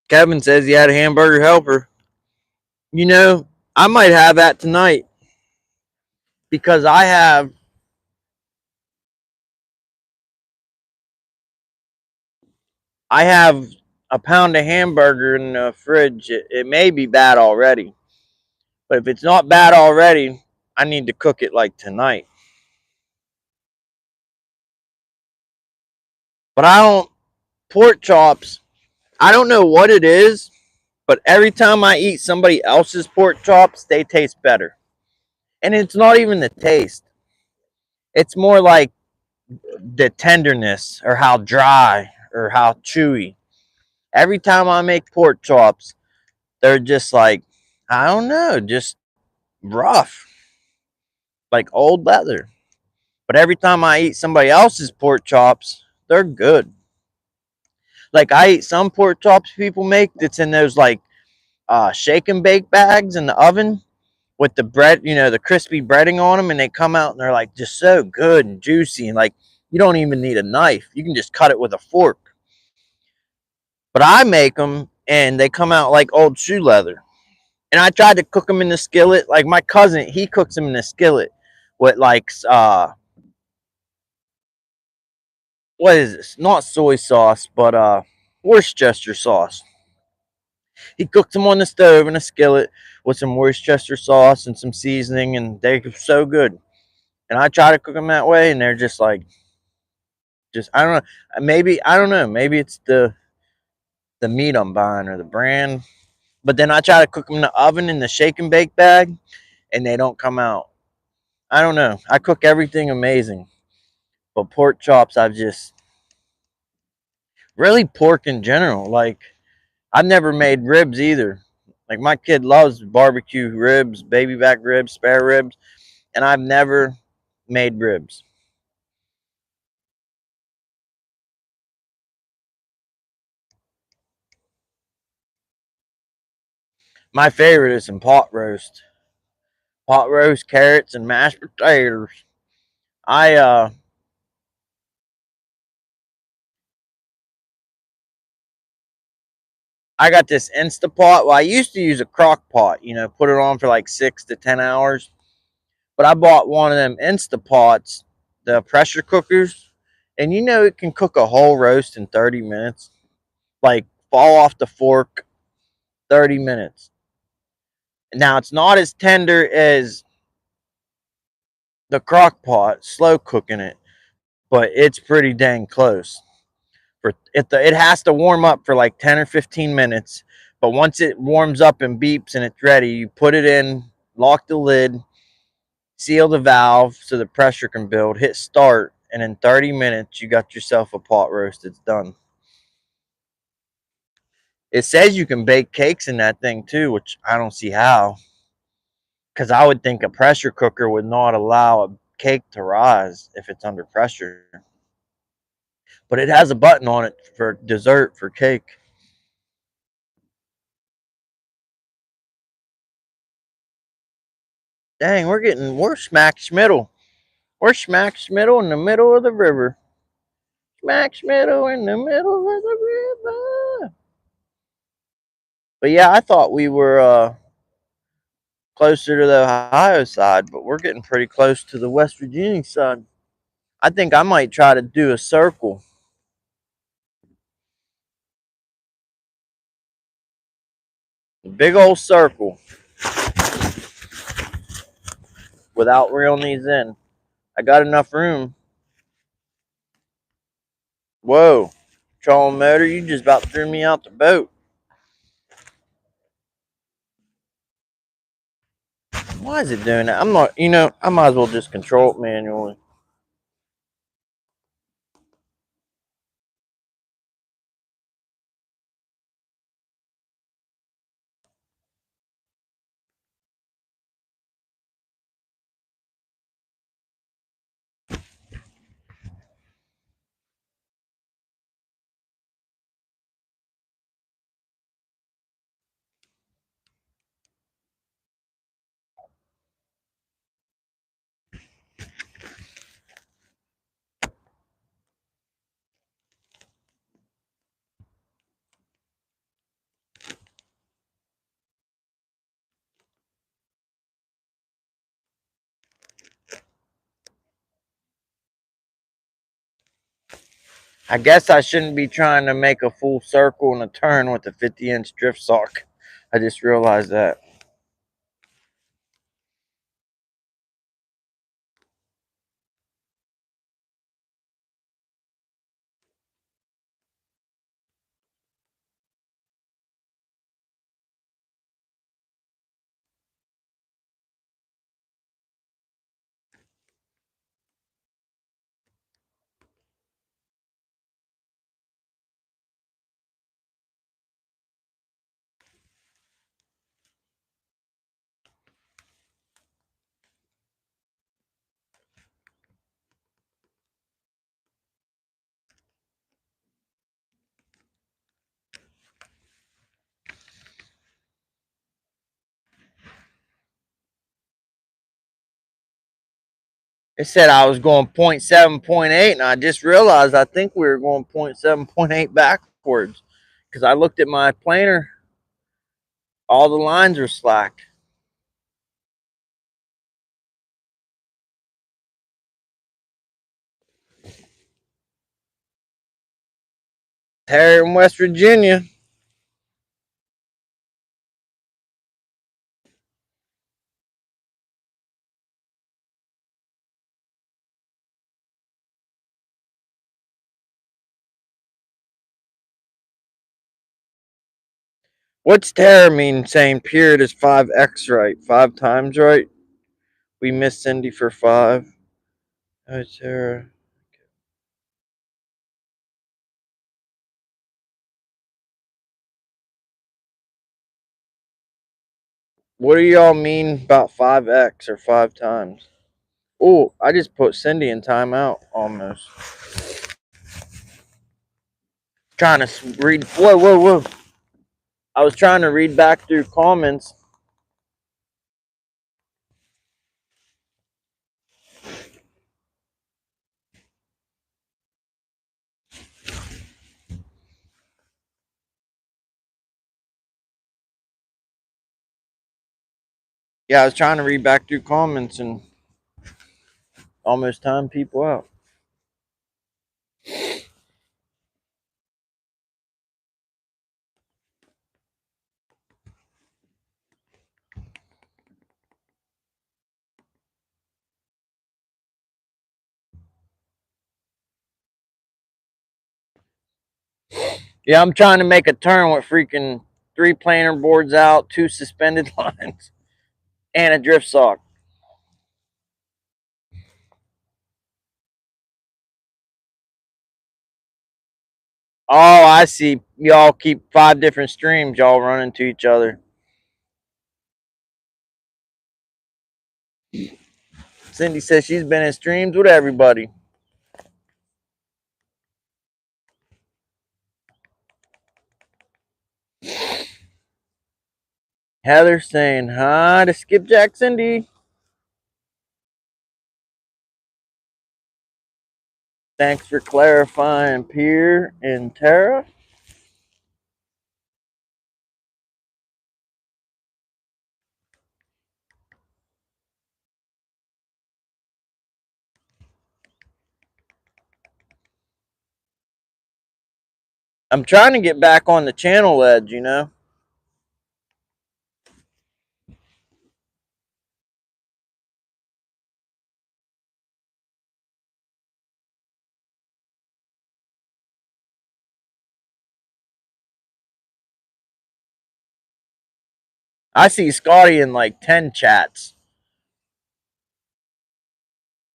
Kevin says he had a hamburger helper. You know, I might have that tonight because I have a pound of hamburger in the fridge. It may be bad already, but if it's not bad already, I need to cook it like tonight. But I don't pork chops. I don't know what it is, but every time I eat somebody else's pork chops, they taste better. And it's not even the taste. It's more like the tenderness or how dry or how chewy. Every time I make pork chops, they're just like, I don't know, just rough, like old leather. But every time I eat somebody else's pork chops, they're good. Like I eat some pork chops people make that's in those like shake and bake bags in the oven with the bread, the crispy breading on them, and they come out and they're like just so good and juicy, and like you don't even need a knife. You can just cut it with a fork. But I make them and they come out like old shoe leather. And I tried to cook them in the skillet. Like my cousin, he cooks them in the skillet with like what is this? Not soy sauce, but Worcestershire sauce. He cooks them on the stove in a skillet with some Worcestershire sauce and some seasoning, and they're so good. And I try to cook them that way, and they're just like, just I don't know. Maybe I don't know. Maybe it's the meat I'm buying or the brand. But then I try to cook them in the oven in the shake and bake bag, and they don't come out. I don't know. I cook everything amazing, but pork chops, I've just really pork in general. Like I've never made ribs either. Like my kid loves barbecue ribs, baby back ribs, spare ribs, and I've never made ribs. My favorite is some pot roast, carrots, and mashed potatoes. I uh, I got this Instapot. Well, I used to use a crock pot, put it on for like 6 to 10 hours. But I bought one of them Instapots, the pressure cookers, and it can cook a whole roast in 30 minutes. Like fall off the fork, 30 minutes. Now it's not as tender as the crock pot, slow cooking it, but it's pretty dang close. It has to warm up for like 10 or 15 minutes, but once it warms up and beeps and it's ready, you put it in, lock the lid, seal the valve so the pressure can build, hit start, and in 30 minutes you got yourself a pot roast. It's done. It says you can bake cakes in that thing too, which I don't see how, because I would think a pressure cooker would not allow a cake to rise if it's under pressure. But it has a button on it for dessert for cake. Dang, we're smack schmiddle. We're smack schmiddle in the middle of the river. Smack schmiddle in the middle of the river. But yeah, I thought we were closer to the Ohio side, but we're getting pretty close to the West Virginia side. I think I might try to do a circle, a big old circle, without reeling these in. I got enough room. Whoa, trolling motor, you just about threw me out the boat. Why is it doing that? I'm not, I might as well just control it manually. I guess I shouldn't be trying to make a full circle and a turn with a 50-inch drift sock. I just realized that. It said I was going 0.7, 0.8, and I just realized I think we were going 0.7, 0.8 backwards because I looked at my planer. All the lines are slacked. Here in West Virginia. What's Tara mean saying period is 5x right? 5 times right? We missed Cindy for 5. Oh, Tara. What do y'all mean about 5x or 5 times? Oh, I just put Cindy in timeout almost. Trying to read. Whoa, whoa, whoa. I was trying to read back through comments. Yeah, I was trying to read back through comments and almost time people out. Yeah, I'm trying to make a turn with freaking 3 planer boards out, 2 suspended lines, and a drift sock. Oh, I see. Y'all keep 5 different streams y'all running to each other. Cindy says she's been in streams with everybody. Heather saying hi to Skipjack Cindy. Thanks for clarifying, Pierre and Tara. I'm trying to get back on the channel edge, you know. I see Scotty in like 10 chats.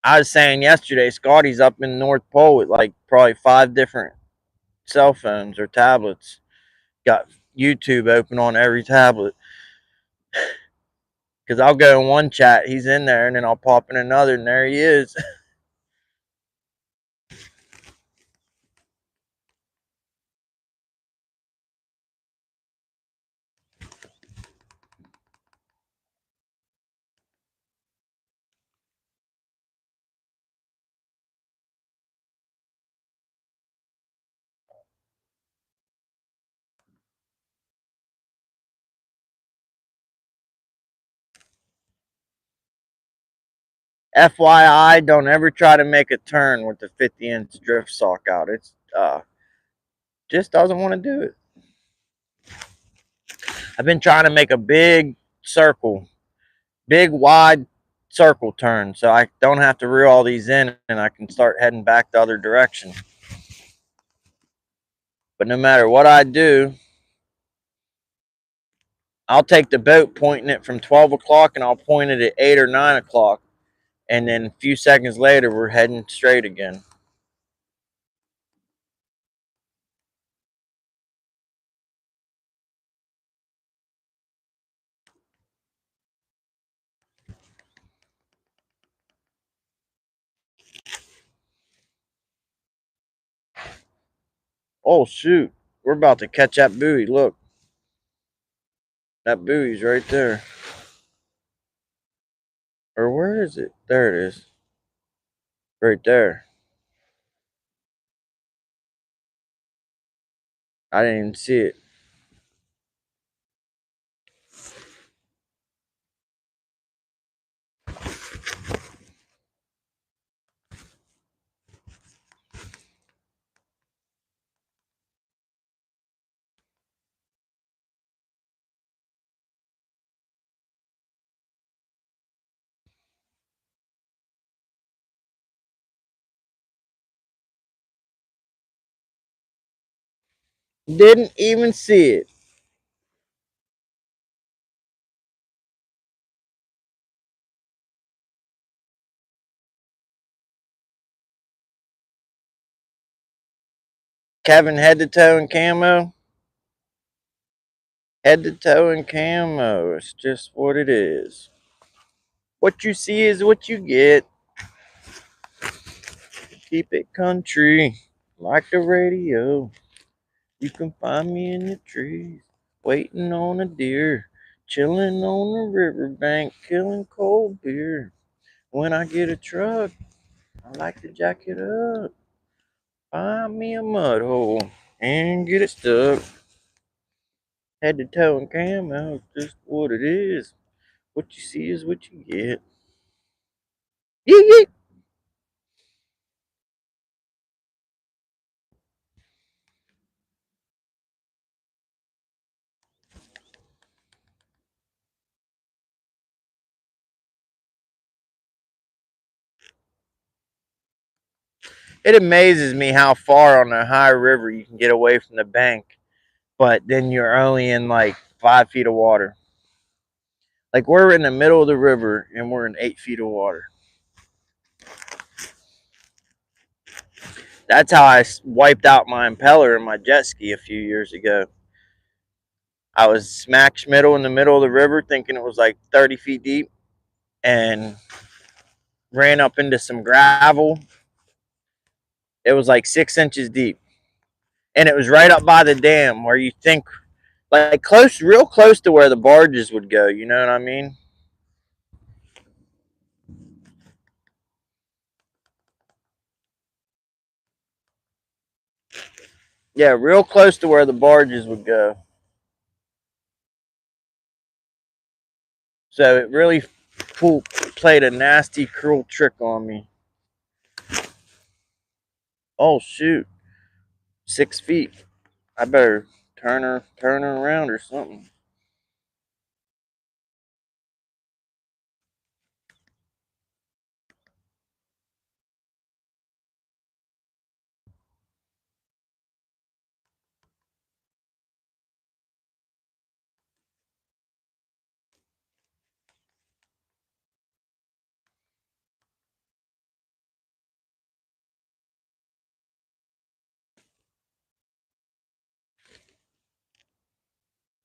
I was saying yesterday, Scotty's up in North Pole with like probably 5 different cell phones or tablets. Got YouTube open on every tablet. Because I'll go in one chat, he's in there, and then I'll pop in another, and there he is. FYI, don't ever try to make a turn with the 50-inch drift sock out. just doesn't want to do it. I've been trying to make a big circle, big wide circle turn, so I don't have to reel all these in and I can start heading back the other direction. But no matter what I do, I'll take the boat pointing it from 12 o'clock and I'll point it at 8 or 9 o'clock. And then a few seconds later, we're heading straight again. Oh, shoot. We're about to catch that buoy. Look, that buoy's right there. Or where is it? There it is. Right there. I didn't even see it. Didn't even see it. Kevin, head to toe in camo. Head to toe in camo. It's just what it is. What you see is what you get. Keep it country, like the radio. You can find me in the trees, waiting on a deer, chilling on the riverbank, killing cold beer. When I get a truck, I like to jack it up, find me a mud hole, and get it stuck. Head to toe in camo, just what it is. What you see is what you get. Yee yee. It amazes me how far on a high river you can get away from the bank, but then you're only in like 5 feet of water. Like we're in the middle of the river and we're in 8 feet of water. That's how I wiped out my impeller in my jet ski a few years ago. I was smack middle in the middle of the river, thinking it was like 30 feet deep, and ran up into some gravel. It was like 6 inches deep, and it was right up by the dam where you think, like close, real close to where the barges would go. You know what I mean? Yeah, real close to where the barges would go. So it really played a nasty, cruel trick on me. Oh shoot, 6 feet. I better turn her around or something.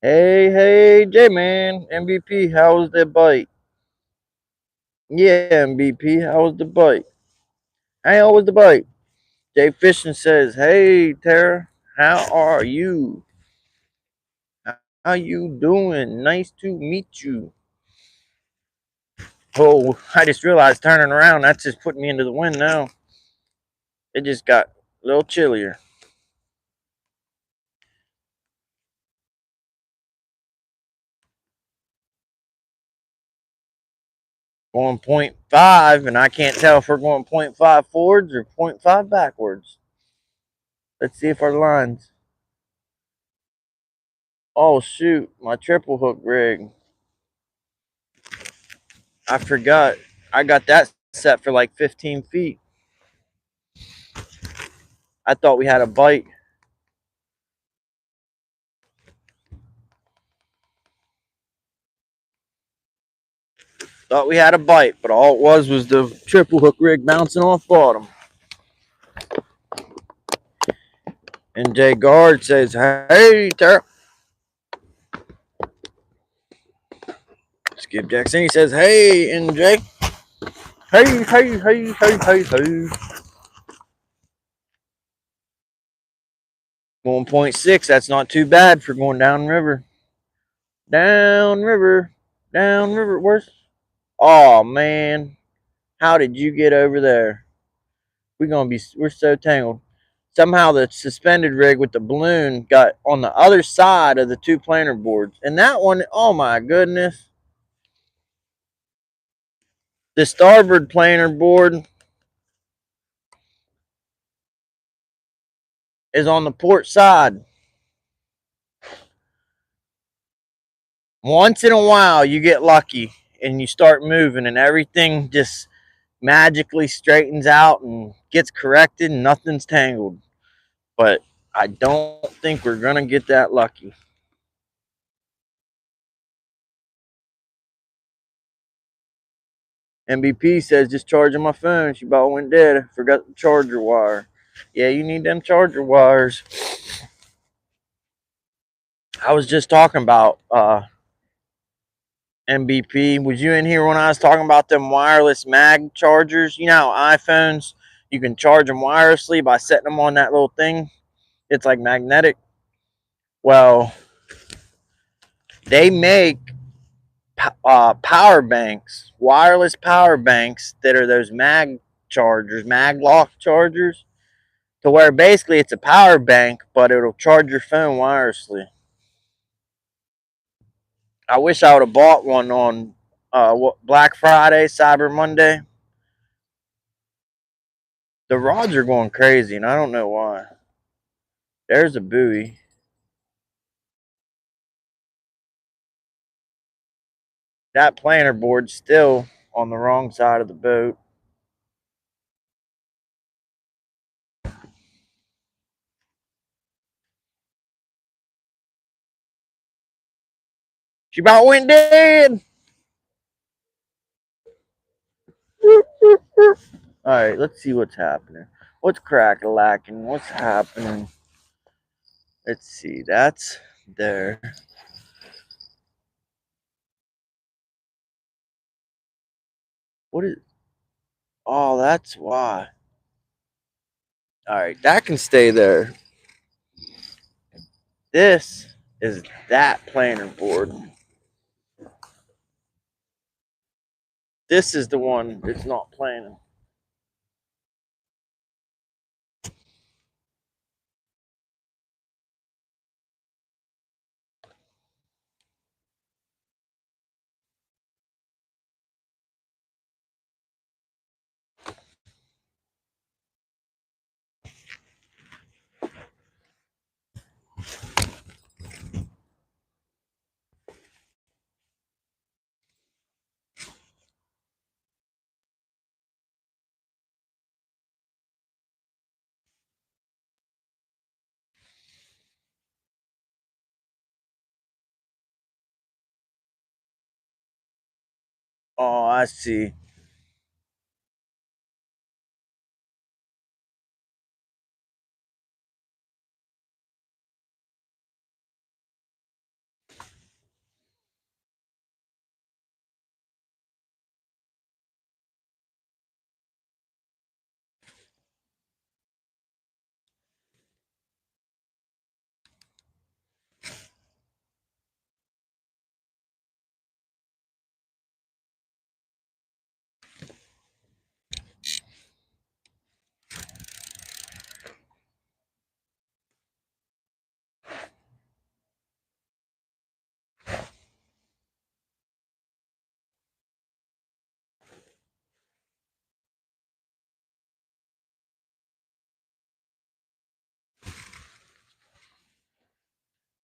Hey, J man, MVP, how was the bite? Yeah, MVP, how was the bite? How was the bite? Jay Fishing says, "Hey Tara, how are you? How you doing? Nice to meet you." Oh, I just realized turning around, that's just putting me into the wind now. It just got a little chillier. Going point 0.5, and I can't tell if we're going 0.5 forwards or 0.5 backwards. Let's see if our lines. Oh shoot, my triple hook rig. I forgot. I got that set for like 15 feet. I thought we had a bite. Thought we had a bite, but all it was the triple hook rig bouncing off bottom. And Jay Guard says, "Hey, Tara." Skip Jackson, he says, "Hey, NJ. Hey, hey, hey, hey, hey, hey." 1.6, that's not too bad for going down river. Down river. Down river. Where's. Oh, man. How did you get over there? We're so tangled. Somehow the suspended rig with the balloon got on the other side of the two planer boards. And that one, oh my goodness. The starboard planer board is on the port side. Once in a while, you get lucky and you start moving, and everything just magically straightens out and gets corrected, and nothing's tangled. But I don't think we're going to get that lucky. MVP says, just charging my phone. She about went dead. Forgot the charger wire. Yeah, you need them charger wires. I was just talking about MVP. Was you in here when I was talking about them wireless mag chargers? You know, iPhones, you can charge them wirelessly by setting them on that little thing. It's like magnetic. Well, they make power banks, wireless power banks that are those mag chargers, mag lock chargers, to where basically it's a power bank, but it'll charge your phone wirelessly. I wish I would have bought one on Black Friday, Cyber Monday. The rods are going crazy, and I don't know why. There's a buoy. That planer board's still on the wrong side of the boat. She about went dead. All right, let's see what's happening. What's crack-a-lacking? What's happening? Let's see. That's there. What is? Oh, that's why. All right, that can stay there. This is that planer board. This is the one that's not planing. Oh, I see.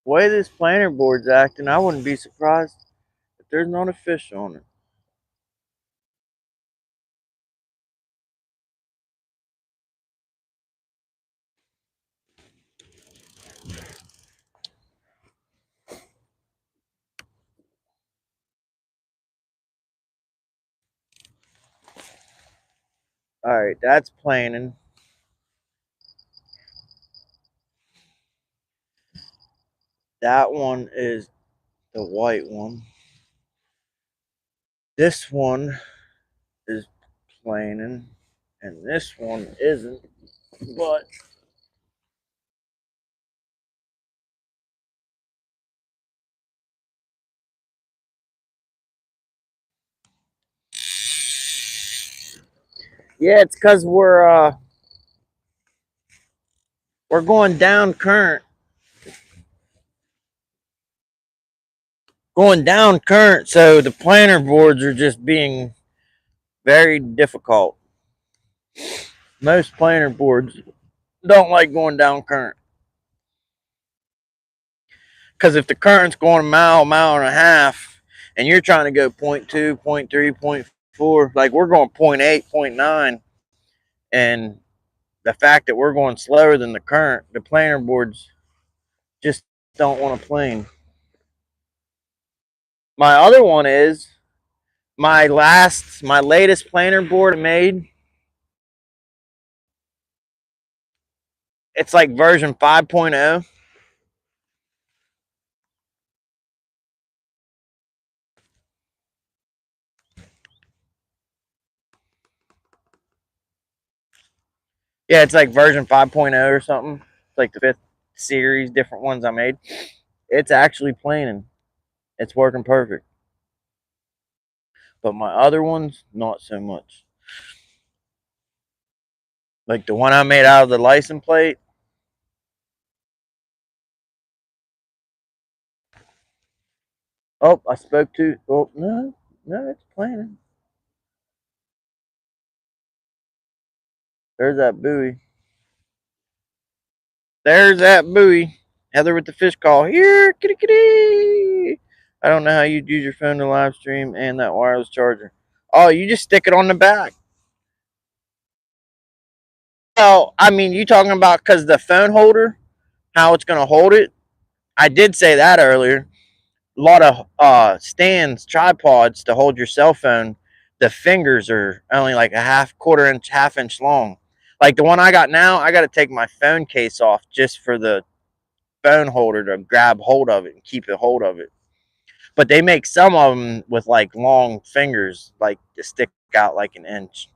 The way this planter board's acting, I wouldn't be surprised if there's not a fish on it. Alright, that's planing. That one is the white one. This one is planing, and this one isn't, but yeah, it's because we're going down current. Going down current, so the planter boards are just being very difficult. Most planter boards don't like going down current. Because if the current's going a mile, mile and a half, and you're trying to go 0.2, 0.3, 0.4, like we're going 0.8, 0.9, and the fact that we're going slower than the current, the planter boards just don't want to plane. My other one is my latest planter board I made. It's like version 5.0. Yeah, it's like version 5.0 or something. It's like the fifth series, different ones I made. It's actually planing. It's working perfect. But my other ones, not so much. Like the one I made out of the license plate. Oh, I spoke to. Oh, no, no, it's planing. There's that buoy. There's that buoy. Heather with the fish call. Here, kitty kitty. I don't know how you'd use your phone to live stream and that wireless charger. Oh, you just stick it on the back. Oh, I mean, you talking about because the phone holder, how it's going to hold it? I did say that earlier. A lot of stands, tripods to hold your cell phone. The fingers are only like a quarter inch, half inch long. Like the one I got now, I got to take my phone case off just for the phone holder to grab hold of it and keep a hold of it. But they make some of them with like long fingers, like to stick out like an inch.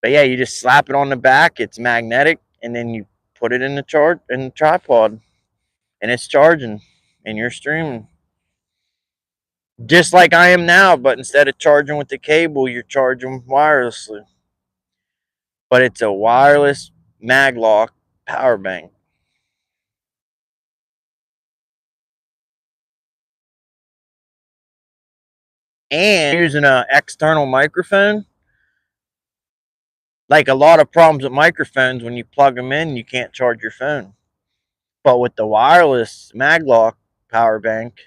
But yeah, you just slap it on the back. It's magnetic, and then you put it in the tripod, and it's charging, and you're streaming just like I am now. But instead of charging with the cable, you're charging wirelessly. But it's a wireless maglock power bank, and using an external microphone. Like a lot of problems with microphones, when you plug them in, you can't charge your phone. But with the wireless maglock power bank,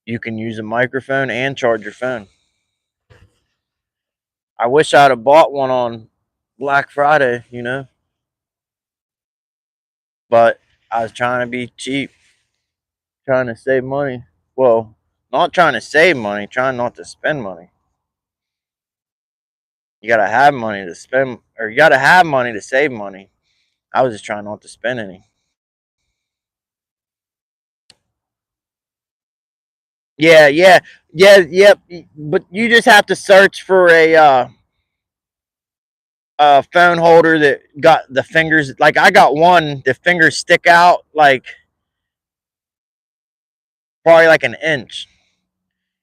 you can use a microphone and charge your phone. I wish I'd have bought one on Black Friday, but I was trying to be cheap, trying to save money. Well, not trying to save money, trying not to spend money. You gotta have money to spend, or you gotta have money to save money. I was just trying not to spend any. Yeah, yeah, yeah, yep. But you just have to search for a phone holder that got the fingers. Like I got one, the fingers stick out like probably like an inch.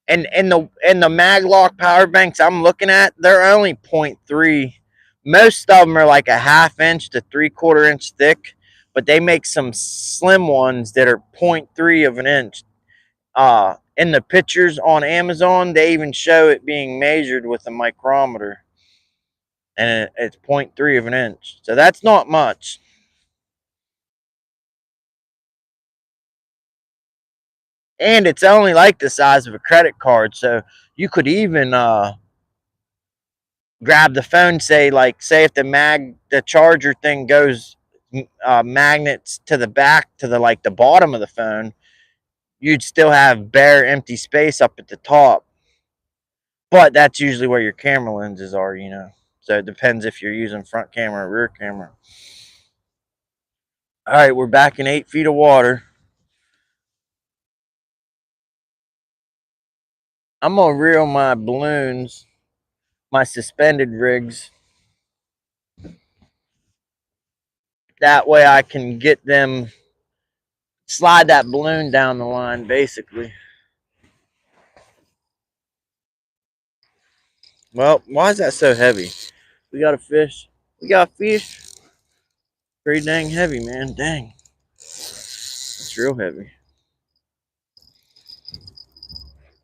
And the Maglock power banks I'm looking at, they're only 0.3. Most of them are like a half inch to 3/4 inch thick, but they make some slim ones that are 0.3 of an inch. In the pictures on Amazon, they even show it being measured with a micrometer, and it's 0.3 of an inch. So that's not much. And it's only like the size of a credit card, so you could even grab the phone. Say if the charger thing goes magnets to the back to the bottom of the phone, you'd still have bare empty space up at the top. But that's usually where your camera lenses are. So it depends if you're using front camera or rear camera. All right, we're back in 8 feet of water. I'm gonna reel my balloons, my suspended rigs. That way I can get them, slide that balloon down the line, basically. Well, why is that so heavy? We got a fish. We got fish. Pretty dang heavy, man. Dang. It's real heavy.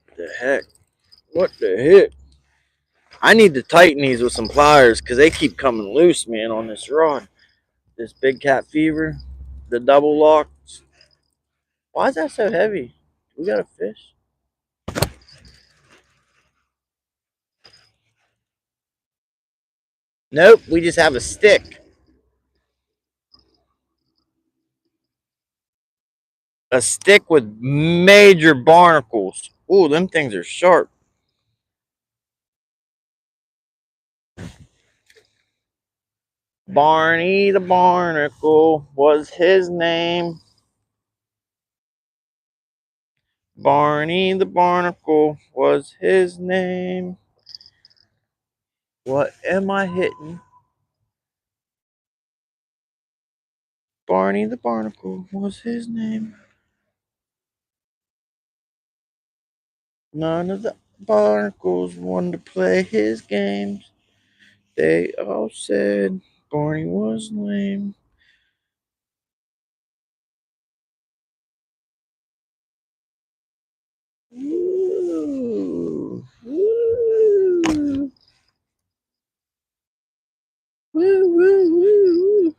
What the heck? What the heck? I need to tighten these with some pliers because they keep coming loose, man, on this rod. This big cat fever, the double locks. Why is that so heavy? We got a fish. Nope, we just have a stick. A stick with major barnacles. Ooh, them things are sharp. Barney the Barnacle was his name. Barney the Barnacle was his name. What am I hitting? Barney the Barnacle was his name. None of the barnacles wanted to play his games. They all said Barney was lame. Woo, woo, woo, woo, woo.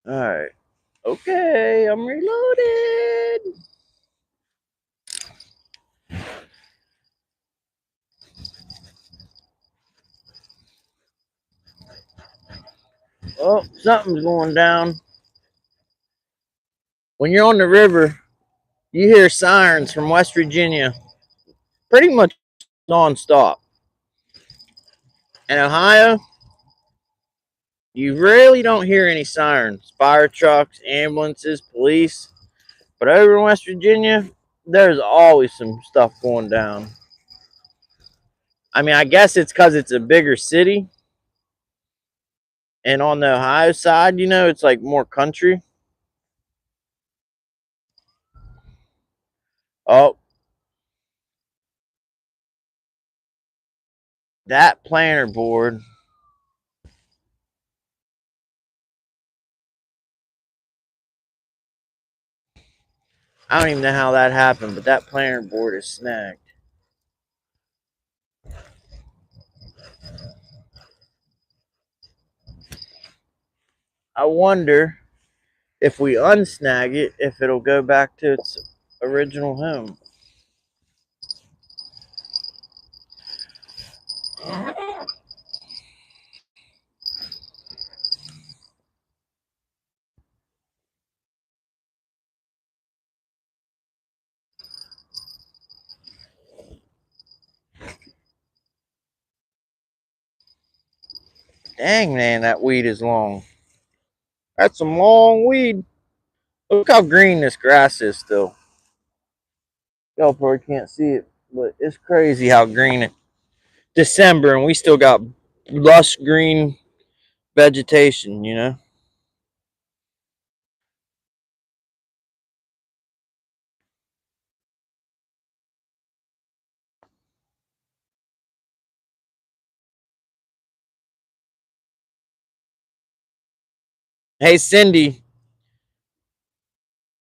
All right. Okay, I'm reloaded. Oh, something's going down. When you're on the river, you hear sirens from West Virginia pretty much nonstop. In Ohio, you really don't hear any sirens, fire trucks, ambulances, police. But over in West Virginia, there's always some stuff going down. I mean, I guess it's because it's a bigger city. And on the Ohio side, it's like more country. Oh, that planter board. I don't even know how that happened, but that planter board is snagged. I wonder if we unsnag it, if it'll go back to its original home. Dang, man, that weed is long. That's some long weed. Look how green this grass is still. Y'all probably can't see it, but it's crazy how green it. December and we still got lush green vegetation. Hey, Cindy,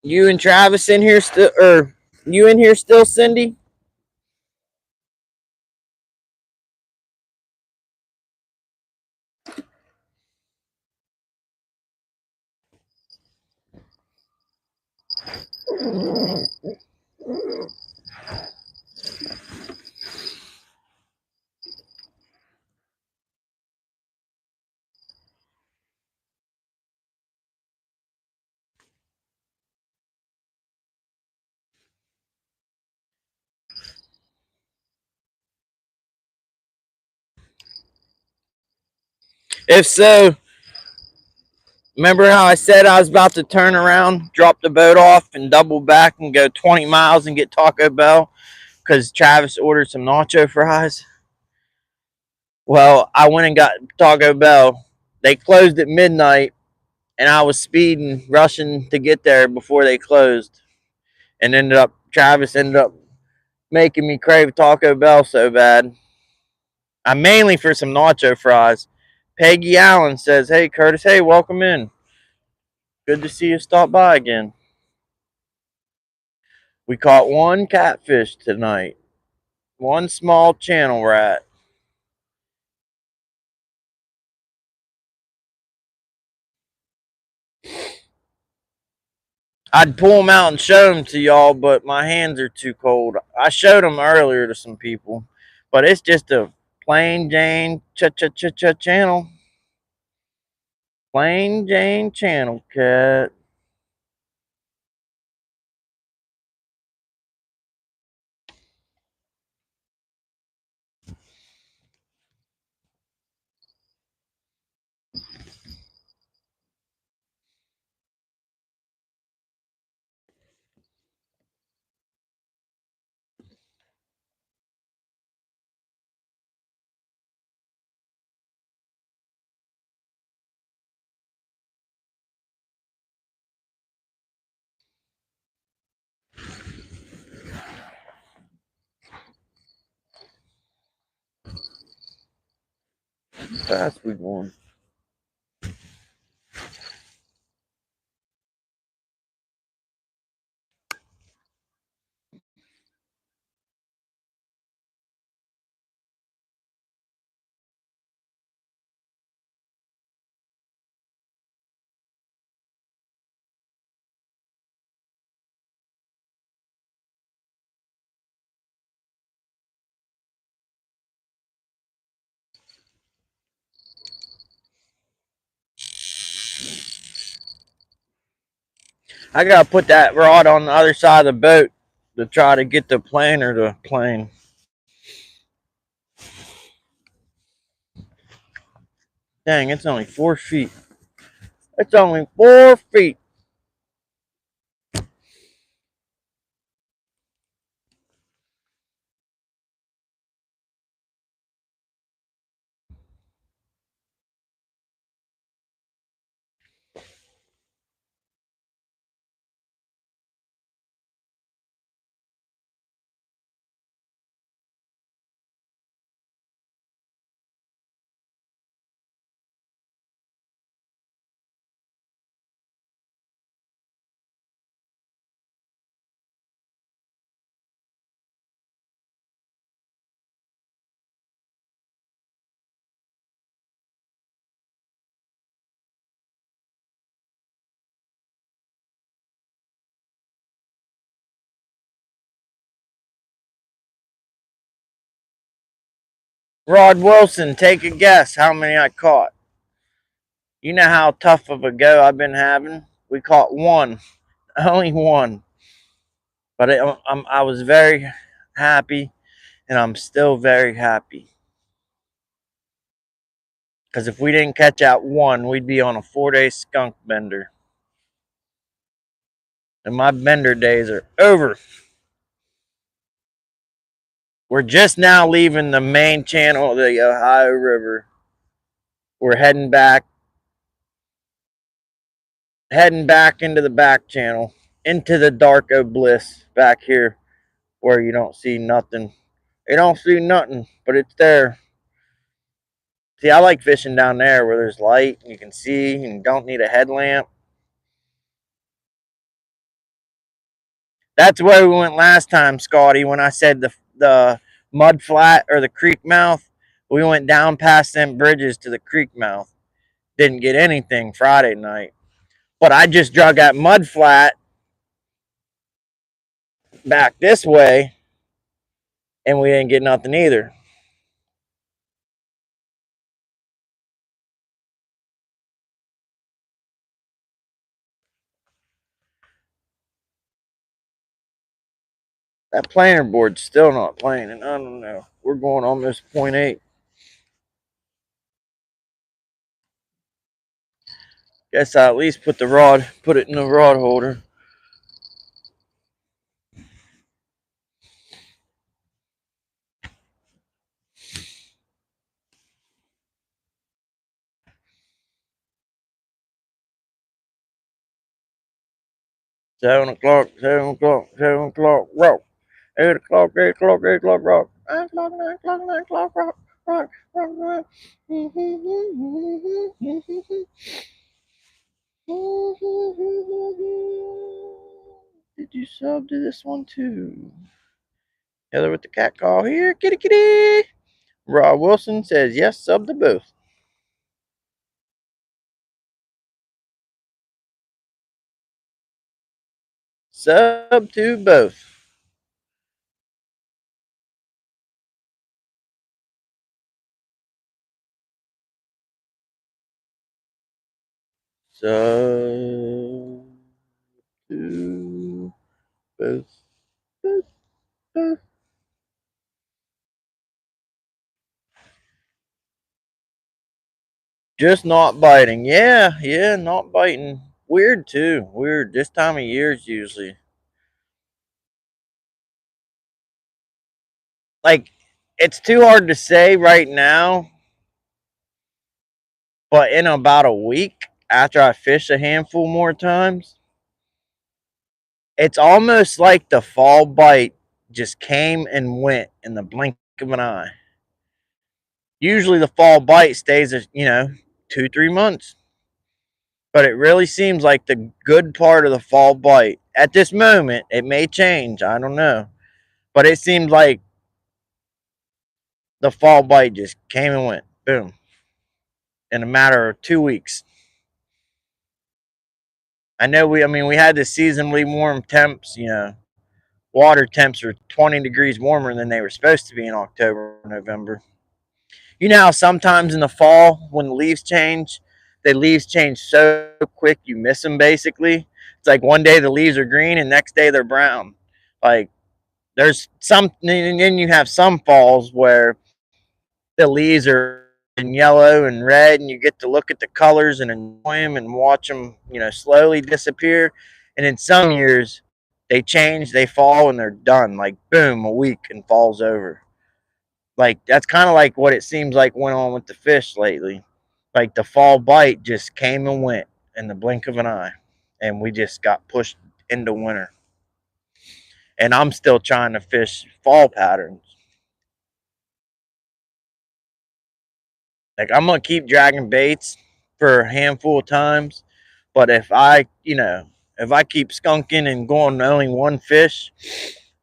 you and Travis in here still, or you in here still, Cindy? If so, remember how I said I was about to turn around, drop the boat off, and double back and go 20 miles and get Taco Bell because Travis ordered some nacho fries? Well, I went and got Taco Bell. They closed at midnight, and I was speeding, rushing to get there before they closed, and Travis ended up making me crave Taco Bell so bad. I'm mainly for some nacho fries. Peggy Allen says, "Hey Curtis, hey, welcome in. Good to see you stop by again. We caught one catfish tonight, one small channel rat." I'd pull them out and show them to y'all, but my hands are too cold. I showed them earlier to some people, but it's just a plain Jane cha channel. Plain Jane channel cat. Fast we going. I gotta put that rod on the other side of the boat to try to get the planer to plane. Dang, it's only 4 feet. It's only 4 feet. Rod Wilson, take a guess how many I caught. You know how tough of a go I've been having? We caught one, only one. But I was very happy, and I'm still very happy. Because if we didn't catch that one, we'd be on a 4-day skunk bender. And my bender days are over. We're just now leaving the main channel of the Ohio River. We're heading back into the back channel, into the dark o' bliss back here where you don't see nothing. You don't see nothing, but it's there. See, I like fishing down there where there's light and you can see and you don't need a headlamp. That's where we went last time, Scotty, when I said the mud flat or the creek mouth. We went down past them bridges to the creek mouth. Didn't get anything Friday night. But I just drug that mud flat back this way and we didn't get nothing either. That planer board's still not playing, and I don't know. We're going almost 0.8. Guess I at least put it in the rod holder. Seven o'clock, rock. 8 o'clock, 8 o'clock, 8 o'clock, rock. 9 o'clock, 9 o'clock, 9 o'clock, rock. Rock, rock, rock. Did you sub to this one too? Heather with the cat call here, kitty kitty. Rob Wilson says yes, sub to both. Sub to both. Sub to both. Both, both. Just not biting. Yeah, yeah, not biting. Weird too. Weird. This time of year is usually like it's too hard to say right now, but in about a week after I fish a handful more times, it's almost like the fall bite just came and went in the blink of an eye. Usually the fall bite stays, 2, 3 months. But it really seems like the good part of the fall bite at this moment, it may change. I don't know. But it seems like the fall bite just came and went. Boom. In a matter of 2 weeks. We had the seasonably warm temps, water temps are 20 degrees warmer than they were supposed to be in October, November. You know how sometimes in the fall when the leaves change so quick you miss them basically. It's like one day the leaves are green and next day they're brown. Like there's some, and then you have some falls where the leaves are in yellow and red, and you get to look at the colors and enjoy them and watch them, slowly disappear. And in some years, they change, they fall, and they're done. Like boom, a week and falls over. Like that's kind of like what it seems like went on with the fish lately. Like the fall bite just came and went in the blink of an eye, and we just got pushed into winter. And I'm still trying to fish fall patterns. Like I'm gonna keep dragging baits for a handful of times, but if I keep skunking and going only one fish,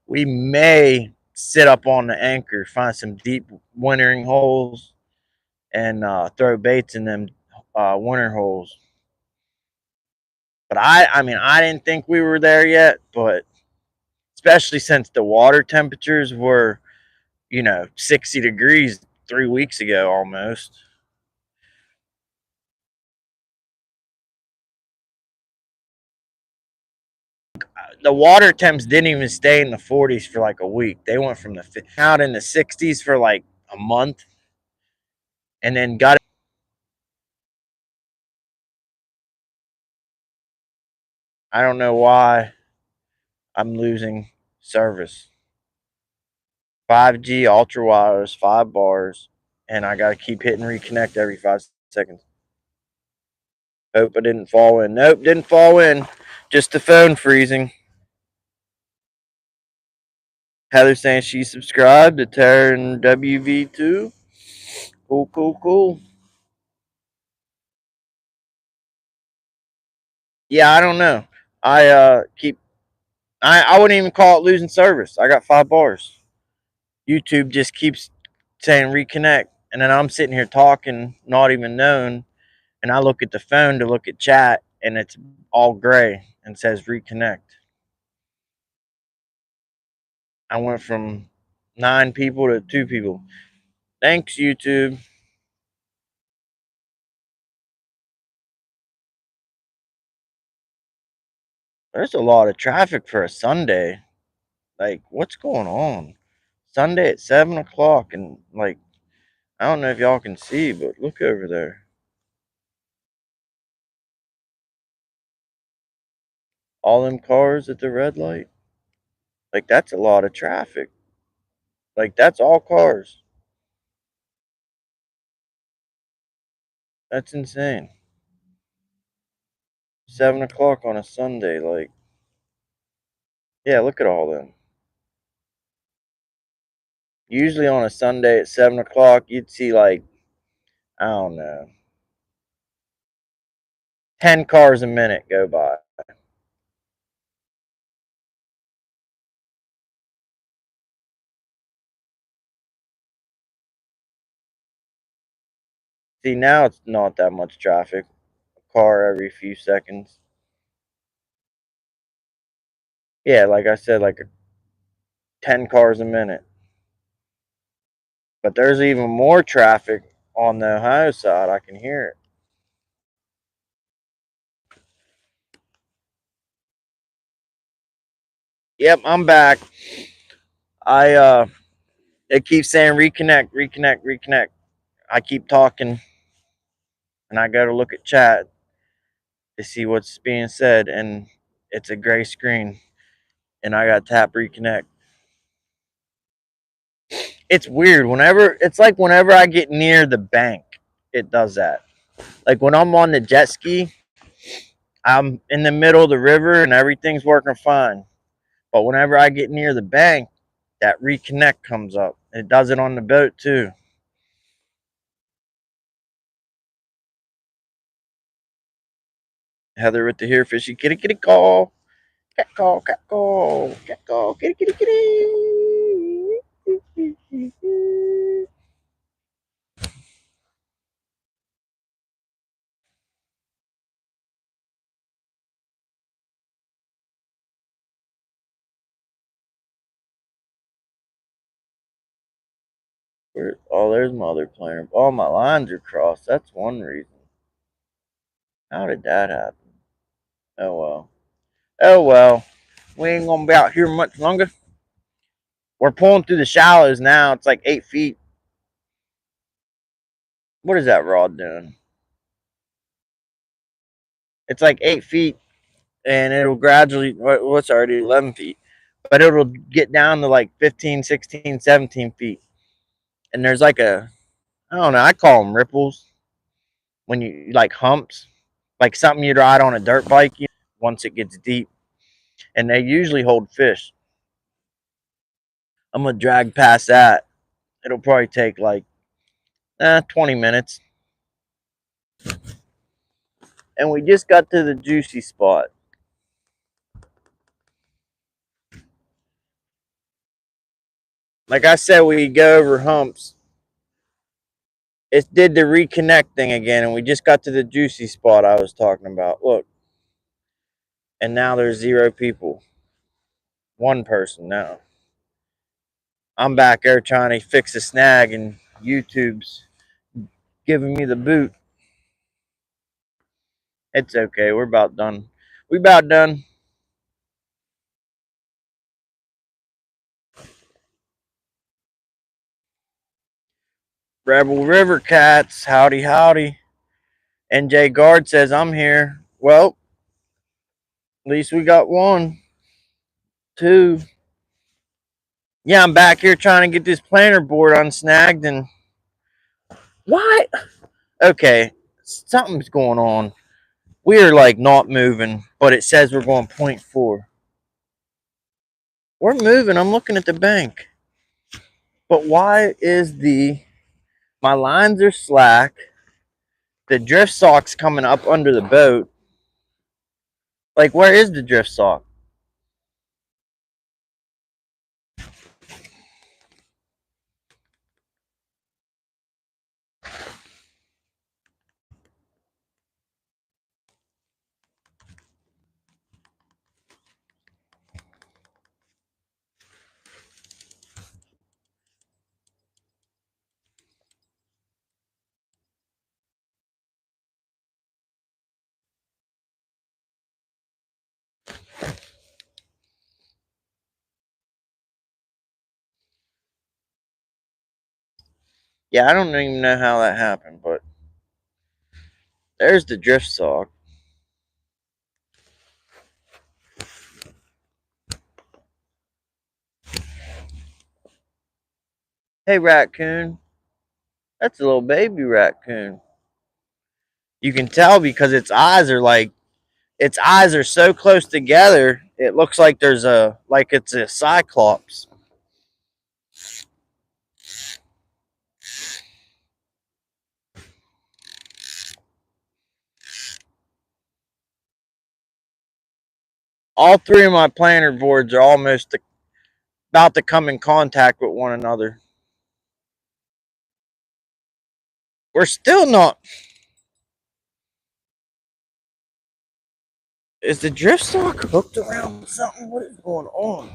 we may sit up on the anchor, find some deep wintering holes, and throw baits in them winter holes. But I didn't think we were there yet, but especially since the water temperatures were 60 degrees 3 weeks ago almost. The water temps didn't even stay in the 40s for like a week. They went from out in the 60s for like a month, and then got. I don't know why I'm losing service. 5G ultra wireless, 5 bars, and I gotta keep hitting reconnect every 5 seconds. Hope I didn't fall in. Nope, didn't fall in. Just the phone freezing. Heather saying she subscribed to Terran WV2. Cool, cool, cool. Yeah, I don't know. I wouldn't even call it losing service. I got 5 bars. YouTube just keeps saying reconnect, and then I'm sitting here talking, not even knowing, and I look at the phone to look at chat, and it's all gray and says reconnect. I went from 9 people to 2 people. Thanks, YouTube. There's a lot of traffic for a Sunday. Like, what's going on? Sunday at 7 o'clock, and like, I don't know if y'all can see, but look over there. All them cars at the red light. Like, that's a lot of traffic. Like, that's all cars. That's insane. 7 o'clock on a Sunday, like, yeah, look at all them. Usually on a Sunday at 7 o'clock, you'd see like, I don't know, 10 cars a minute go by. See, now it's not that much traffic. A car every few seconds. Yeah, like I said, like 10 cars a minute. But there's even more traffic on the Ohio side. I can hear it. Yep, I'm back. I it keeps saying reconnect, reconnect, reconnect. I keep talking and I go to look at chat to see what's being said, and it's a gray screen, and I got to tap reconnect. It's weird. Whenever I get near the bank, it does that. Like when I'm on the jet ski, I'm in the middle of the river and everything's working fine. But whenever I get near the bank, that reconnect comes up. It does it on the boat too. Heather with the here fishy kitty kitty call. Cat call, cat call, cat call, kitty kitty kitty. Oh, there's my other player. All my lines are crossed. That's one reason. How did that happen? Oh well. Oh well. We ain't gonna be out here much longer. We're pulling through the shallows now. It's like 8 feet. What is that rod doing? It's like 8 feet, and it'll gradually. What's already 11 feet, but it'll get down to like 15, 16, 17 feet. And there's like I don't know. I call them ripples when you like humps, like something you'd ride on a dirt bike. Once it gets deep, and they usually hold fish. I'm gonna drag past that. It'll probably take like 20 minutes. And we just got to the juicy spot. Like I said, we go over humps. It did the reconnect thing again, and we just got to the juicy spot I was talking about. Look, and now there's 0 people. One person now. I'm back there trying to fix a snag, and YouTube's giving me the boot. It's okay. We're about done. We about done. Rebel River Cats, howdy howdy. NJ Guard says I'm here. Well, at least we got one. Two. Yeah, I'm back here trying to get this planter board unsnagged, and what? Okay, something's going on. We're like not moving, but it says we're going 0.4. We're moving. I'm looking at the bank. But why is the My lines are slack. The drift sock's coming up under the boat. Like, where is the drift sock? Yeah, I don't even know how that happened, but there's the drift sock. Hey, raccoon. That's a little baby raccoon. You can tell because its eyes are so close together. It looks like it's a cyclops. All three of my planter boards are almost about to come in contact with one another. We're still not. Is the drift sock hooked around something? What is going on?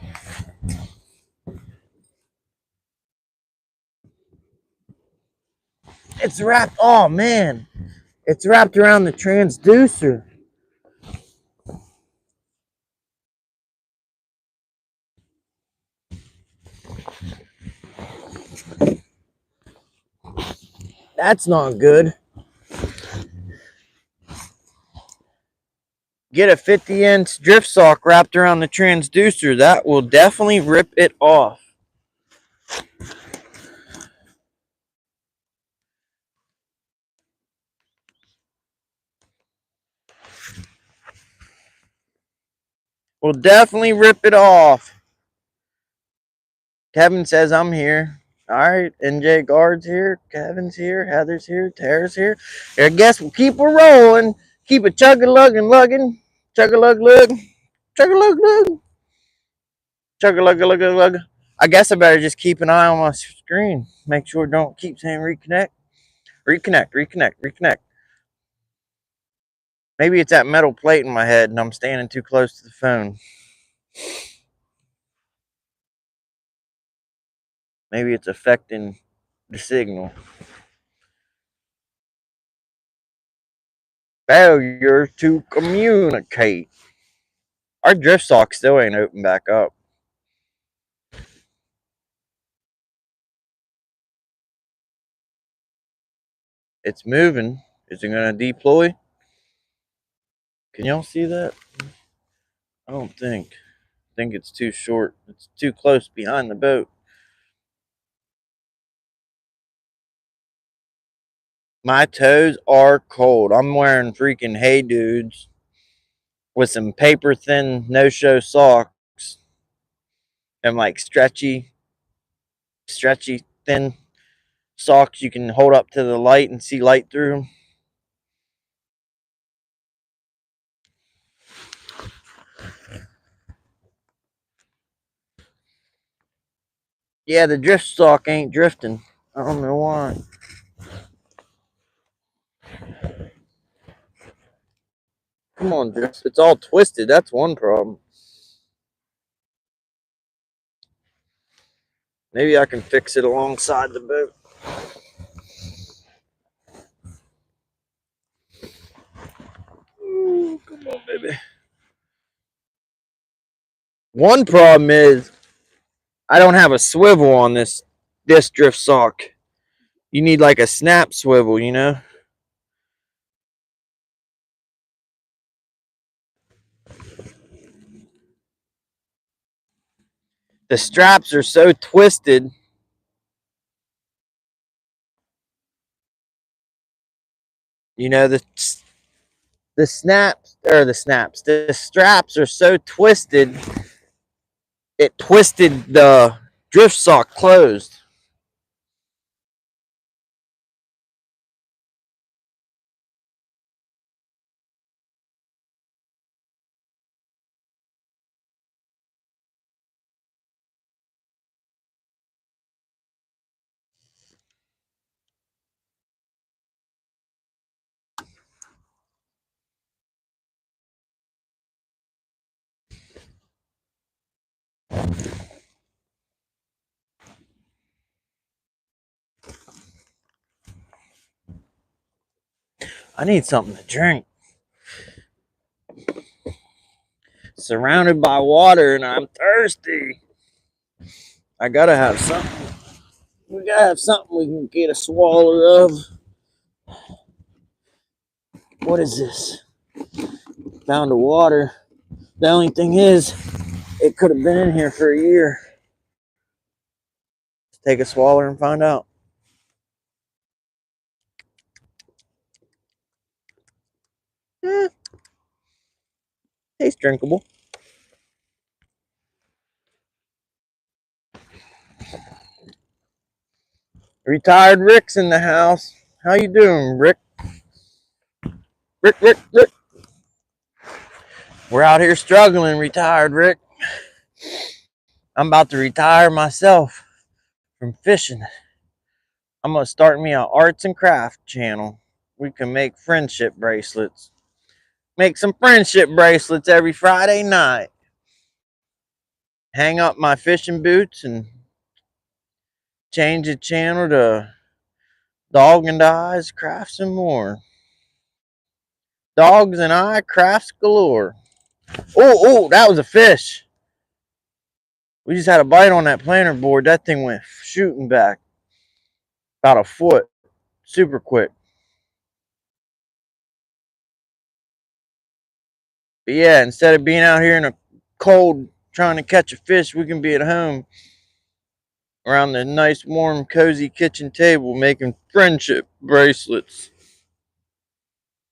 It's wrapped. Oh man, it's wrapped around the transducer. That's not good. Get a 50-inch drift sock wrapped around the transducer. That will definitely rip it off. Will definitely rip it off. Kevin says I'm here. All right, NJ Guard's here. Kevin's here. Heather's here. Tara's here. I guess we'll keep it rolling. Keep it chug-a-lugging, lugging. Chug-a-lug-lug. Chug-a-lug-lug. Chug-a-lug-lug-lug. I guess I better just keep an eye on my screen. Make sure it don't keep saying reconnect. Reconnect, reconnect, reconnect. Maybe it's that metal plate in my head and I'm standing too close to the phone. Maybe it's affecting the signal. Failure to communicate. Our drift sock still ain't open back up. It's moving. Is it going to deploy? Can y'all see that? I don't think. I think it's too short. It's too close behind the boat. My toes are cold. I'm wearing freaking Hey Dudes with some paper thin no show socks and like stretchy thin socks you can hold up to the light and see light through. Yeah, the drift sock ain't drifting. I don't know why. Come on, drift. It's all twisted. That's one problem. Maybe I can fix it alongside the boat. Ooh, come on, baby. One problem is I don't have a swivel on this drift sock. You need like a snap swivel, you know? The straps are so twisted. You know, the snaps or the snaps. The straps are so twisted. It twisted the drift sock closed. I need something to drink. Surrounded by water and I'm thirsty. I gotta have something. We gotta have something we can get a swallow of. What is this? Found a water. The only thing is, it could have been in here for a year. Let's take a swallow and find out. Eh, tastes drinkable. Retired Rick's in the house. How you doing, Rick? Rick. We're out here struggling, retired Rick. I'm about to retire myself from fishing. I'm gonna start me an arts and craft channel. We can make friendship bracelets. Make some friendship bracelets every Friday night. Hang up my fishing boots and change the channel to Dog and I's Crafts and More. Dogs and I crafts galore. Oh, that was a fish. We just had a bite on that planter board. That thing went shooting back about a foot, super quick. But yeah, instead of being out here in the cold trying to catch a fish, we can be at home around the nice, warm, cozy kitchen table making friendship bracelets.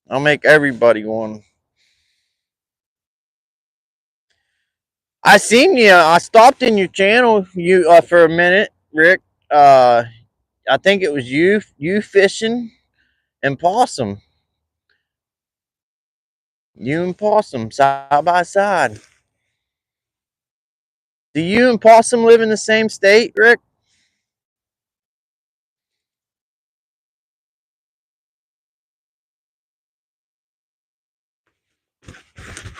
I'll make everybody one. I seen you. I stopped in your channel for a minute, Rick. I think it was you fishing and possum. You and possum side by side. Do you and possum live in the same state, Rick?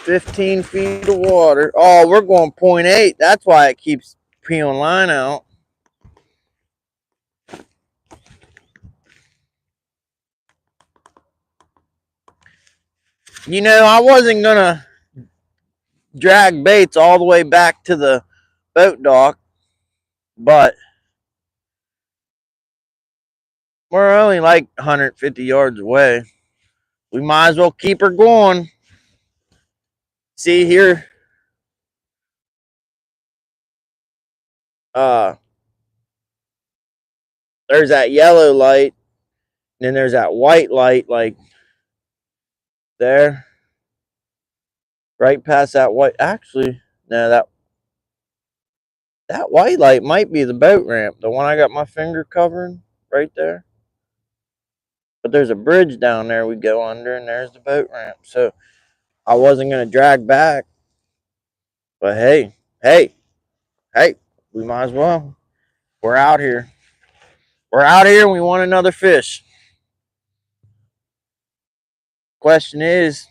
15 feet of water. Oh, we're going 0.8. That's why it keeps peeling line out. You know, I wasn't going to drag baits all the way back to the boat dock, but we're only like 150 yards away. We might as well keep her going. See here, there's that yellow light, and then there's that white light, like there, right past that white. Actually, no, that white light might be the boat ramp, the one I got my finger covering right there. But there's a bridge down there we go under, and there's the boat ramp. So I wasn't gonna drag back, but hey, we might as well. We're out here. We're out here, and we want another fish. Question is,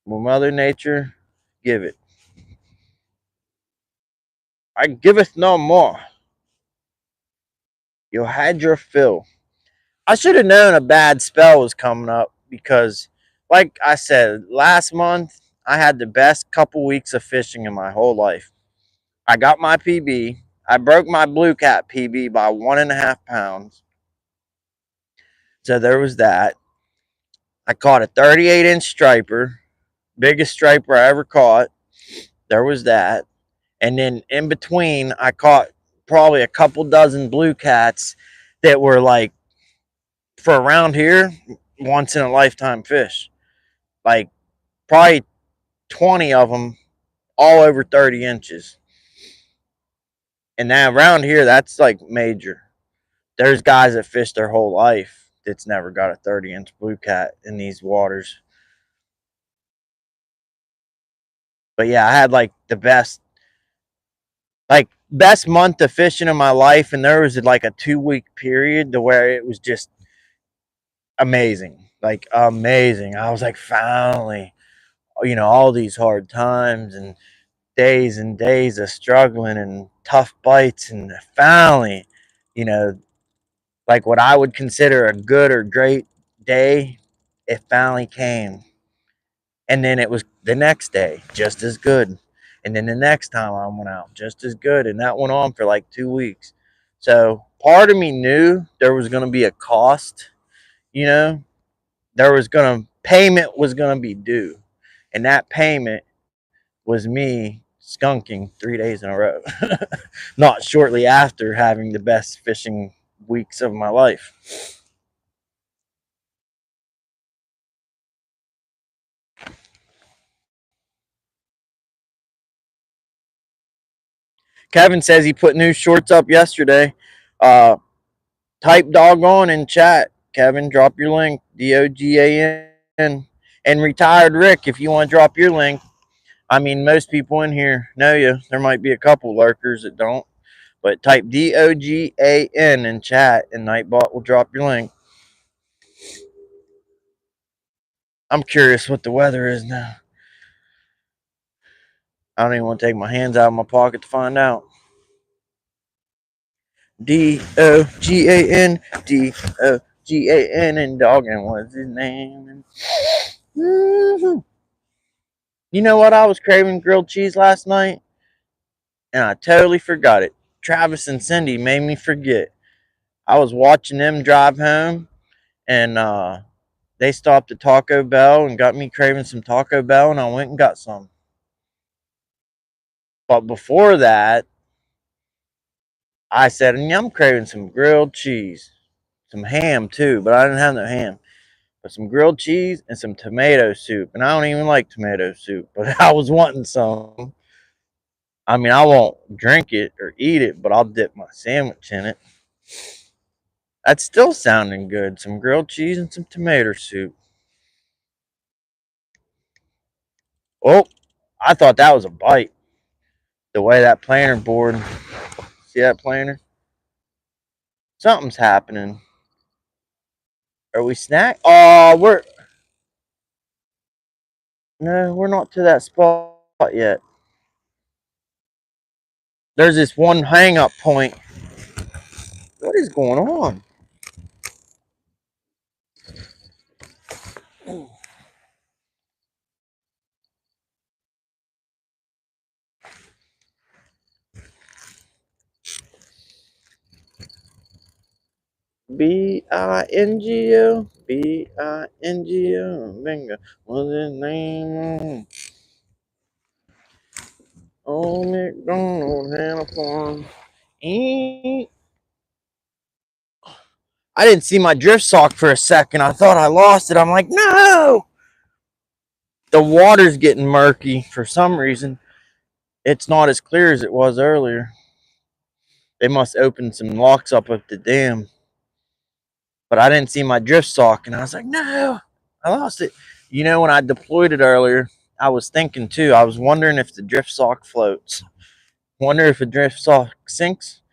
will Mother Nature give it? I giveth no more. You had your fill. I should have known a bad spell was coming up because, like I said, last month I had the best couple weeks of fishing in my whole life. I got my PB. I broke my blue cat PB by 1.5 pounds. So there was that. I caught a 38-inch striper, biggest striper I ever caught. There was that. And then in between, I caught probably a couple dozen blue cats that were like, for around here, once in a lifetime fish. Like probably 20 of them, all over 30 inches. And now around here, that's like major. There's guys that fish their whole life that's never got a 30-inch blue cat in these waters. But yeah, I had like the best month of fishing in my life, and there was like a 2-week period to where it was just amazing. Like amazing. I was like, finally, all these hard times and days of struggling and tough bites, and finally, you know, like what I would consider a good or great day, it finally came. And then it was the next day, just as good. And then the next time I went out, just as good. And that went on for like 2 weeks. So part of me knew there was going to be a cost, you know, payment was going to be due. And that payment was me skunking 3 days in a row, not shortly after having the best fishing weeks of my life. Kevin says he put new shorts up yesterday. Uh, Type doggone in chat. Kevin, drop your link. DOGAN. And retired Rick, if you want to drop your link. I mean, most people in here know you. There might be a couple lurkers that don't. But type DOGAN in chat, and Nightbot will drop your link. I'm curious what the weather is now. I don't even want to take my hands out of my pocket to find out. DOGAN, DOGAN, and dogging was his name. Mm-hmm. You know what? I was craving grilled cheese last night, and I totally forgot it. Travis and Cindy made me forget. I was watching them drive home, and they stopped at Taco Bell and got me craving some Taco Bell, and I went and got some. But before that, I said, I'm craving some grilled cheese, some ham too, but I didn't have no ham. But some grilled cheese and some tomato soup, and I don't even like tomato soup, but I was wanting some. I mean, I won't drink it or eat it, but I'll dip my sandwich in it. That's still sounding good. Some grilled cheese and some tomato soup. Oh, I thought that was a bite. The way that planter board. See that planter? Something's happening. Are we snack? Oh, we're not to that spot yet. There's this one hang up point. What is going on? Bingo, Bingo, bingo. What's his name? Old McDonald had a farm. I didn't see my drift sock for a second. I thought I lost it. I'm like, no! The water's getting murky for some reason. It's not as clear as it was earlier. They must open some locks up at the dam. But I didn't see my drift sock, and I was like, no, I lost it. You know, when I deployed it earlier, I was thinking too, I was wondering if the drift sock floats. Wonder if a drift sock sinks.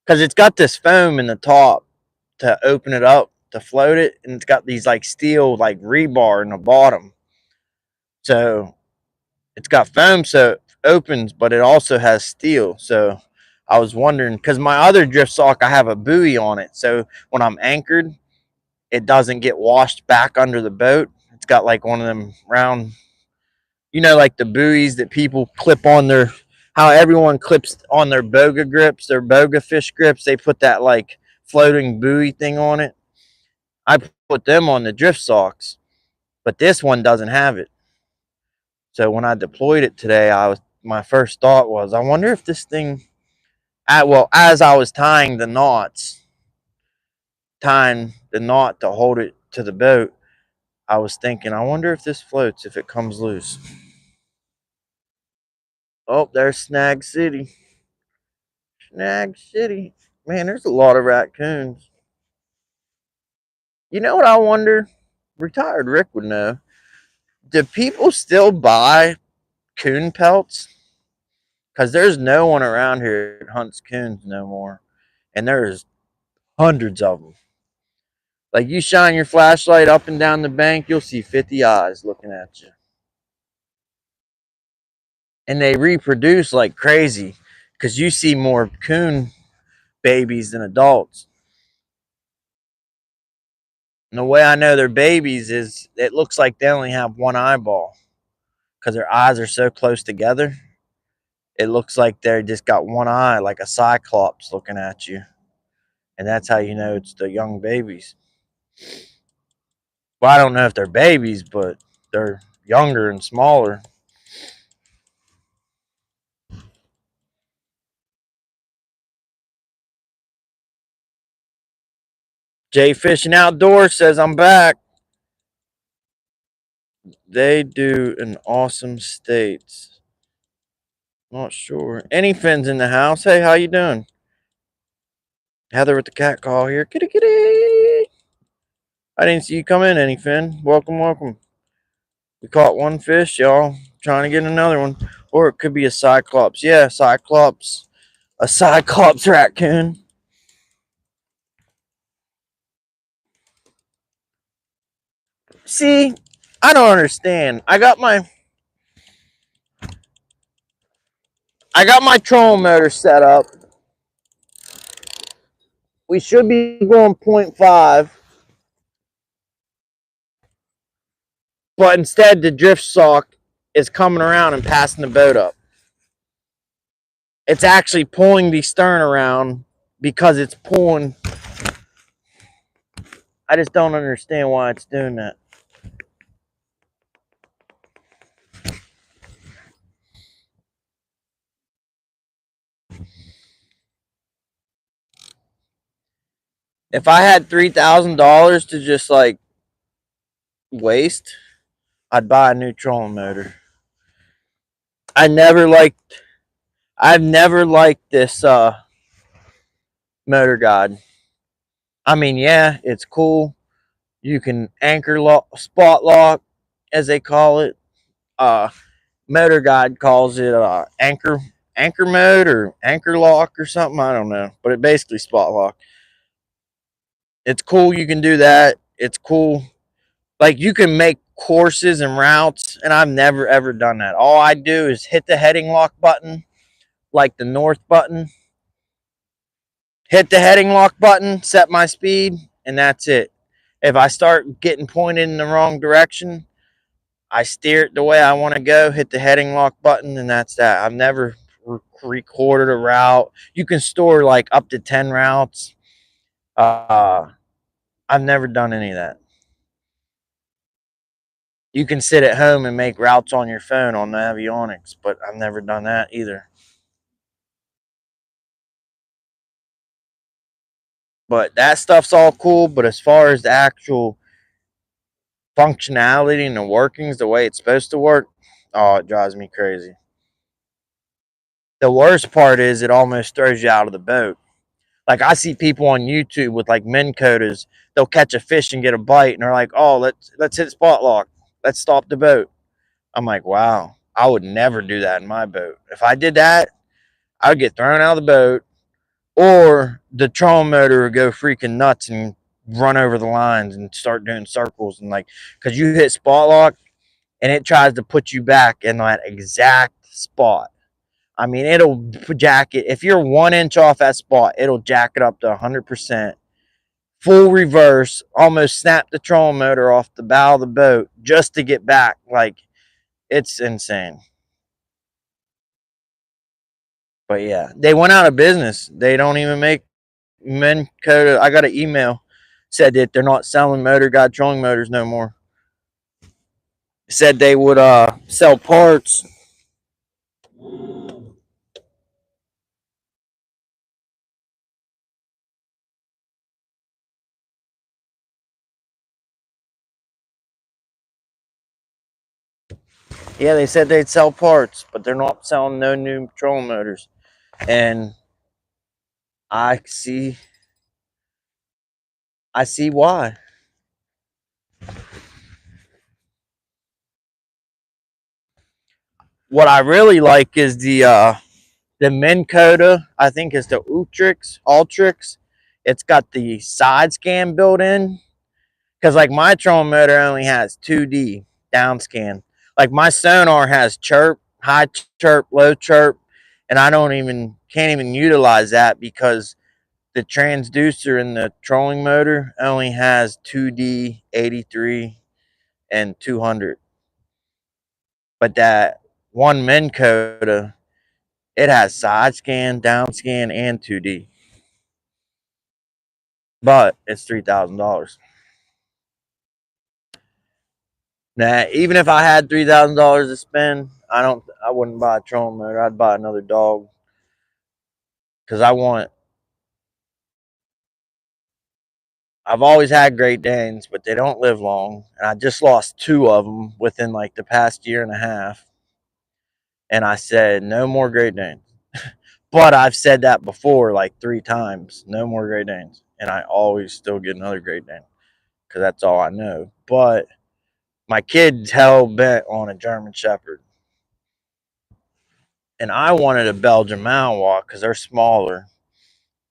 Because it's got this foam in the top to open it up to float it, and it's got these like steel like rebar in the bottom. So it's got foam so it opens, but it also has steel. So I was wondering because my other drift sock I have a buoy on it, so when I'm anchored, it doesn't get washed back under the boat. It's got like one of them round, like the buoys that people clip on their, how everyone clips on their boga grips, their boga fish grips. They put that like floating buoy thing on it. I put them on the drift socks, but this one doesn't have it. So when I deployed it today, my first thought was, I wonder if this thing, as I was tying the knot to hold it to the boat, I was thinking, I wonder if this floats if it comes loose. Oh, there's Snag City. Snag City. Man, there's a lot of raccoons. You know what I wonder? Retired Rick would know. Do people still buy coon pelts? Because there's no one around here that hunts coons no more. And there's hundreds of them. Like you shine your flashlight up and down the bank, you'll see 50 eyes looking at you. And they reproduce like crazy because you see more coon babies than adults. And the way I know they're babies is it looks like they only have one eyeball because their eyes are so close together. It looks like they just got one eye, like a cyclops looking at you. And that's how you know it's the young babies. Well, I don't know if they're babies, but they're younger and smaller. Jay Fishing Outdoors says I'm back. They do an awesome states. Not sure. Any fins in the house? Hey, how you doing? Heather with the cat call here. Kitty kitty. I didn't see you come in, any fin. Welcome, welcome. We caught one fish, y'all. Trying to get another one. Or it could be a cyclops. Yeah, cyclops. A cyclops raccoon. See, I don't understand. I got my trolling motor set up. We should be going 0.5, but instead the drift sock is coming around and passing the boat up. It's actually pulling the stern around because it's pulling. I just don't understand why it's doing that. If I had $3,000 to just like waste, I'd buy a new trolling motor. I never liked I've never liked this motor guide. I mean, yeah, it's cool. You can anchor lock, spot lock, as they call it. Uh, Motor Guide calls it anchor mode or anchor lock or something. I don't know, but it basically spot lock. It's cool. You can do that. It's cool. Like you can make courses and routes, and I've never ever done that. All I do is hit the heading lock button, like the north button. Hit the heading lock button, set my speed, and that's it. If I start getting pointed in the wrong direction, I steer it the way I want to go, hit the heading lock button, and that's that. I've never recorded a route. You can store like up to 10 routes. Uh, I've never done any of that. You can sit at home and make routes on your phone on the avionics, but I've never done that either. But that stuff's all cool. But as far as the actual functionality and the workings, the way it's supposed to work, oh, it drives me crazy. The worst part is it almost throws you out of the boat. Like I see people on YouTube with like Minn Kotas, they'll catch a fish and get a bite, and they're like, "Oh, let's hit spot lock, let's stop the boat." I'm like, "Wow, I would never do that in my boat. If I did that, I would get thrown out of the boat, or the trolling motor would go freaking nuts and run over the lines and start doing circles and like, because you hit spot lock and it tries to put you back in that exact spot. I mean, it'll jack it. If you're 1 inch off that spot, it'll jack it up to 100%. Full reverse, almost snap the trolling motor off the bow of the boat just to get back. Like, it's insane. But yeah, they went out of business. They don't even make Minn Kota. I got an email said that they're not selling Motor Guide trolling motors no more. Said they would sell parts. Yeah, they said they'd sell parts, but they're not selling no new trolling motors. And I see why. What I really like is the Minn Kota. I think it's the Ultrix. It's got the side scan built in because like my trolling motor only has 2D down scan. Like my sonar has chirp, high chirp, low chirp, and I don't even can't even utilize that because the transducer in the trolling motor only has 2D, 83, and 200. But that one Minn Kota, it has side scan, down scan, and 2D. But it's $3,000. Now, even if I had $3,000 to spend, I wouldn't buy a trolling motor. I'd buy another dog because I've always had Great Danes, but they don't live long, and I just lost two of them within like the past year and a half. And I said no more Great Danes. But I've said that before like 3 times, no more Great Danes, and I always still get another Great Dane because that's all I know. But my kid's hell bent on a German Shepherd, and I wanted a Belgian Malinois because they're smaller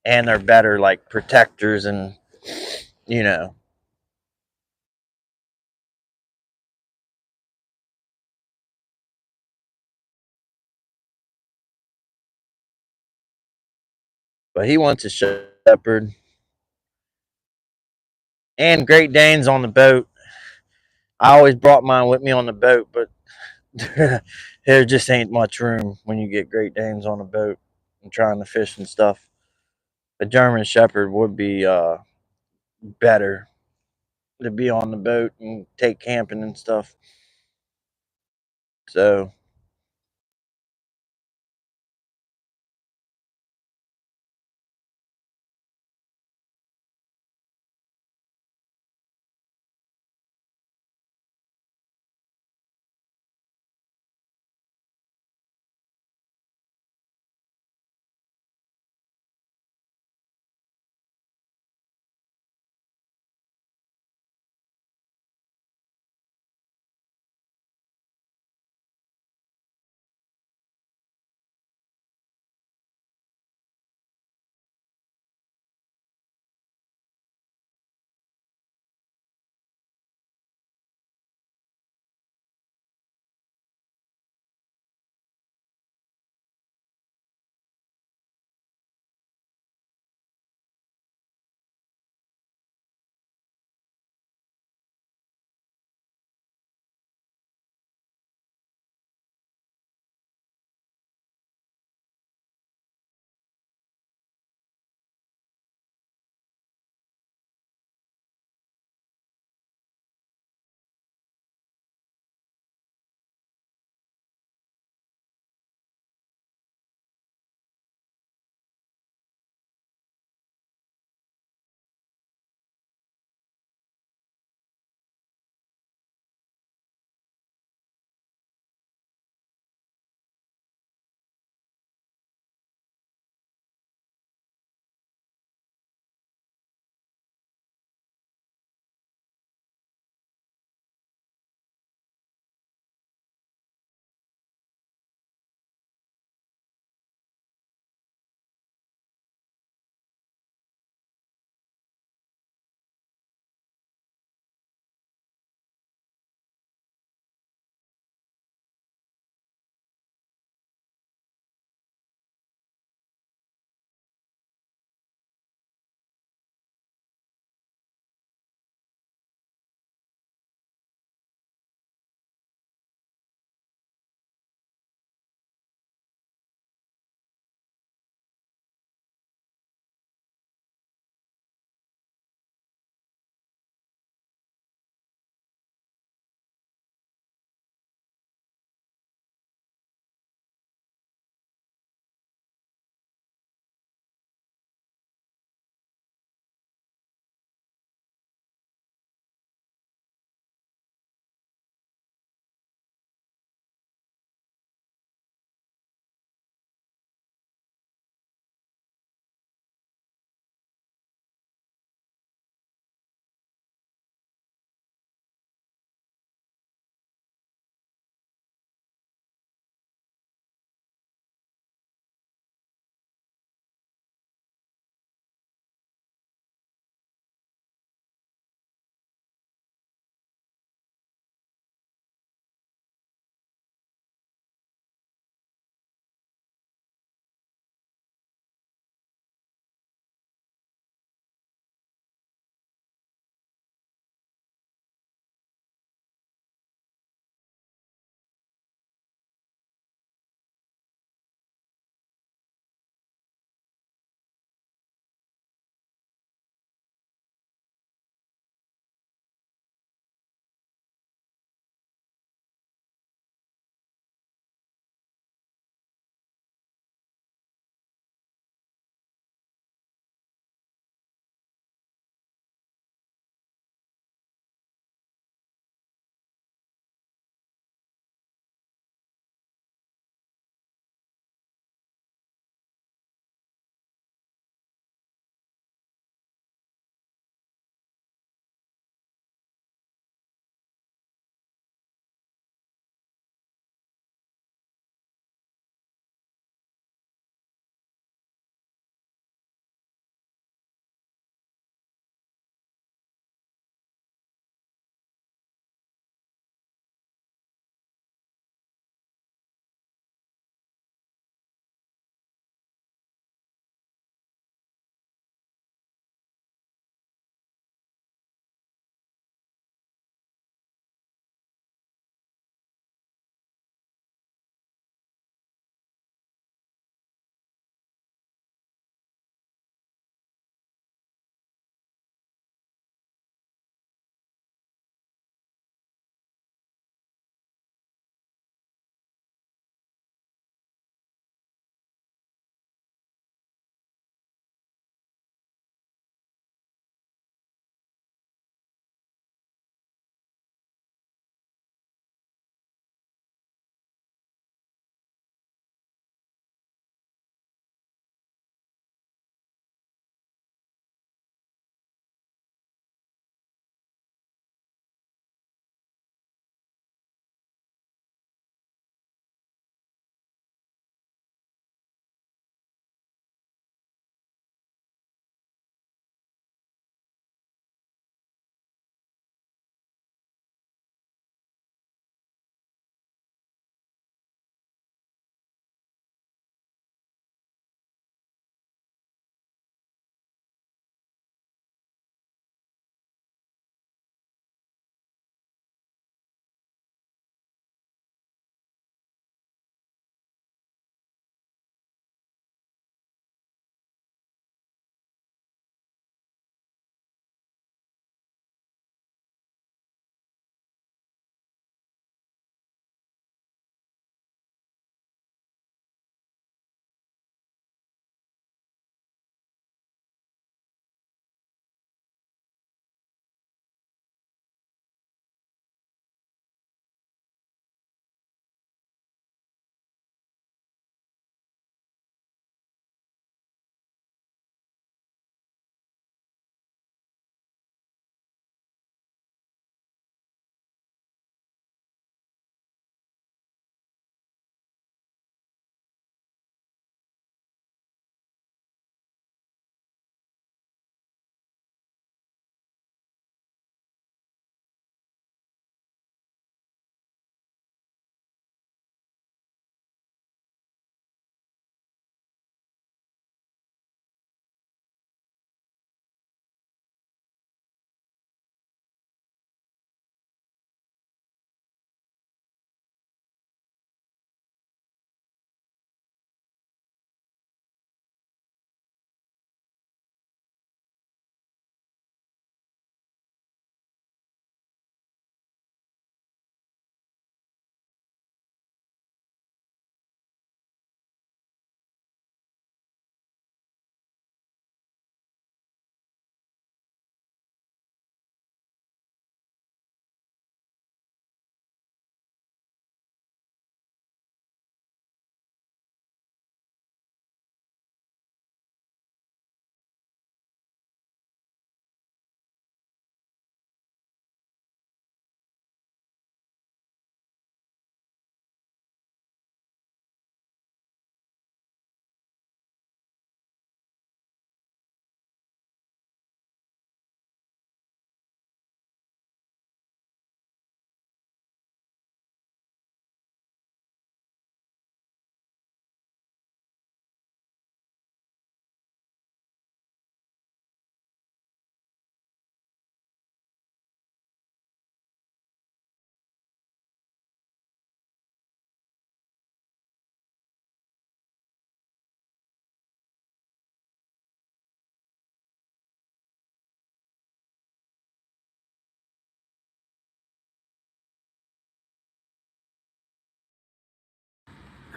and they're better like protectors, and you know. But he wants a Shepherd and Great Danes on the boat. I always brought mine with me on the boat, but there just ain't much room when you get Great Danes on a boat and trying to fish and stuff. A German Shepherd would be better to be on the boat and take camping and stuff. So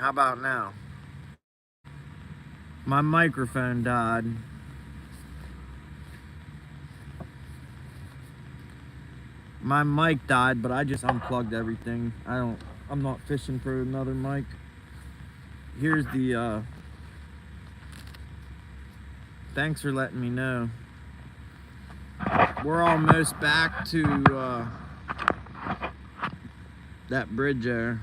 How about now? My microphone died. My mic died, but I just unplugged everything. I'm not fishing for another mic. Here's the, thanks for letting me know. We're almost back to, that bridge there.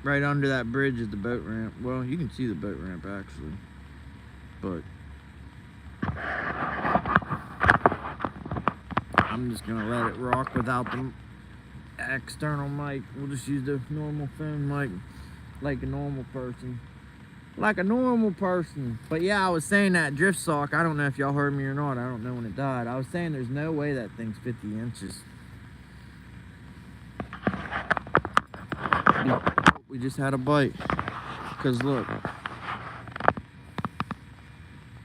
Right under that bridge is the boat ramp. Well, you can see the boat ramp actually. But I'm just gonna let it rock without the external mic. We'll just use the normal phone mic like a normal person. Like a normal person. But yeah, I was saying that drift sock, I don't know if y'all heard me or not. I don't know when it died. I was saying there's no way that thing's 50 inches. We just had a bite. Cause look,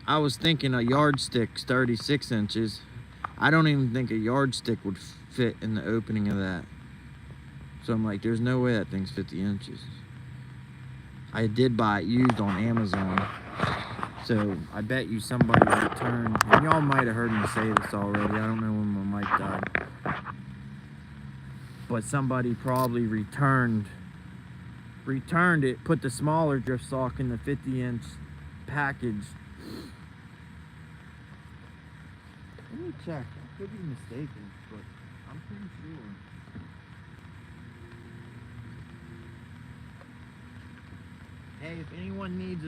I was thinking a yardstick's 36 inches. I don't even think a yardstick would fit in the opening of that. So I'm like, there's no way that thing's 50 inches. I did buy it used on Amazon. So I bet you somebody returned, and y'all might have heard me say this already. I don't know when my mic died. But somebody probably returned it, put the smaller drift sock in the 50-inch package. Let me check. I could be mistaken, but I'm pretty sure. Hey, if anyone needs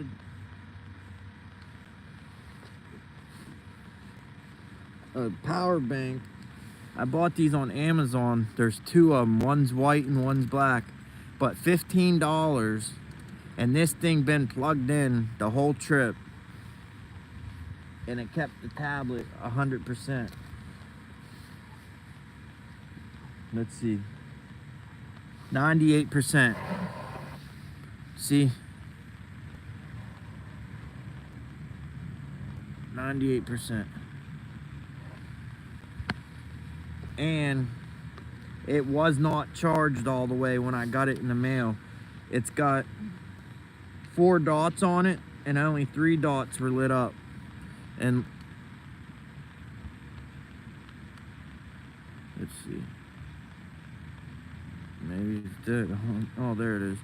a power bank, I bought these on Amazon. There's two of them. One's white and one's black. But $15, and this thing been plugged in the whole trip, and it kept the tablet 100%. Let's see, 98%. See, 98%. And it was not charged all the way when I got it in the mail. It's got 4 dots on it, and only 3 dots were lit up. And let's see. Maybe it's dead. Oh, there it is.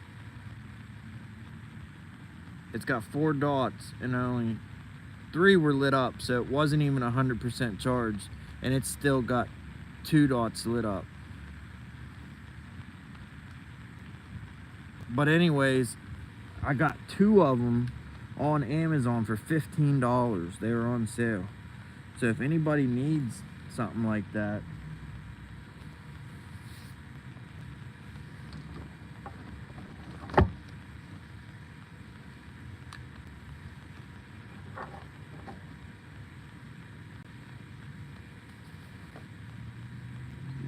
It's got 4 dots, and only 3 were lit up, so it wasn't even 100% charged. And it's still got 2 dots lit up. But anyways, I got 2 of them on Amazon for $15. They were on sale. So if anybody needs something like that,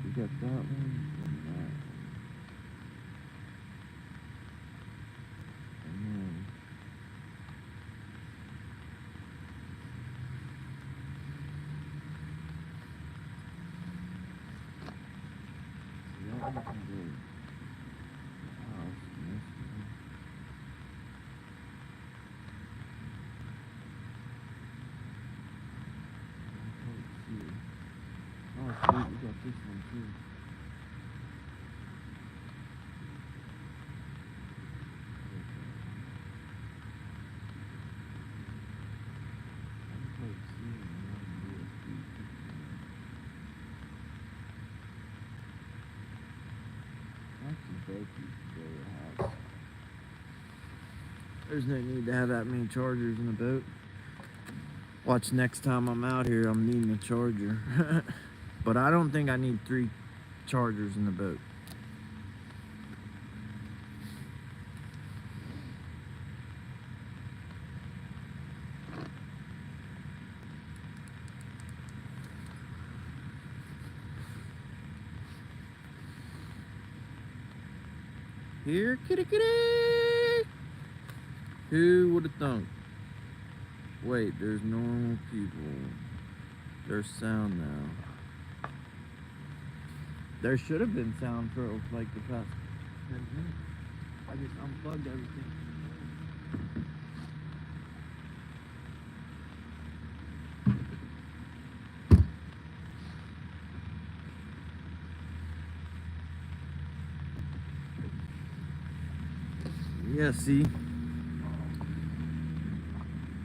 we got that one. Oh, sweet, we got this one too. There's no need to have that many chargers in the boat. Watch, next time I'm out here, I'm needing a charger. But I don't think I need 3 chargers in the boat. Here, kitty kitty! Who would have thunk? Wait, there's normal people. There's sound now. There should have been sound for like the past 10 minutes. I just unplugged everything. Yeah, see?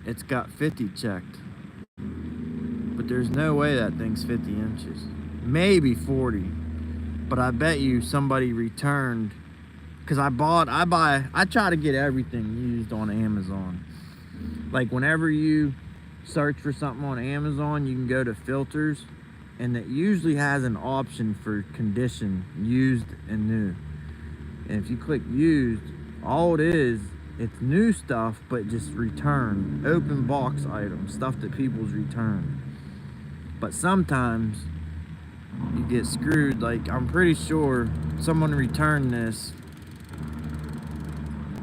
It's got 50 checked. But there's no way that thing's 50 inches. Maybe 40. But I bet you somebody returned, because I try to get everything used on Amazon. Like whenever you search for something on Amazon, you can go to filters, and it usually has an option for condition, used and new. And if you click used, all it is, it's new stuff, but just return, open box items, stuff that people's returned. But sometimes you get screwed. Like, I'm pretty sure someone returned this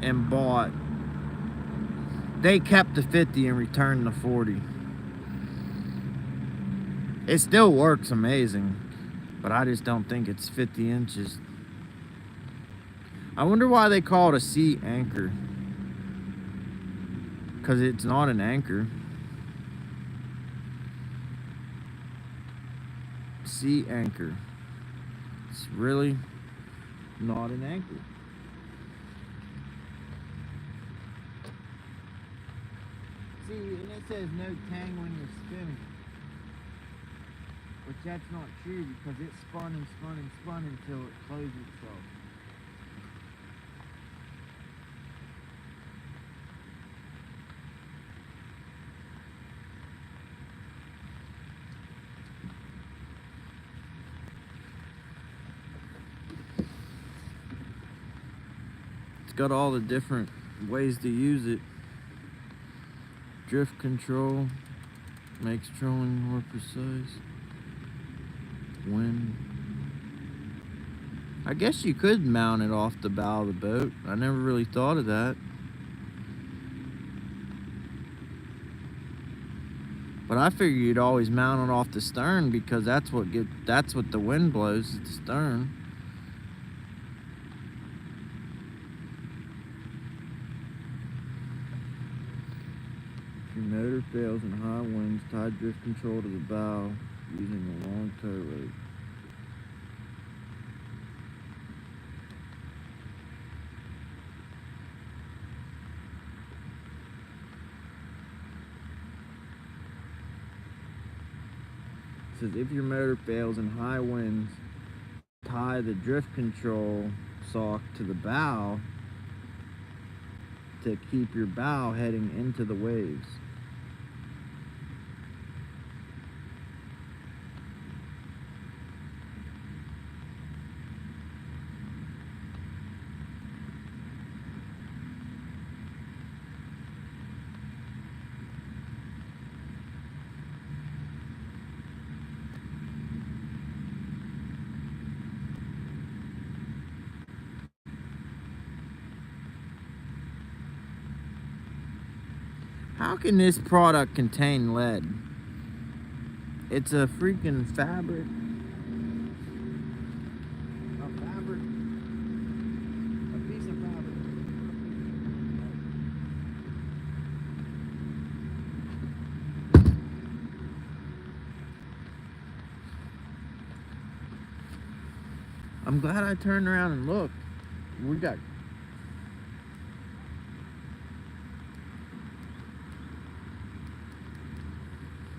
and bought, they kept the 50 and returned the 40. It still works amazing, but I just don't think it's 50 inches. I wonder why they call it a sea anchor. Because it's not an anchor. Sea anchor. It's really not an anchor. See, and it says no tang when you're spinning. Which that's not true, because it spun and spun and spun until it closed itself. Got all the different ways to use it. Drift control makes trolling more precise. Wind. I guess you could mount it off the bow of the boat. I never really thought of that. But I figured you'd always mount it off the stern, because that's what the wind blows, at the stern. If your motor fails in high winds, tie drift control to the bow using a long tow rope. It says if your motor fails in high winds, tie the drift control sock to the bow to keep your bow heading into the waves. How can this product contain lead? It's a freaking fabric. A piece of fabric. I'm glad I turned around and looked.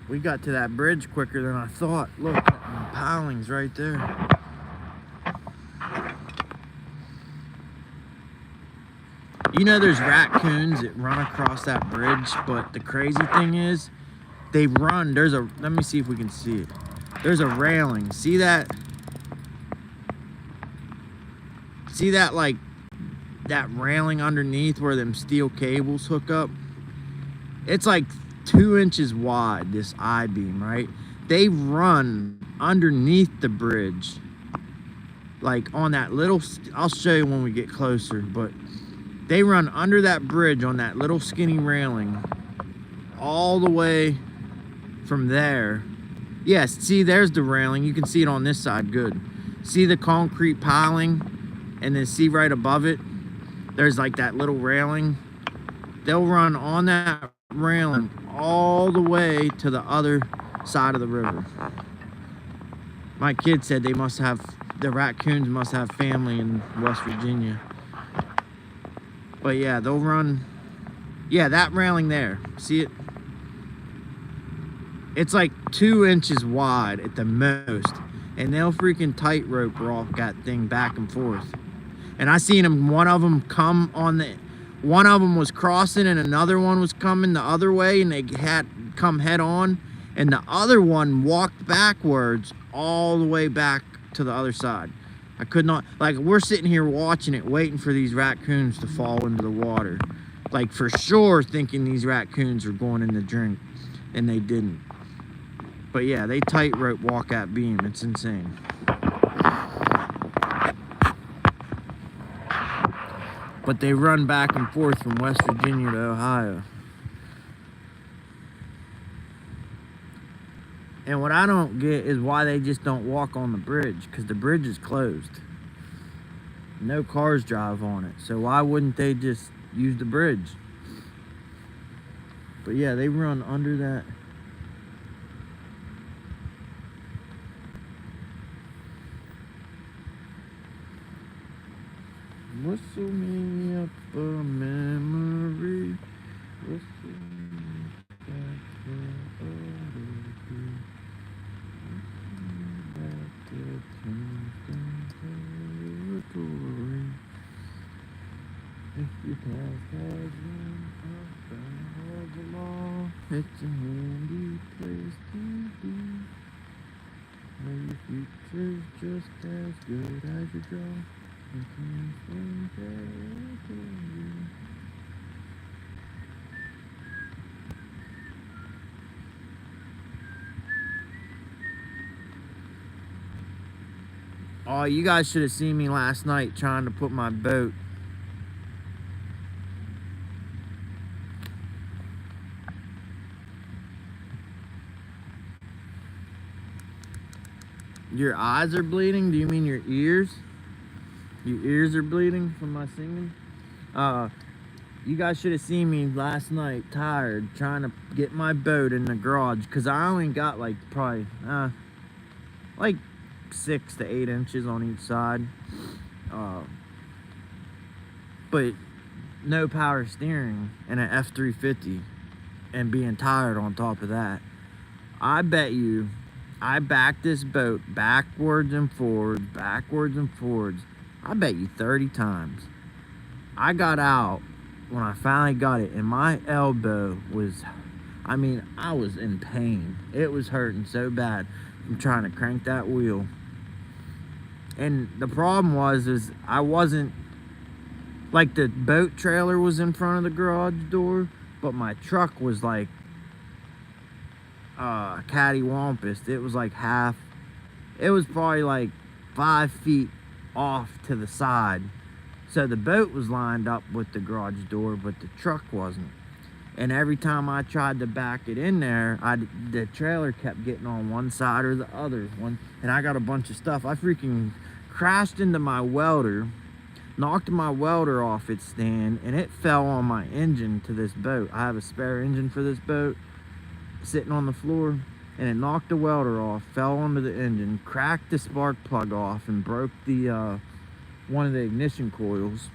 We got to that bridge quicker than I thought. Look, the pilings right there. You know there's raccoons that run across that bridge, but the crazy thing is, they run, let me see if we can see it. There's a railing, see that? See that, like, that railing underneath where them steel cables hook up? It's like 2 inches wide, this I-beam, right? They run underneath the bridge, like on that little, I'll show you when we get closer, but they run under that bridge on that little skinny railing all the way from there. Yes, see, there's the railing. You can see it on this side, good. See the concrete piling, and then see right above it? there's like that little railing. They'll run on that railing all the way to the other side of the river. My kid said they must have, the raccoons must have family in West Virginia. But yeah, they'll run, yeah, that railing there, see it? It's like 2 inches wide at the most, and they'll freaking tightrope walk that thing back and forth. And I seen them, one of them come on the, one of them was crossing and another one was coming the other way, and they had come head on, and the other one walked backwards all the way back to the other side. I could not, like, we're sitting here watching it, waiting for these raccoons to fall into the water. Like, for sure thinking these raccoons were going in the drink, and they didn't. But yeah, they tightrope walk that beam. It's insane. But they run back and forth from West Virginia to Ohio. And what I don't get is why they just don't walk on the bridge, because the bridge is closed. No cars drive on it, so why wouldn't they just use the bridge? But yeah, they run under that. Whistle me up a memory. Whistle me back to territory. If you pass that one of the law, it's a handy place to be. Where your future's just as good as your draw. Oh, you guys should have seen me last night trying to put my boat. Your eyes are bleeding? Do you mean your ears? Your ears are bleeding from my singing? You guys should have seen me last night, tired, trying to get my boat in the garage, because I only got like probably like 6 to 8 inches on each side. But no power steering and an F350 and being tired on top of that. I bet you I backed this boat backwards and forwards, I bet you 30 times. I got out when I finally got it, and my elbow was, I mean, I was in pain. It was hurting so bad from trying to crank that wheel. And the problem was, is I wasn't, like, the boat trailer was in front of the garage door, but my truck was like cattywampus. It was like half, it was probably like 5 feet off to the side. So the boat was lined up with the garage door, but the truck wasn't. And every time I tried to back it in there, the trailer kept getting on one side or the other one, and I got a bunch of stuff. I freaking crashed into my welder, knocked my welder off its stand, and it fell on my engine to this boat. I have a spare engine for this boat sitting on the floor, and it knocked the welder off, fell onto the engine, cracked the spark plug off, and broke the one of the ignition coils.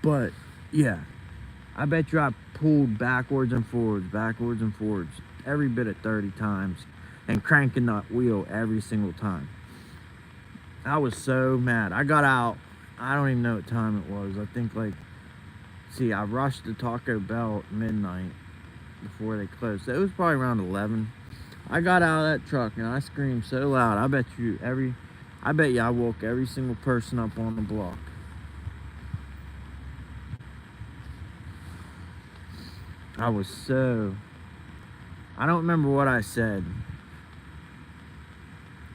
But yeah, I bet you I pulled backwards and forwards, every bit of 30 times, and cranking that wheel every single time. I was so mad. I got out, I don't even know what time it was. I think like, see, I rushed to Taco Bell at midnight before they closed. So it was probably around 11. I got out of that truck and I screamed so loud. I bet you I woke every single person up on the block. I was so, I don't remember what I said,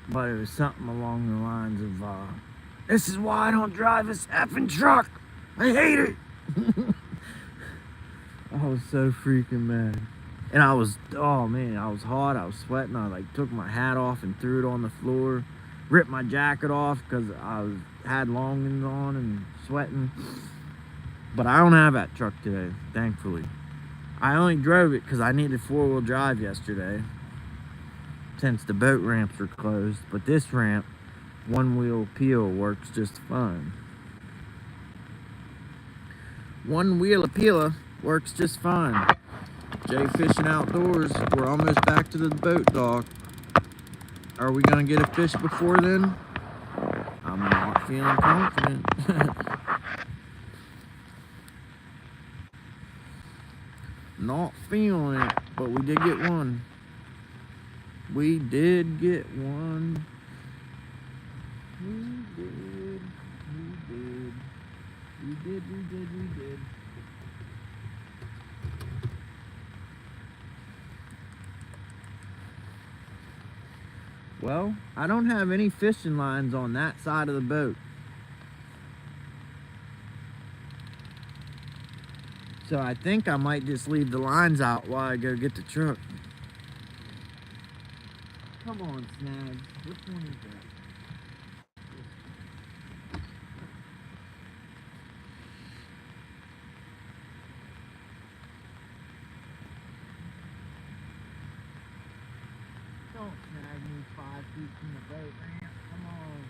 but it was something along the lines of, this is why I don't drive this effing truck. I hate it. I was so freaking mad. And I was, oh man, I was hot, I was sweating. I like took my hat off and threw it on the floor. ripped my jacket off because had longings on and sweating. But I don't have that truck today, thankfully. I only drove it because I needed 4-wheel drive yesterday, since the boat ramps were closed. But this ramp, one-wheel appeal, works just fine. One-wheel appeal works just fine. Jay Fishing Outdoors. We're almost back to the boat dock. Are we gonna get a fish before then? I'm not feeling confident. Not feeling it, but we did get one. We did get one. We did. We did. Well, I don't have any fishing lines on that side of the boat. So I think I might just leave the lines out while I go get the truck. Come on, Snag. Which one is that? Don't snag me 5 feet from the boat ramp. Come on.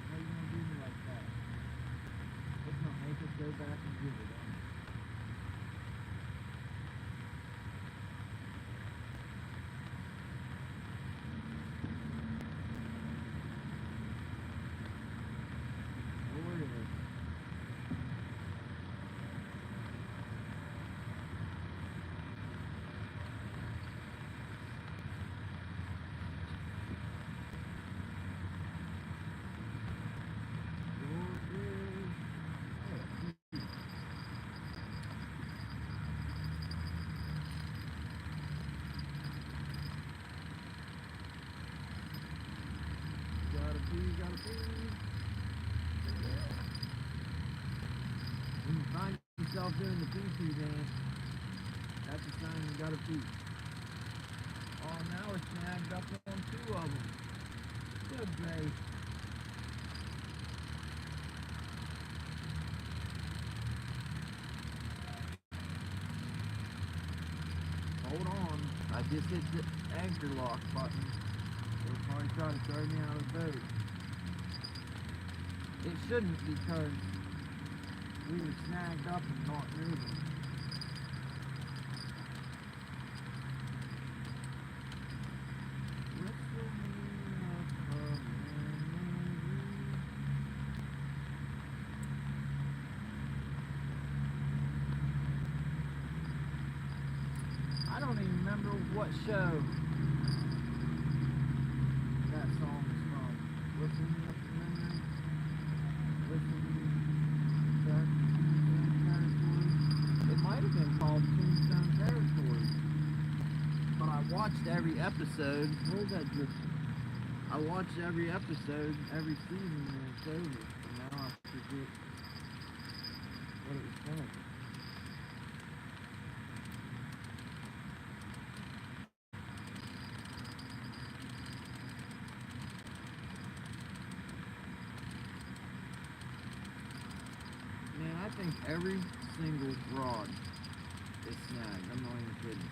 Why are you gonna do me like that? Let's not make us go back and give it up. When you find yourself doing the pee-pee dance, that's a sign you gotta pee. Oh, now we're snagged up on 2 of them. Good day. Hold on, I just hit the anchor lock button. They'll probably try to throw me out of the boat. It shouldn't, because we were snagged up and not moving. I don't even remember what show that song is from. Listen up the memory. Listen back to Tombstone Territory. It might have been called Tombstone Territory. But I watched every episode. Where's that drifting? I watched every episode, every season when it's over. And now I forget what it was called. I think every single rod is snagged. I'm not even kidding.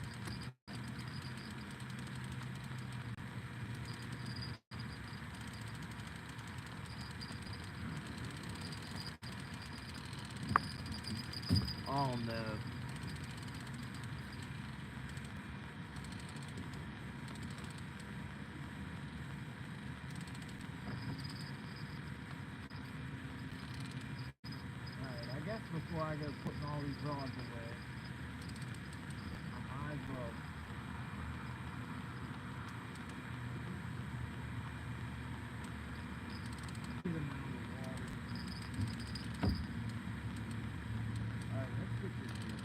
Oh no. Before I go putting all these rods away, I might as well. Get them out of the water. Alright, let's get this here.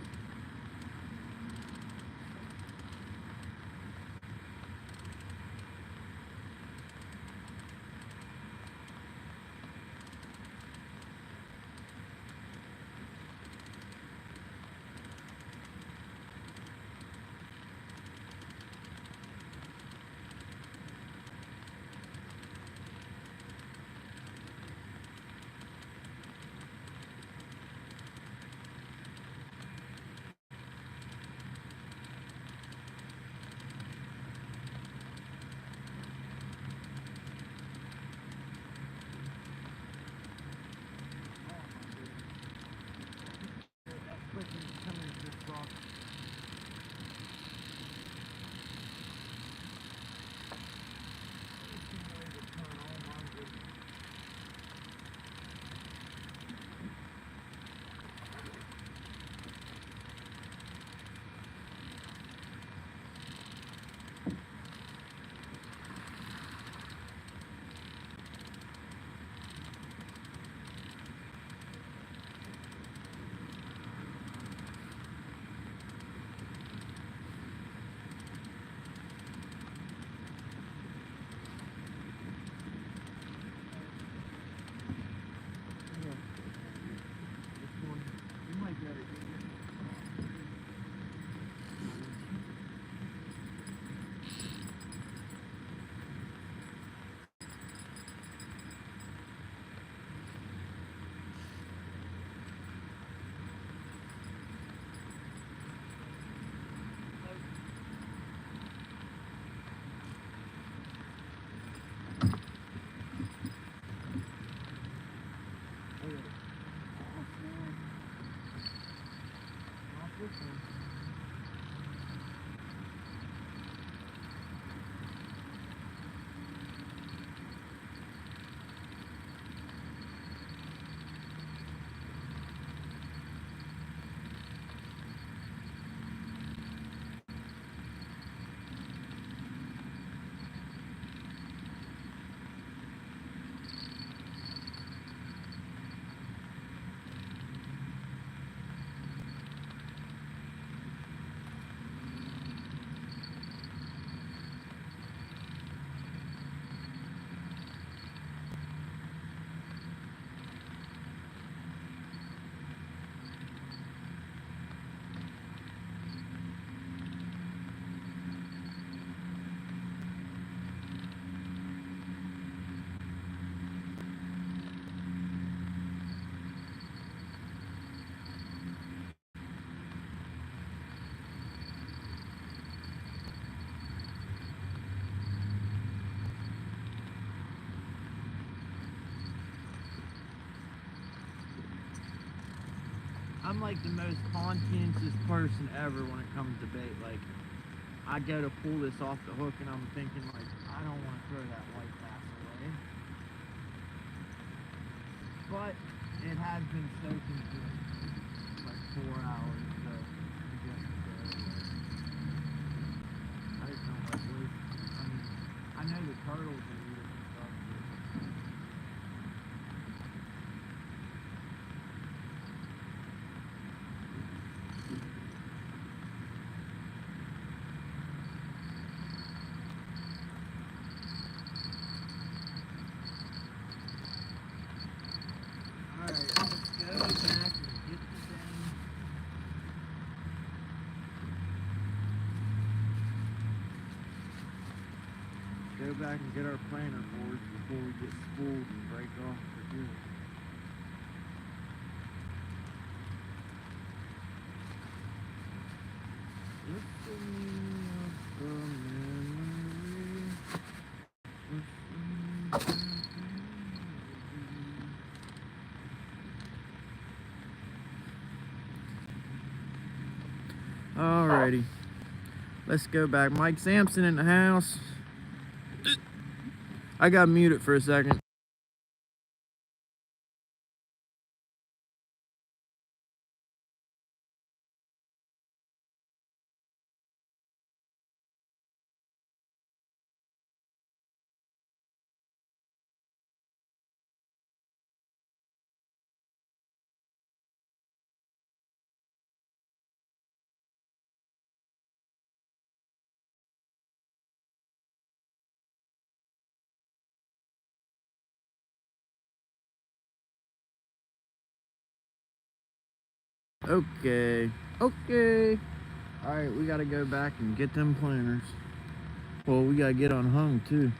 I'm like the most conscientious person ever when it comes to bait. Like, I go to pull this off the hook and I'm thinking like, I don't want to throw that white bass away. But it has been soaking for like 4 hours, so I guess it's I just don't like wasting. I mean, I know the turtles will eat it and stuff, but go back and get our planer boards before we get spooled and break off for good. Alrighty, let's go back. Mike Sampson in the house. I got muted for a second. Okay. Alright, we gotta go back and get them planters. Well, we gotta get on hung too.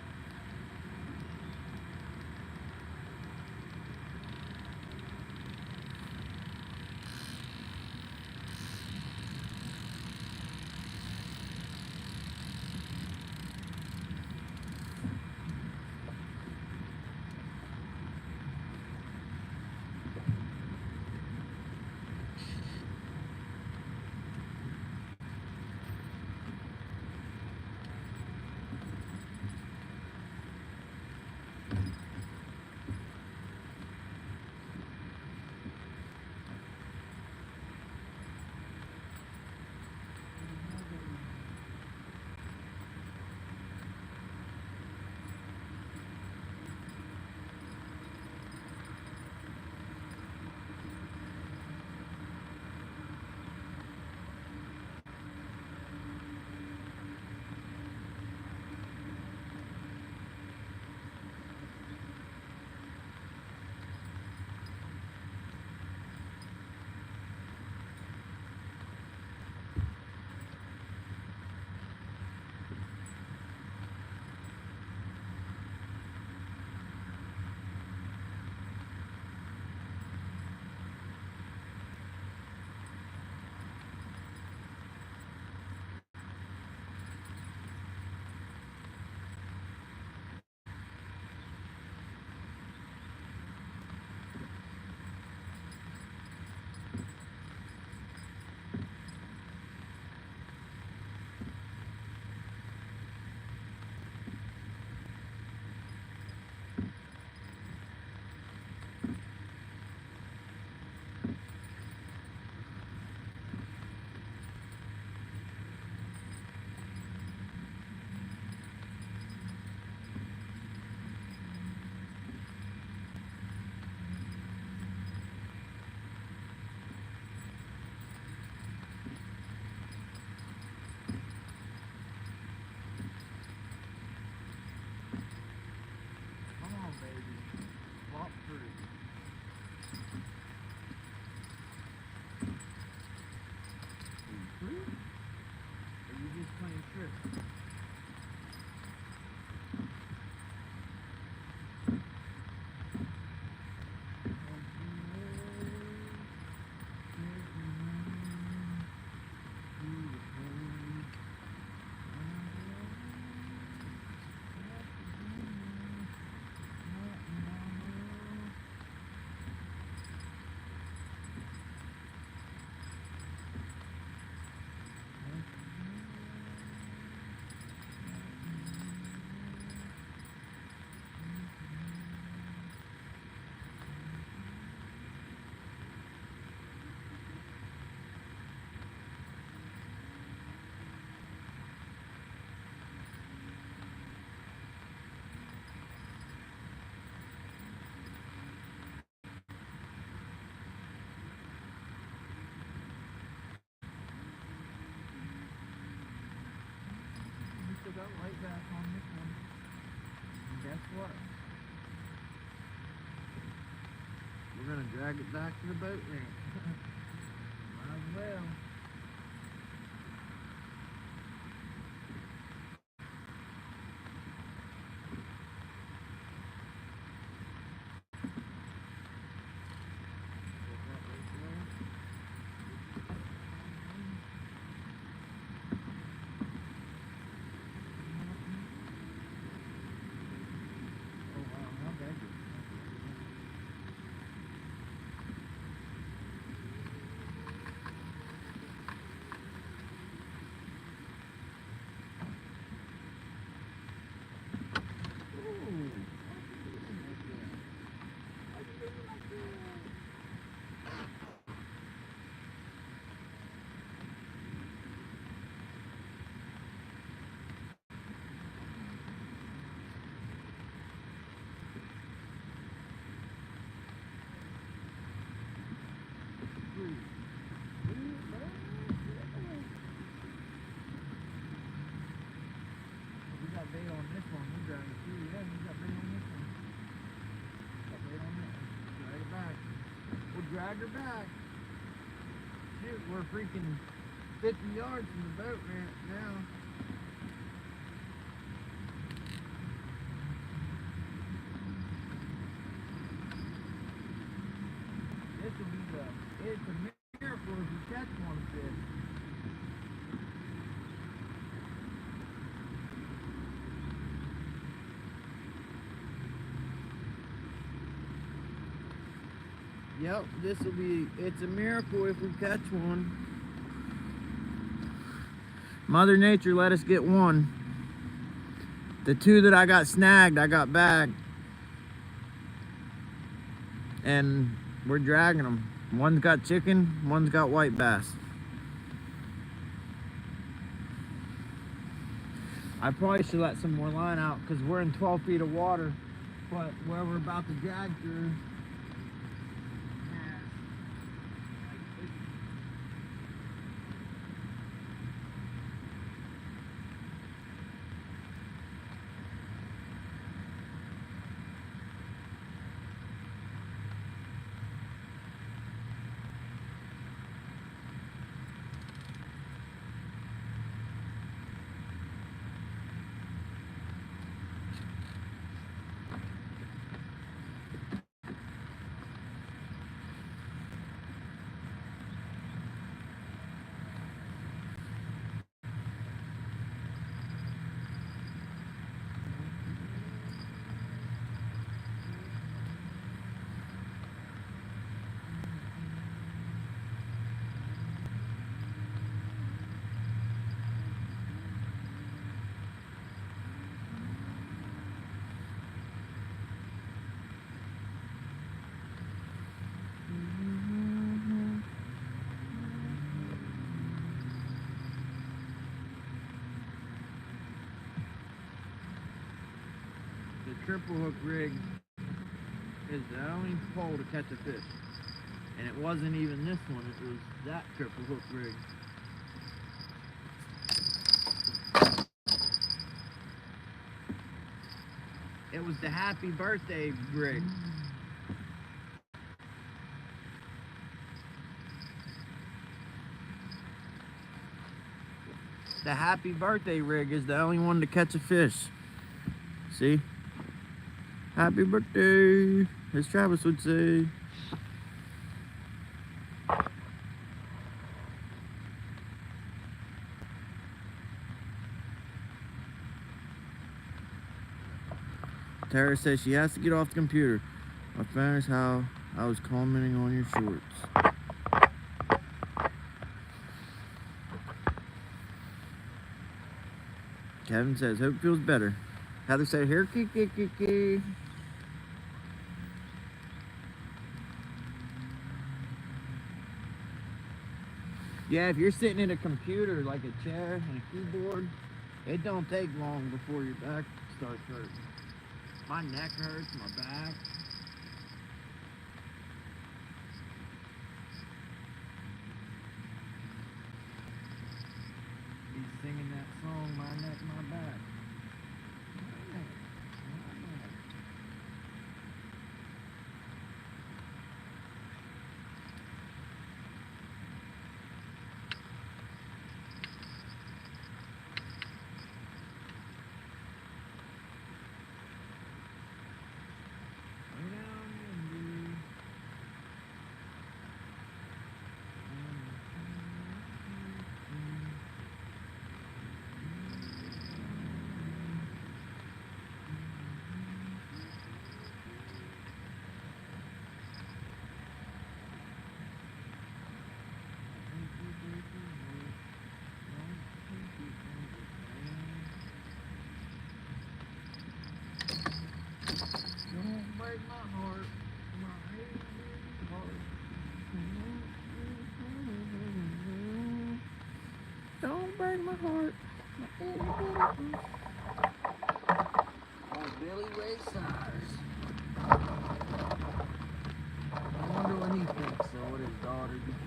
back on this one. And guess what? We're gonna drag it back to the boat ramp. Might as well. Bait on this one, we're dragging it through. Yeah, we got bait on this one. Got bait on this one. Drag it back. We'll drag her back. Shoot, we're freaking 50 yards from the boat ramp now. This will be it's a miracle if you catch one fish. Yep, it's a miracle if we catch one. Mother Nature let us get one. The two that I got snagged, I got back. And we're dragging them. One's got chicken, one's got white bass. I probably should let some more line out because we're in 12 feet of water. But where we're about to drag through, triple hook rig is the only pole to catch a fish. And it wasn't even this one, it was that triple hook rig. It was the happy birthday rig. The happy birthday rig is the only one to catch a fish. See? Happy birthday, as Travis would say. Tara says she has to get off the computer. I found how I was commenting on your shorts. Kevin says, hope it feels better. Heather said, here, kiki. Yeah, if you're sitting in a computer, like a chair and a keyboard, it don't take long before your back starts hurting. My neck hurts, my back. He's singing that song, My Neck, My Back. break my heart, my heart. Don't break my heart. Oh, Billy Ray Cyrus. I wonder what he thinks of what his daughter became.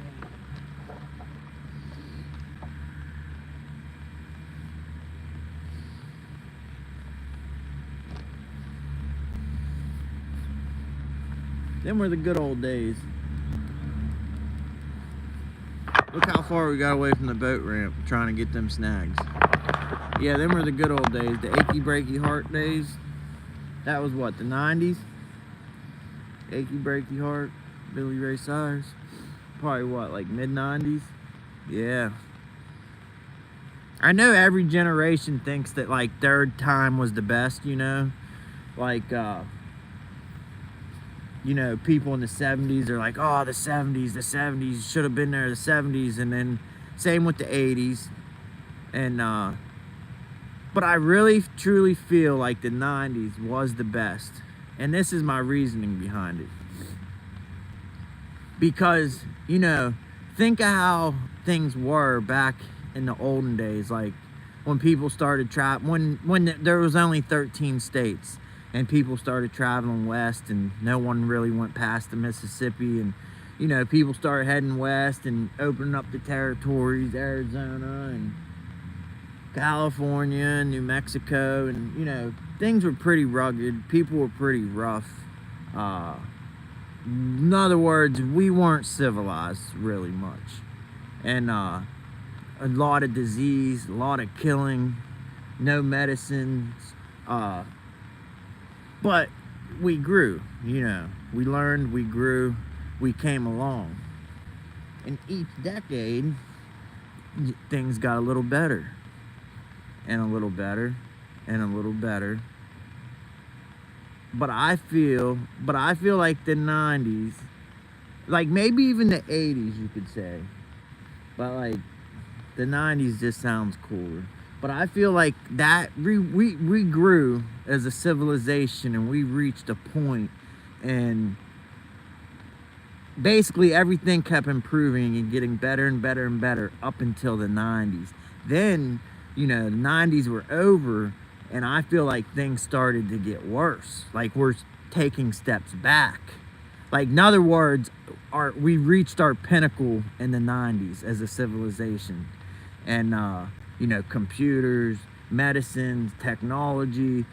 Them were the good old days. Look how far we got away from the boat ramp trying to get them snags. Yeah, them were the good old days. The achy breaky heart days. That was what, the 90s? Achy breaky heart, Billy Ray Cyrus. Probably what, like mid-90s? Yeah. I know every generation thinks that like their time was the best, you know? Like, you know, people in the 70s are like, oh, the 70s should have been there, the 70s. And then same with the 80s. And, but I really, truly feel like the 90s was the best. And this is my reasoning behind it. Because, you know, think of how things were back in the olden days. Like when people started traveling, when there was only 13 states. And people started traveling west, and no one really went past the Mississippi. And, you know, people started heading west and opening up the territories, Arizona and California and New Mexico. And, you know, things were pretty rugged. People were pretty rough. In other words, we weren't civilized really much. And a lot of disease, a lot of killing, no medicines. But we grew, you know, we learned, we grew, we came along. And each decade, things got a little better, and a little better, and a little better. But I feel like the 90s, like maybe even the 80s you could say, but like the 90s just sounds cooler. But I feel like that we grew as a civilization, and we reached a point, and basically everything kept improving and getting better and better and better up until the 90s. Then, you know, the 90s were over, and I feel like things started to get worse. Like we're taking steps back. Like in other words, we reached our pinnacle in the 90s as a civilization. And you know, computers, medicine, technology,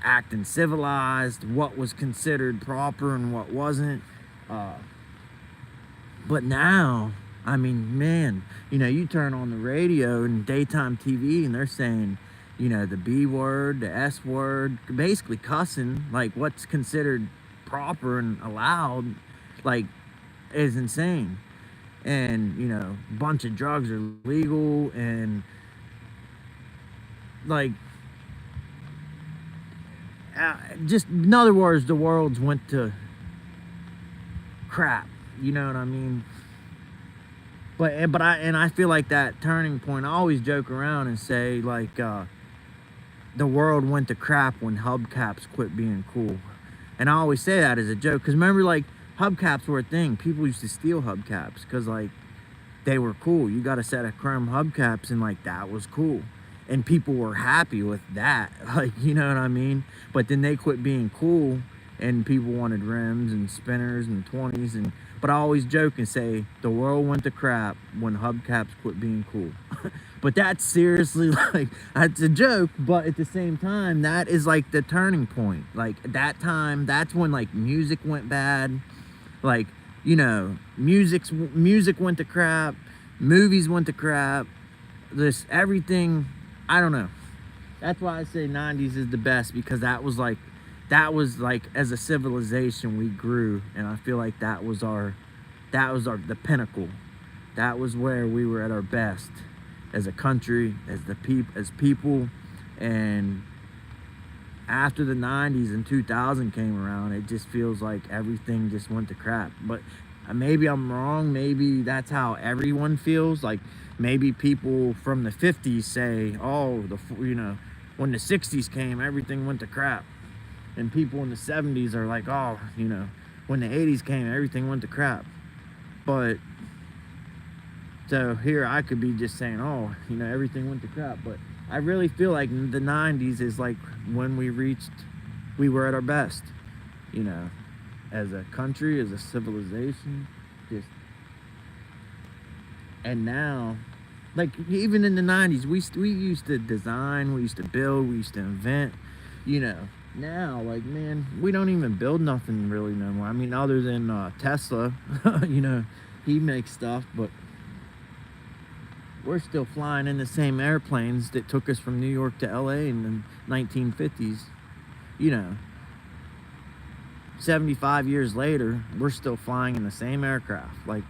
acting civilized, what was considered proper and what wasn't. But now, I mean, man, you know, you turn on the radio and daytime TV and they're saying, you know, the B word, the S word, basically cussing, like what's considered proper and allowed, like, is insane. And, you know, a bunch of drugs are legal, and like, just in other words, the world's went to crap, you know what I mean? But I feel like that turning point, I always joke around and say like, the world went to crap when hubcaps quit being cool. And I always say that as a joke, because remember, like, hubcaps were a thing. People used to steal hubcaps because, like, they were cool. You got a set of chrome hubcaps, and, like, that was cool. And people were happy with that. Like, you know what I mean? But then they quit being cool, and people wanted rims and spinners and 20s. But I always joke and say, the world went to crap when hubcaps quit being cool. But that's seriously, like, that's a joke, but at the same time, that is, like, the turning point. Like, that time, that's when, like, music went bad. Like, you know, music went to crap, movies went to crap, everything, I don't know. That's why I say 90s is the best, because that was like, as a civilization, we grew, and I feel like that was the pinnacle. That was where we were at our best. As a country, as people, and after the 90s and 2000 came around, it just feels like everything just went to crap. But maybe I'm wrong. Maybe that's how everyone feels. Like maybe people from the 50s say, oh, you know, when the 60s came, everything went to crap. And people in the 70s are like, oh, you know, when the 80s came, everything went to crap. But so here I could be just saying, oh, you know, everything went to crap. But I really feel like the 90s is like when we were at our best, you know, as a country, as a civilization, just. And now, like even in the 90s, we used to design, we used to build, we used to invent, you know. Now, like, man, we don't even build nothing really no more. I mean, other than Tesla, you know, he makes stuff, but we're still flying in the same airplanes that took us from New York to LA in the 1950s. You know, 75 years later, we're still flying in the same aircraft. Like,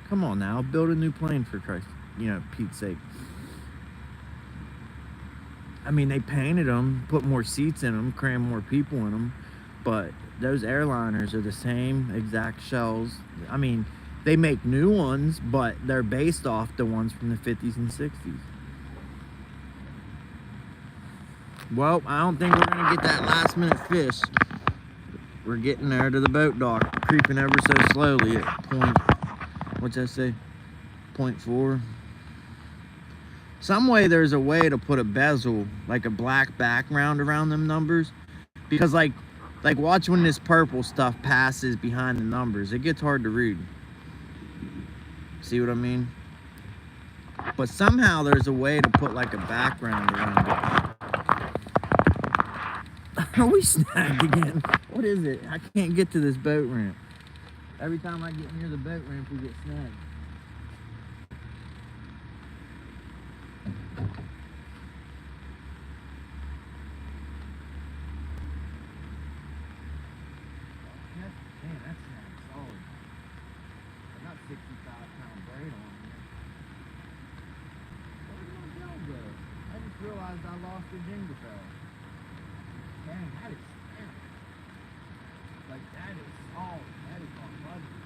come on now, build a new plane for Christ, you know, Pete's sake. I mean, they painted them, put more seats in them, crammed more people in them, but those airliners are the same exact shells. I mean, they make new ones, but they're based off the ones from the 50s and 60s. Well, I don't think we're going to get that last minute fish. We're getting there to the boat dock, creeping ever so slowly at what'd I say? 0.4. Some way there's a way to put a bezel, like a black background around them numbers. Because like watch when this purple stuff passes behind the numbers. It gets hard to read. See what I mean? But somehow there's a way to put like a background around it. Are we snagged again? What is it? I can't get to this boat ramp. Every time I get near the boat ramp, we get snagged. Man, that snag solid. I got 65-pound braid on here. Where'd my bell go? I just realized I lost the jingle bell. Dang, that is snag. Like, that is solid. That is on budget.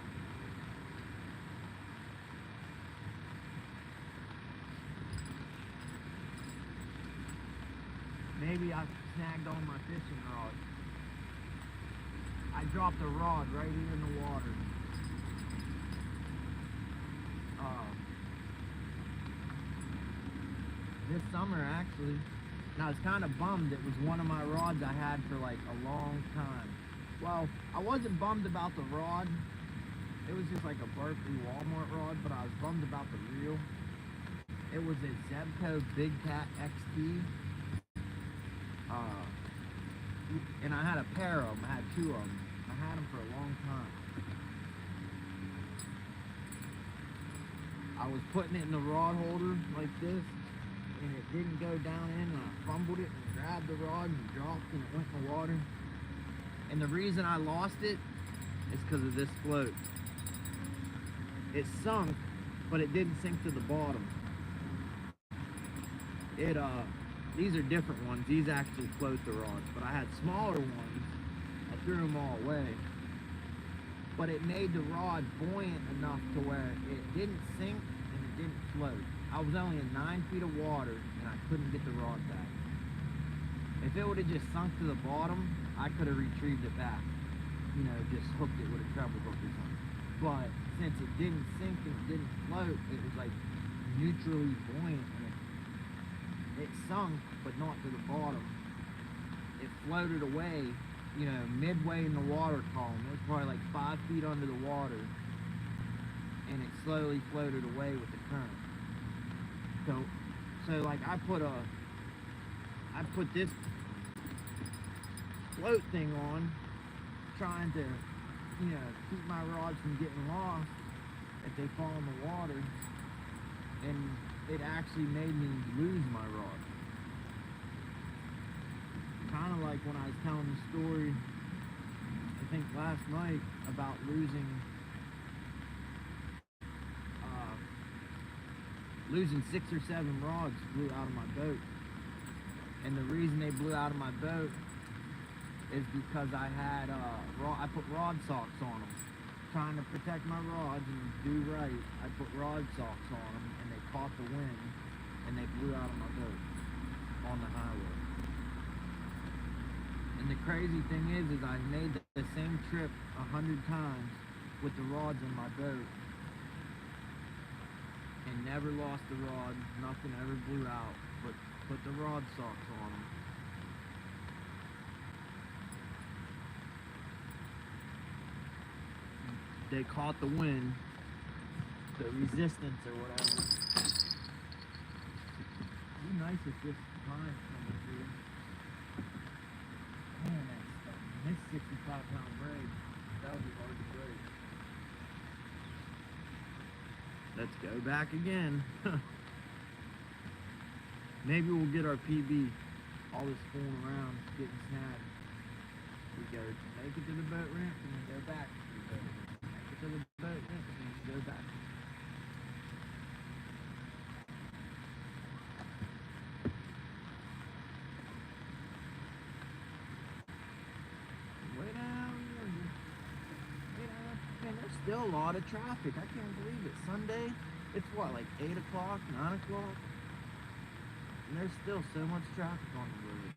Maybe I snagged on my fishing rod. I dropped a rod right here in the water. This summer, actually. And I was kind of bummed. It was one of my rods I had for like a long time. Well, I wasn't bummed about the rod. It was just like a Berkeley Walmart rod, but I was bummed about the reel. It was a Zebco Big Cat XT. And I had a pair of them. I had two of them. I had them for a long time. I was putting it in the rod holder like this, and it didn't go down in, and I fumbled it and grabbed the rod and dropped, and it went in the water. And the reason I lost it is because of this float. It sunk, but it didn't sink to the bottom. These are different ones. These actually float the rods, but I had smaller ones. I threw them all away. But it made the rod buoyant enough to where it didn't sink and it didn't float. I was only in 9 feet of water and I couldn't get the rod back. If it would have just sunk to the bottom, I could have retrieved it back. You know, just hooked it with a treble hook or something. But since it didn't sink and it didn't float, it was like neutrally buoyant, and it sunk, but not to the bottom. It floated away, you know, midway in the water column. It was probably like 5 feet under the water, and it slowly floated away with the current. So like I put this float thing on, trying to, you know, keep my rods from getting lost if they fall in the water, and it actually made me lose my rod. Kind of like when I was telling the story, I think last night, about losing 6 or 7 rods blew out of my boat. And the reason they blew out of my boat is because I had I put rod socks on them, trying to protect my rods and do right. I put rod socks on them, and they caught the wind, and they blew out of my boat on the highway. And the crazy thing is I made the same trip 100 times with the rods in my boat and never lost the rod. Nothing ever blew out, but put the rod socks on them. They caught the wind, the resistance or whatever. It'd be nice if this time's coming through. Man, that stuff. This 65-pound braid, that would be hard to break. Let's go back again. Maybe we'll get our PB. All this fooling around, getting snagged. We go make it to the boat ramp and then go back to the boat ramp. Make it to the boat ramp and then go back. Way down here. Way down. Man, there's still a lot of traffic. I can't believe it. Sunday, it's what, like 8 o'clock, 9 o'clock? And there's still so much traffic on the road.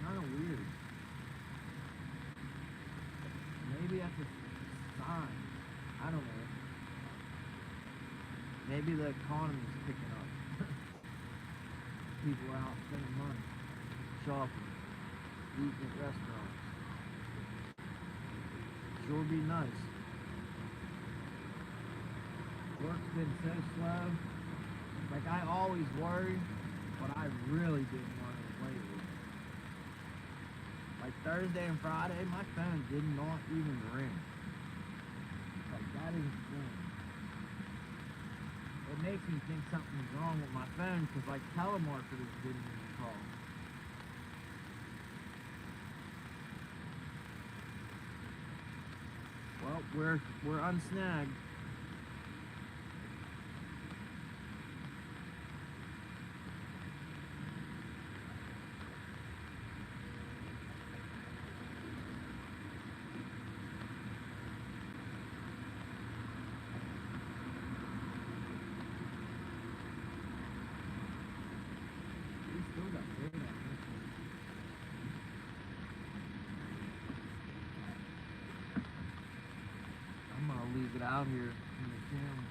Kind of weird. Maybe that's a sign. I don't know. Maybe the economy's picking up. People are out spending money, shopping, eating at restaurants. Sure be nice. Work's been so slow. Like, I always worry, but I really been worrying lately. Like Thursday and Friday, my phone did not even ring. Like, that is insane. It makes me think something's wrong with my phone, because like telemarketers didn't even call. Well, we're unsnagged. I'm gonna leave it out here in the town.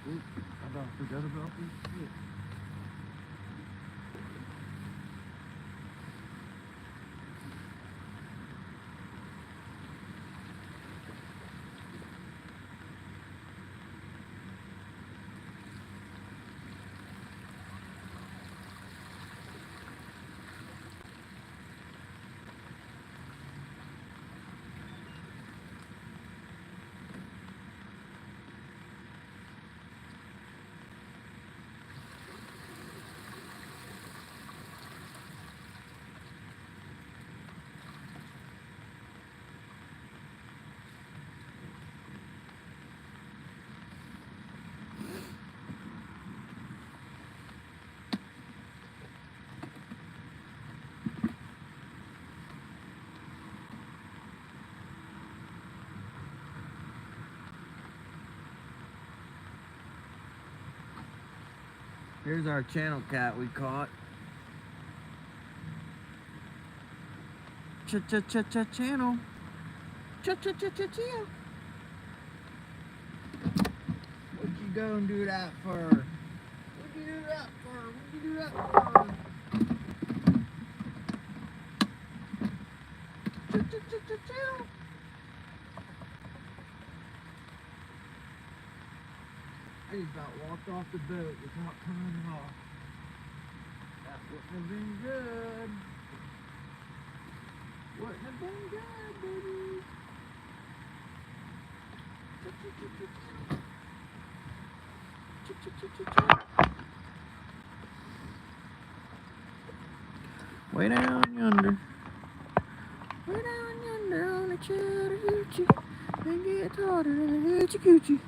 Oop, I forgot about this shit. Here's our channel cat we caught. Channel. Cha-cha-cha-cha-cha. What'd you go and do that for? What'd you do that for? What'd you do that for? Cha-cha-cha-cha-cha. I just about walked off the boat without turning it off. That wouldn't have been good. What starting to bang good, baby. Way down yonder. Way down yonder on the Chattahoochee. They get hotter than a hoochie coochie.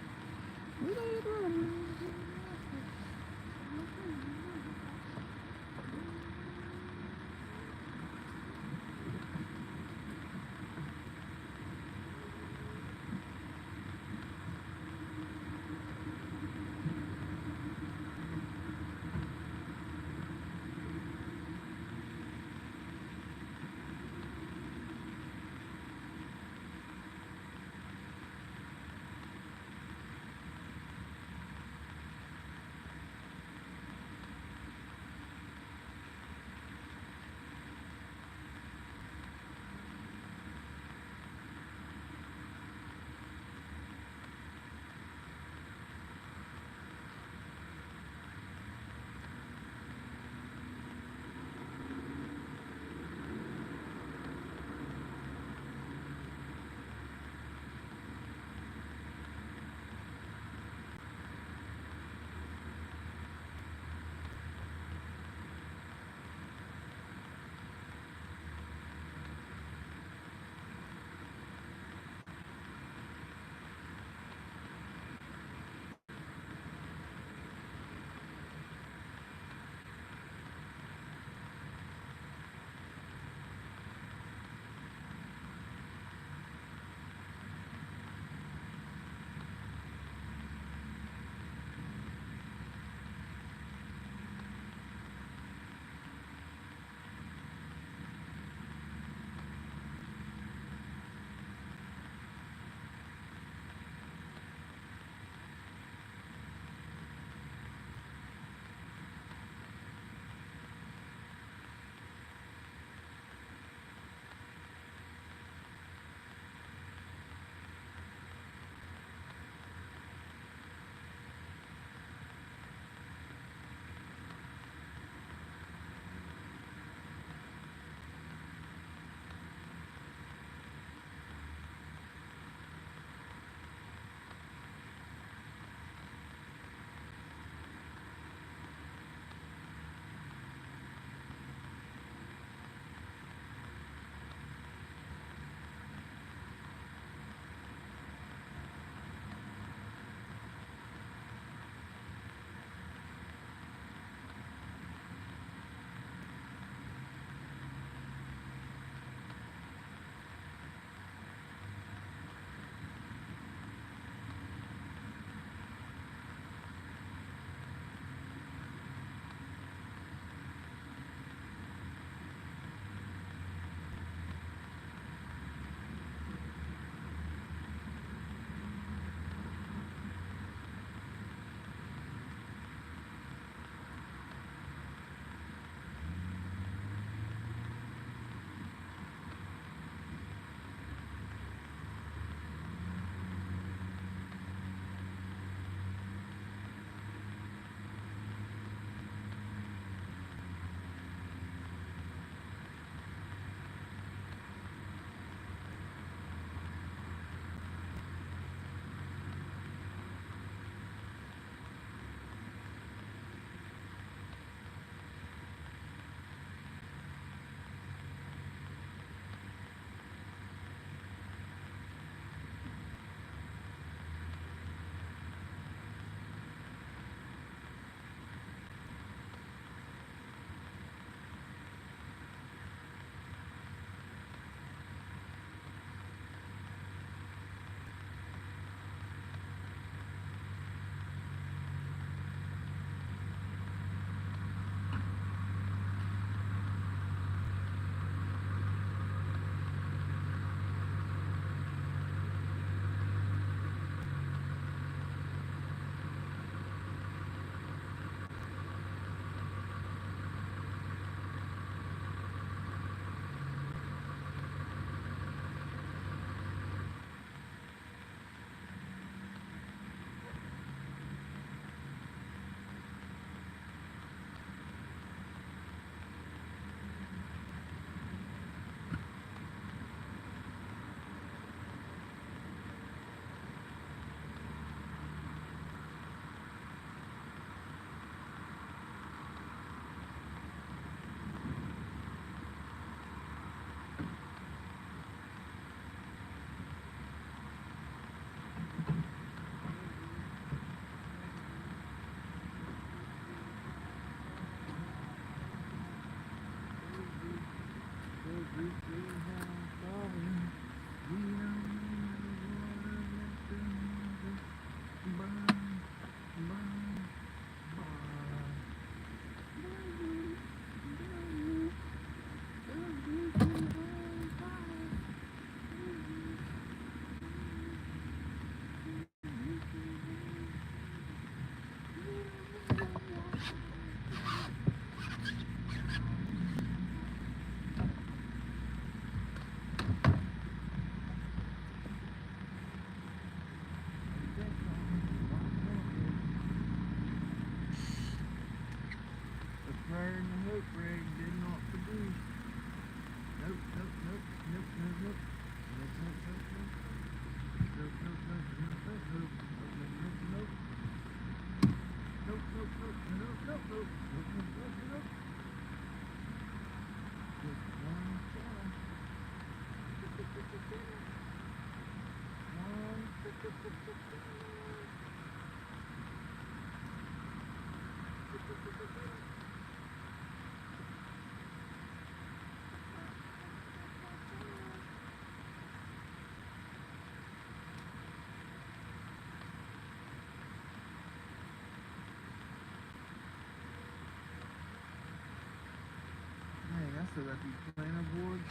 so that these planer boards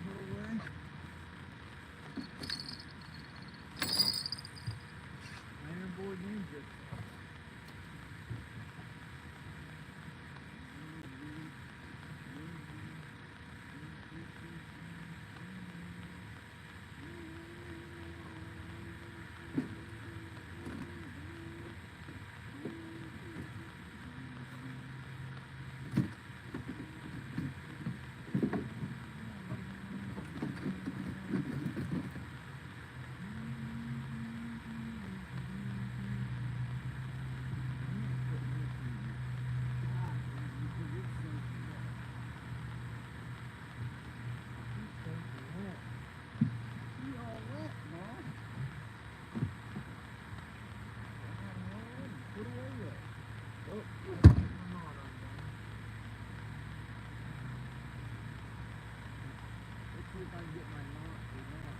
go away. Planer board needs it. If I can get my knot or not.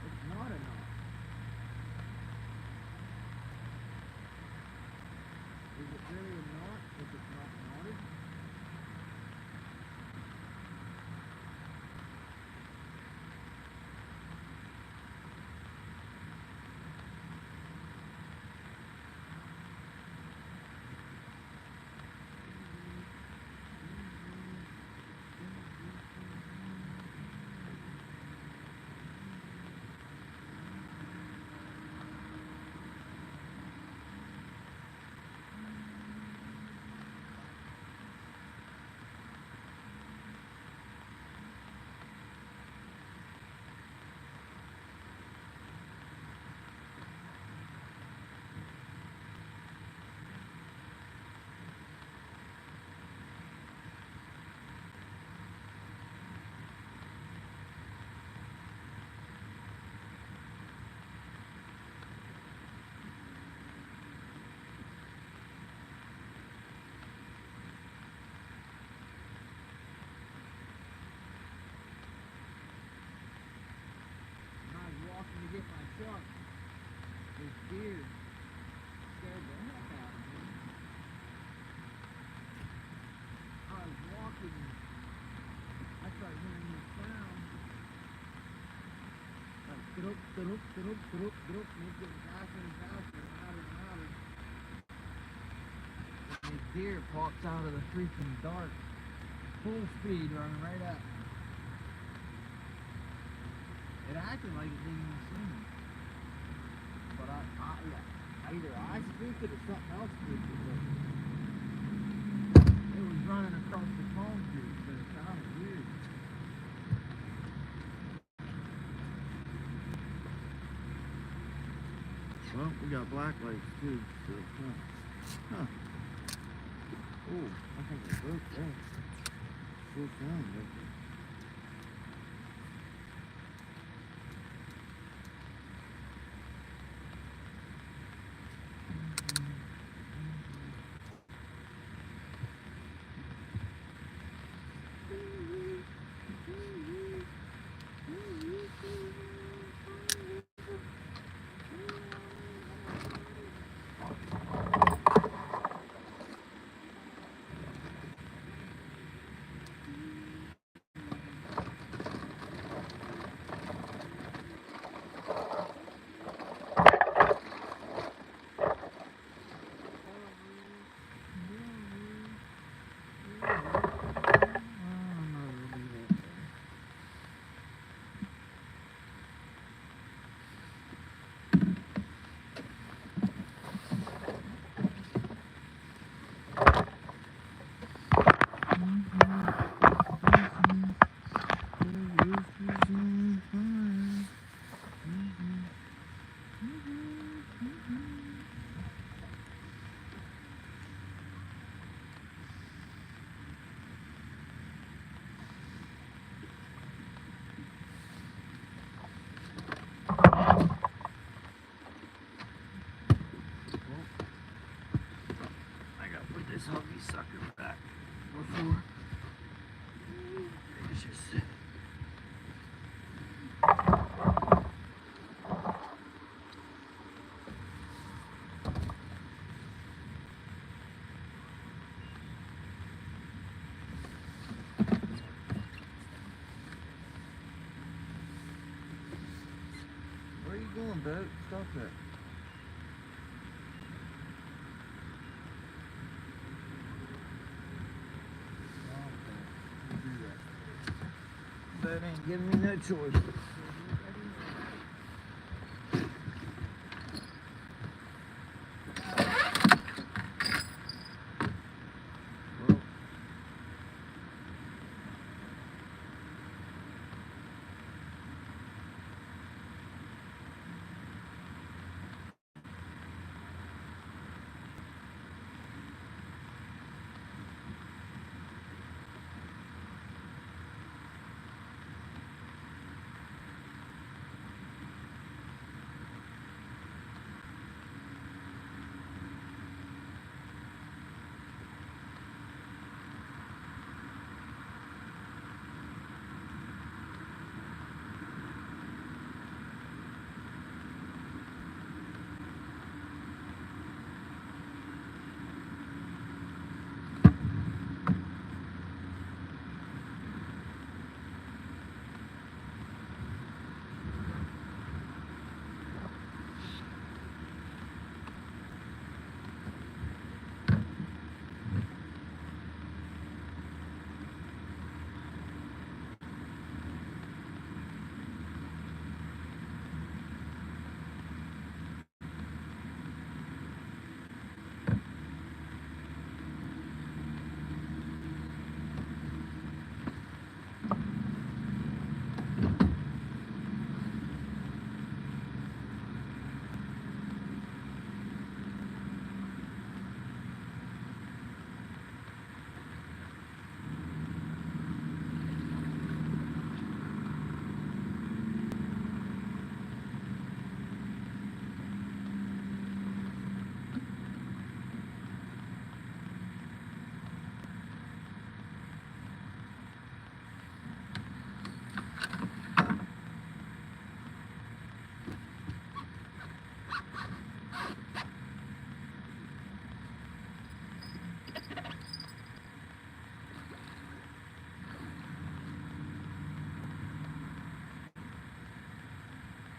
It's not a knot. Is it really a knot if it's not knotted? To get my truck, this deer scared the heck out of me. I was walking, I started hearing this sound, like throop, throop, throop, throop, throop, and it's getting faster and faster, and louder and louder. And this deer pops out of the freaking dark, full speed, running right at me. It acted like it didn't even see me. But either I spooked it or something else spooked it. But it was running across the palm trees, but it sounded weird. Well, we got black lights too, so huh. Oh, I think it broke there. Broke down, right there. This hubby sucker back before it's just you going, boat? Stop that. Oh, okay. Do that. Boat ain't giving me no choice. Well,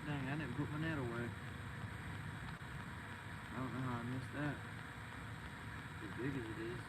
dang, I didn't put my net away. I don't know how I missed that. As big as it is.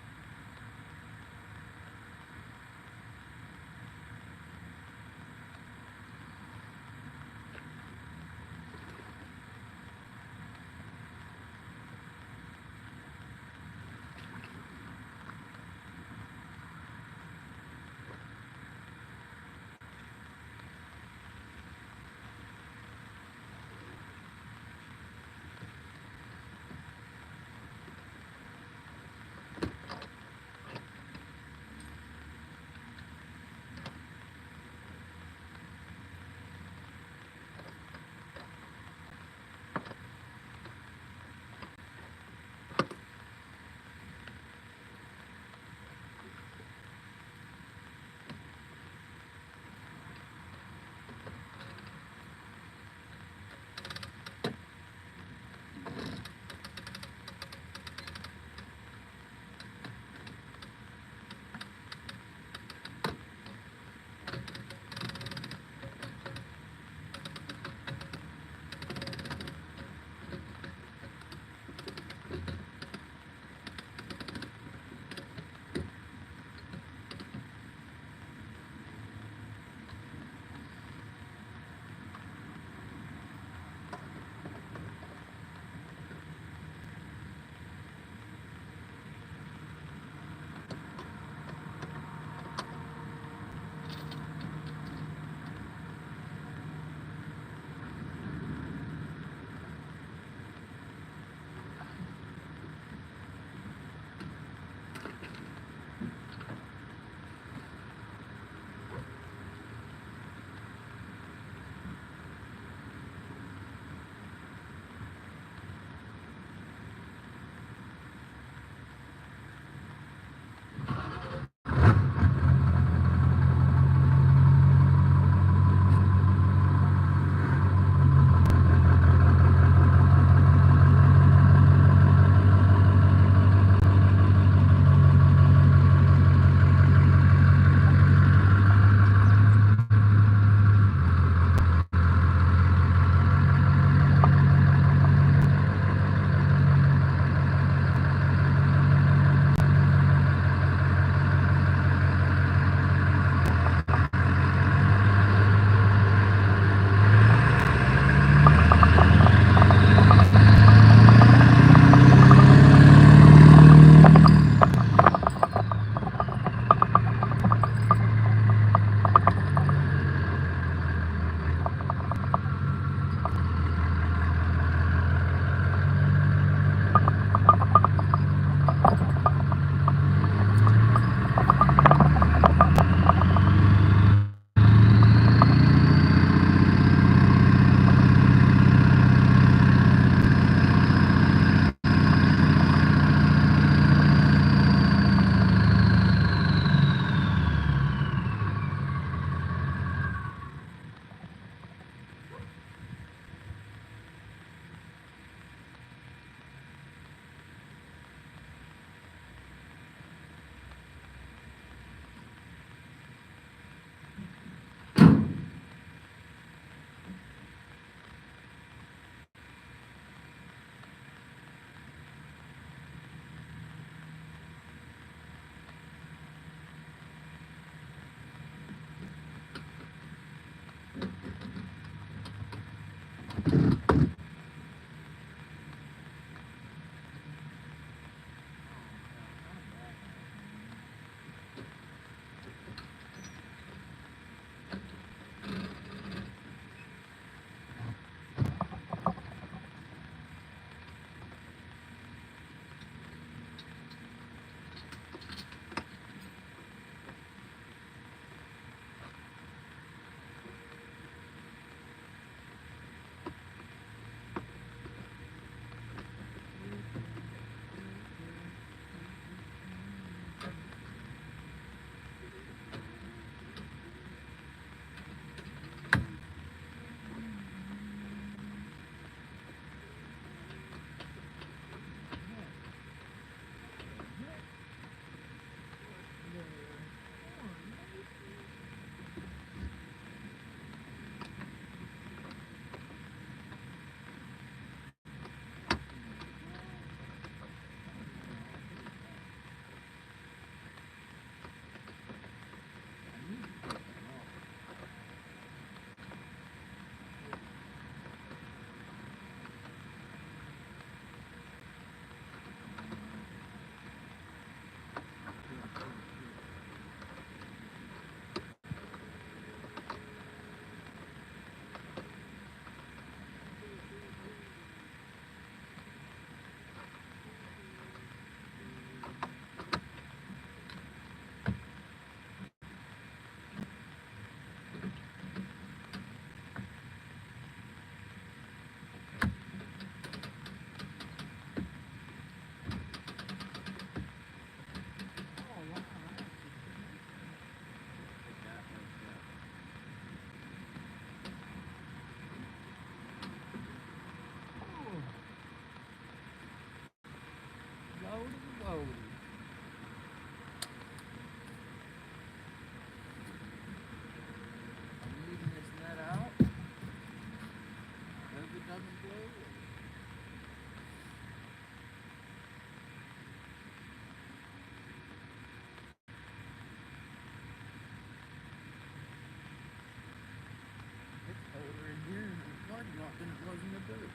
thought that it wasn't a boat.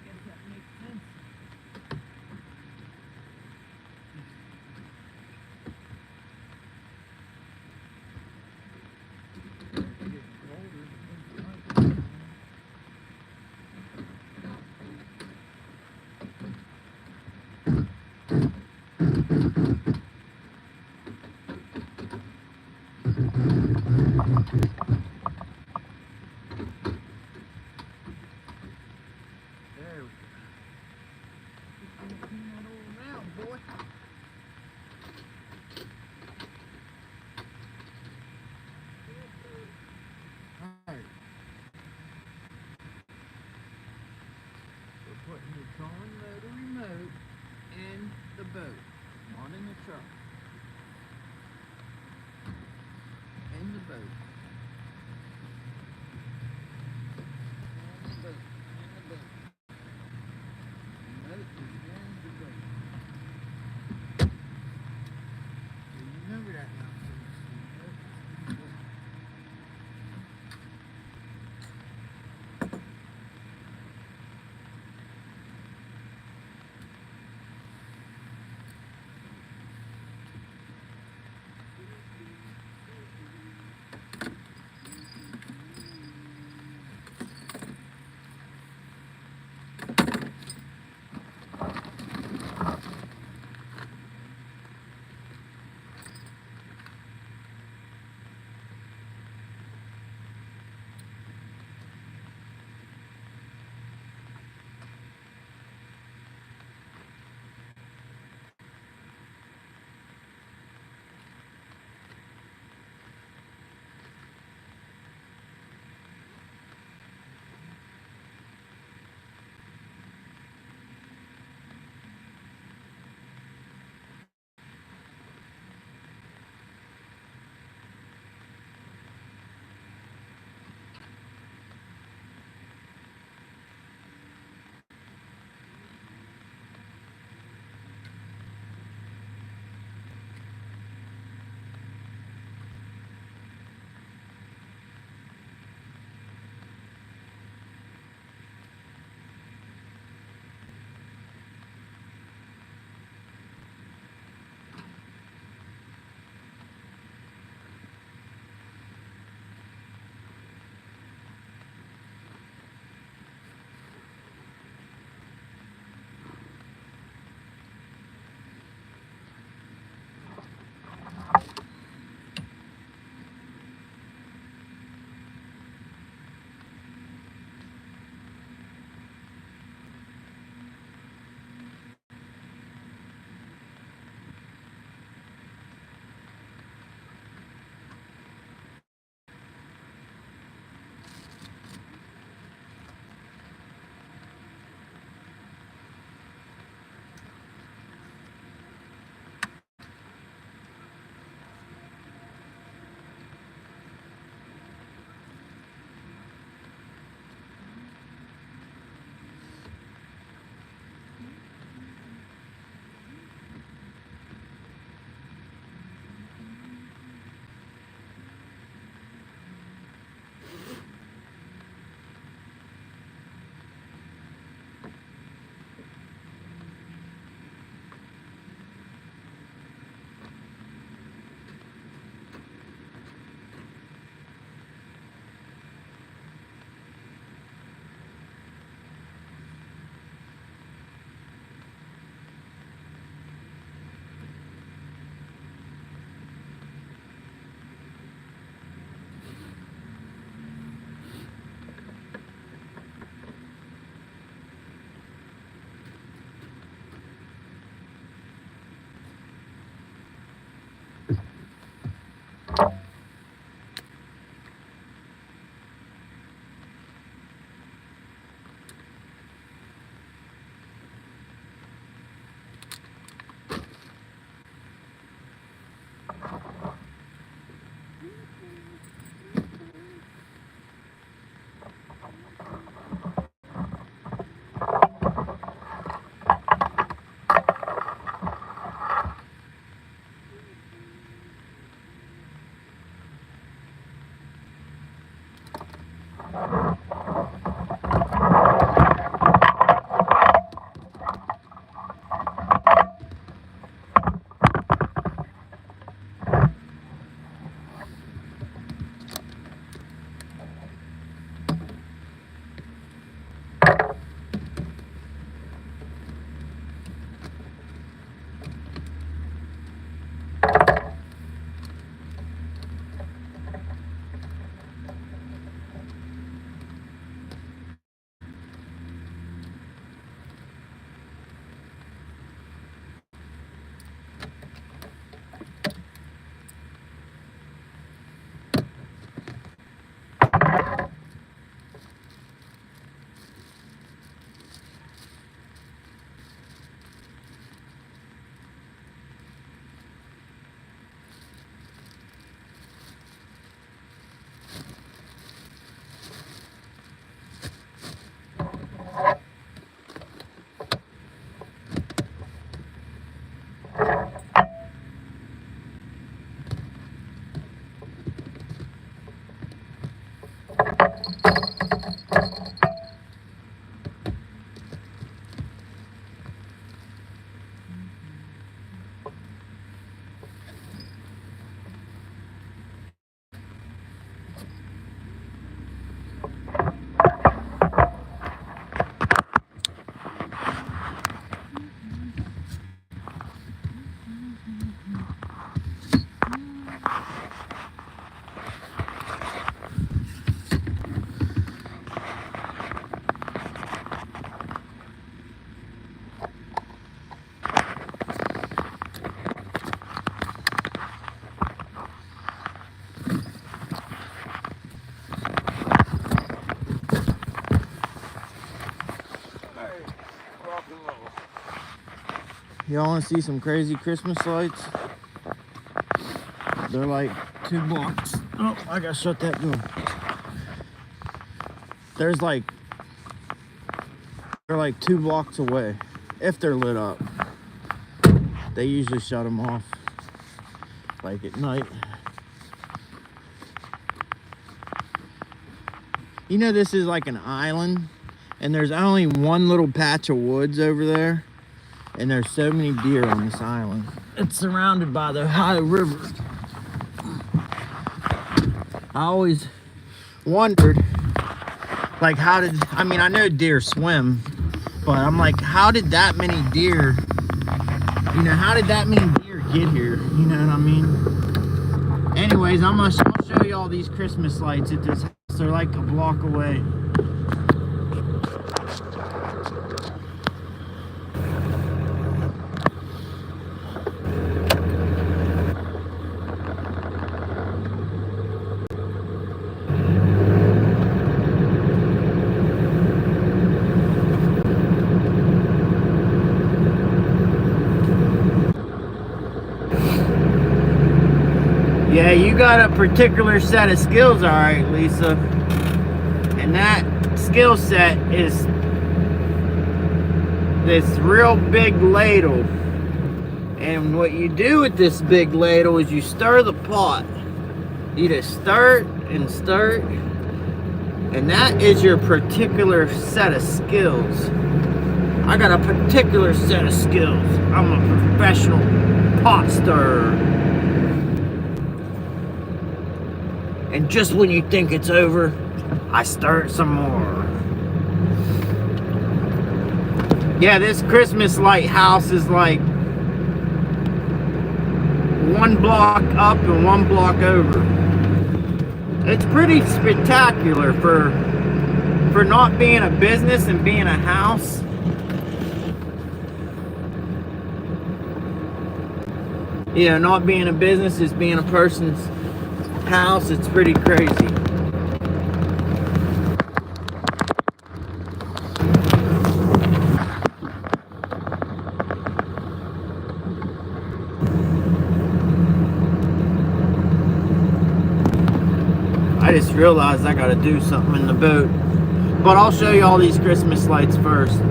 Guess that makes sense. Getting colder. There we go. Just gonna clean that all around, boy. Alright. We're putting the trolling motor remote in the boat, not in the truck. In the boat. In the boat. In the boat. Remote is in the boat. So you remember that now. Y'all want to see some crazy Christmas lights? They're like 2 blocks. Oh, I gotta shut that door. They're like 2 blocks away. If they're lit up, they usually shut them off like at night. You know, this is like an island, and there's only one little patch of woods over there, and there's so many deer on this island. It's surrounded by the Ohio River. I always wondered, like, I mean, I know deer swim, but I'm like, how did that many deer, you know, how did that many deer get here? You know what I mean? Anyways, I'll show you all these Christmas lights at this house. They're like a block away. Yeah, you got a particular set of skills, all right, Lisa. And that skill set is this real big ladle. And what you do with this big ladle is you stir the pot. You just stir it and stir it. And that is your particular set of skills. I got a particular set of skills. I'm a professional pot stirrer. And just when you think it's over, I stir it some more. Yeah, this Christmas light house is like 1 block up and 1 block over. It's pretty spectacular for not being a business and being a house. You know, not being a business is being a person's house. It's pretty crazy. I just realized I gotta do something in the boat, but I'll show you all these Christmas lights first.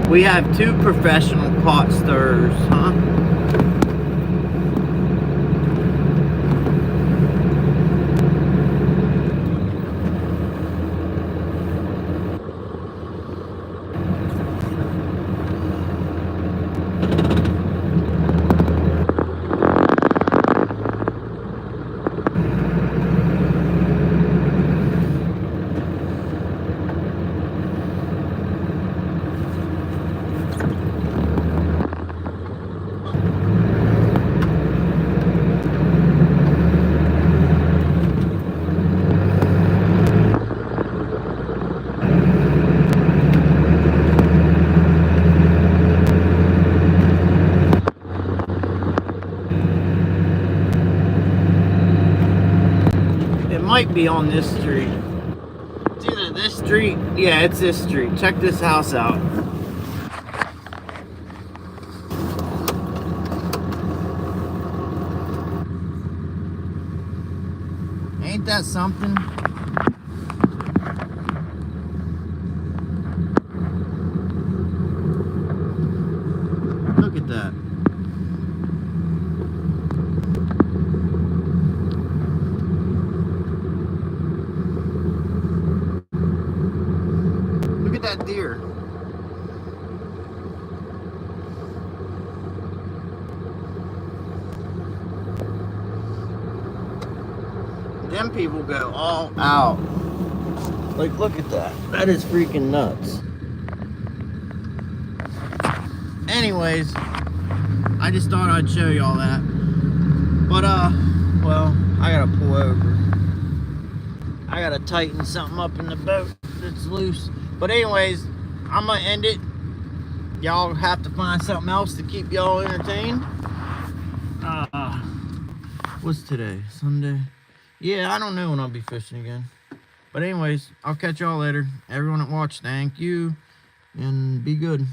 We have 2 professional pot stirrers, huh? Might be on this street. It's either this street. Yeah, it's this street. Check this house out. Ain't that something? Look at that. That deer. Them people go all out. Like, look at that. That is freaking nuts. Anyways, I just thought I'd show you all that. But, well, I gotta pull over. I gotta tighten something up in the boat that's loose. But anyways, I'm gonna end it. y'all have to find something else to keep y'all entertained. What's today? Sunday? Yeah, I don't know when I'll be fishing again. But anyways, I'll catch y'all later. Everyone that watched, thank you. And be good.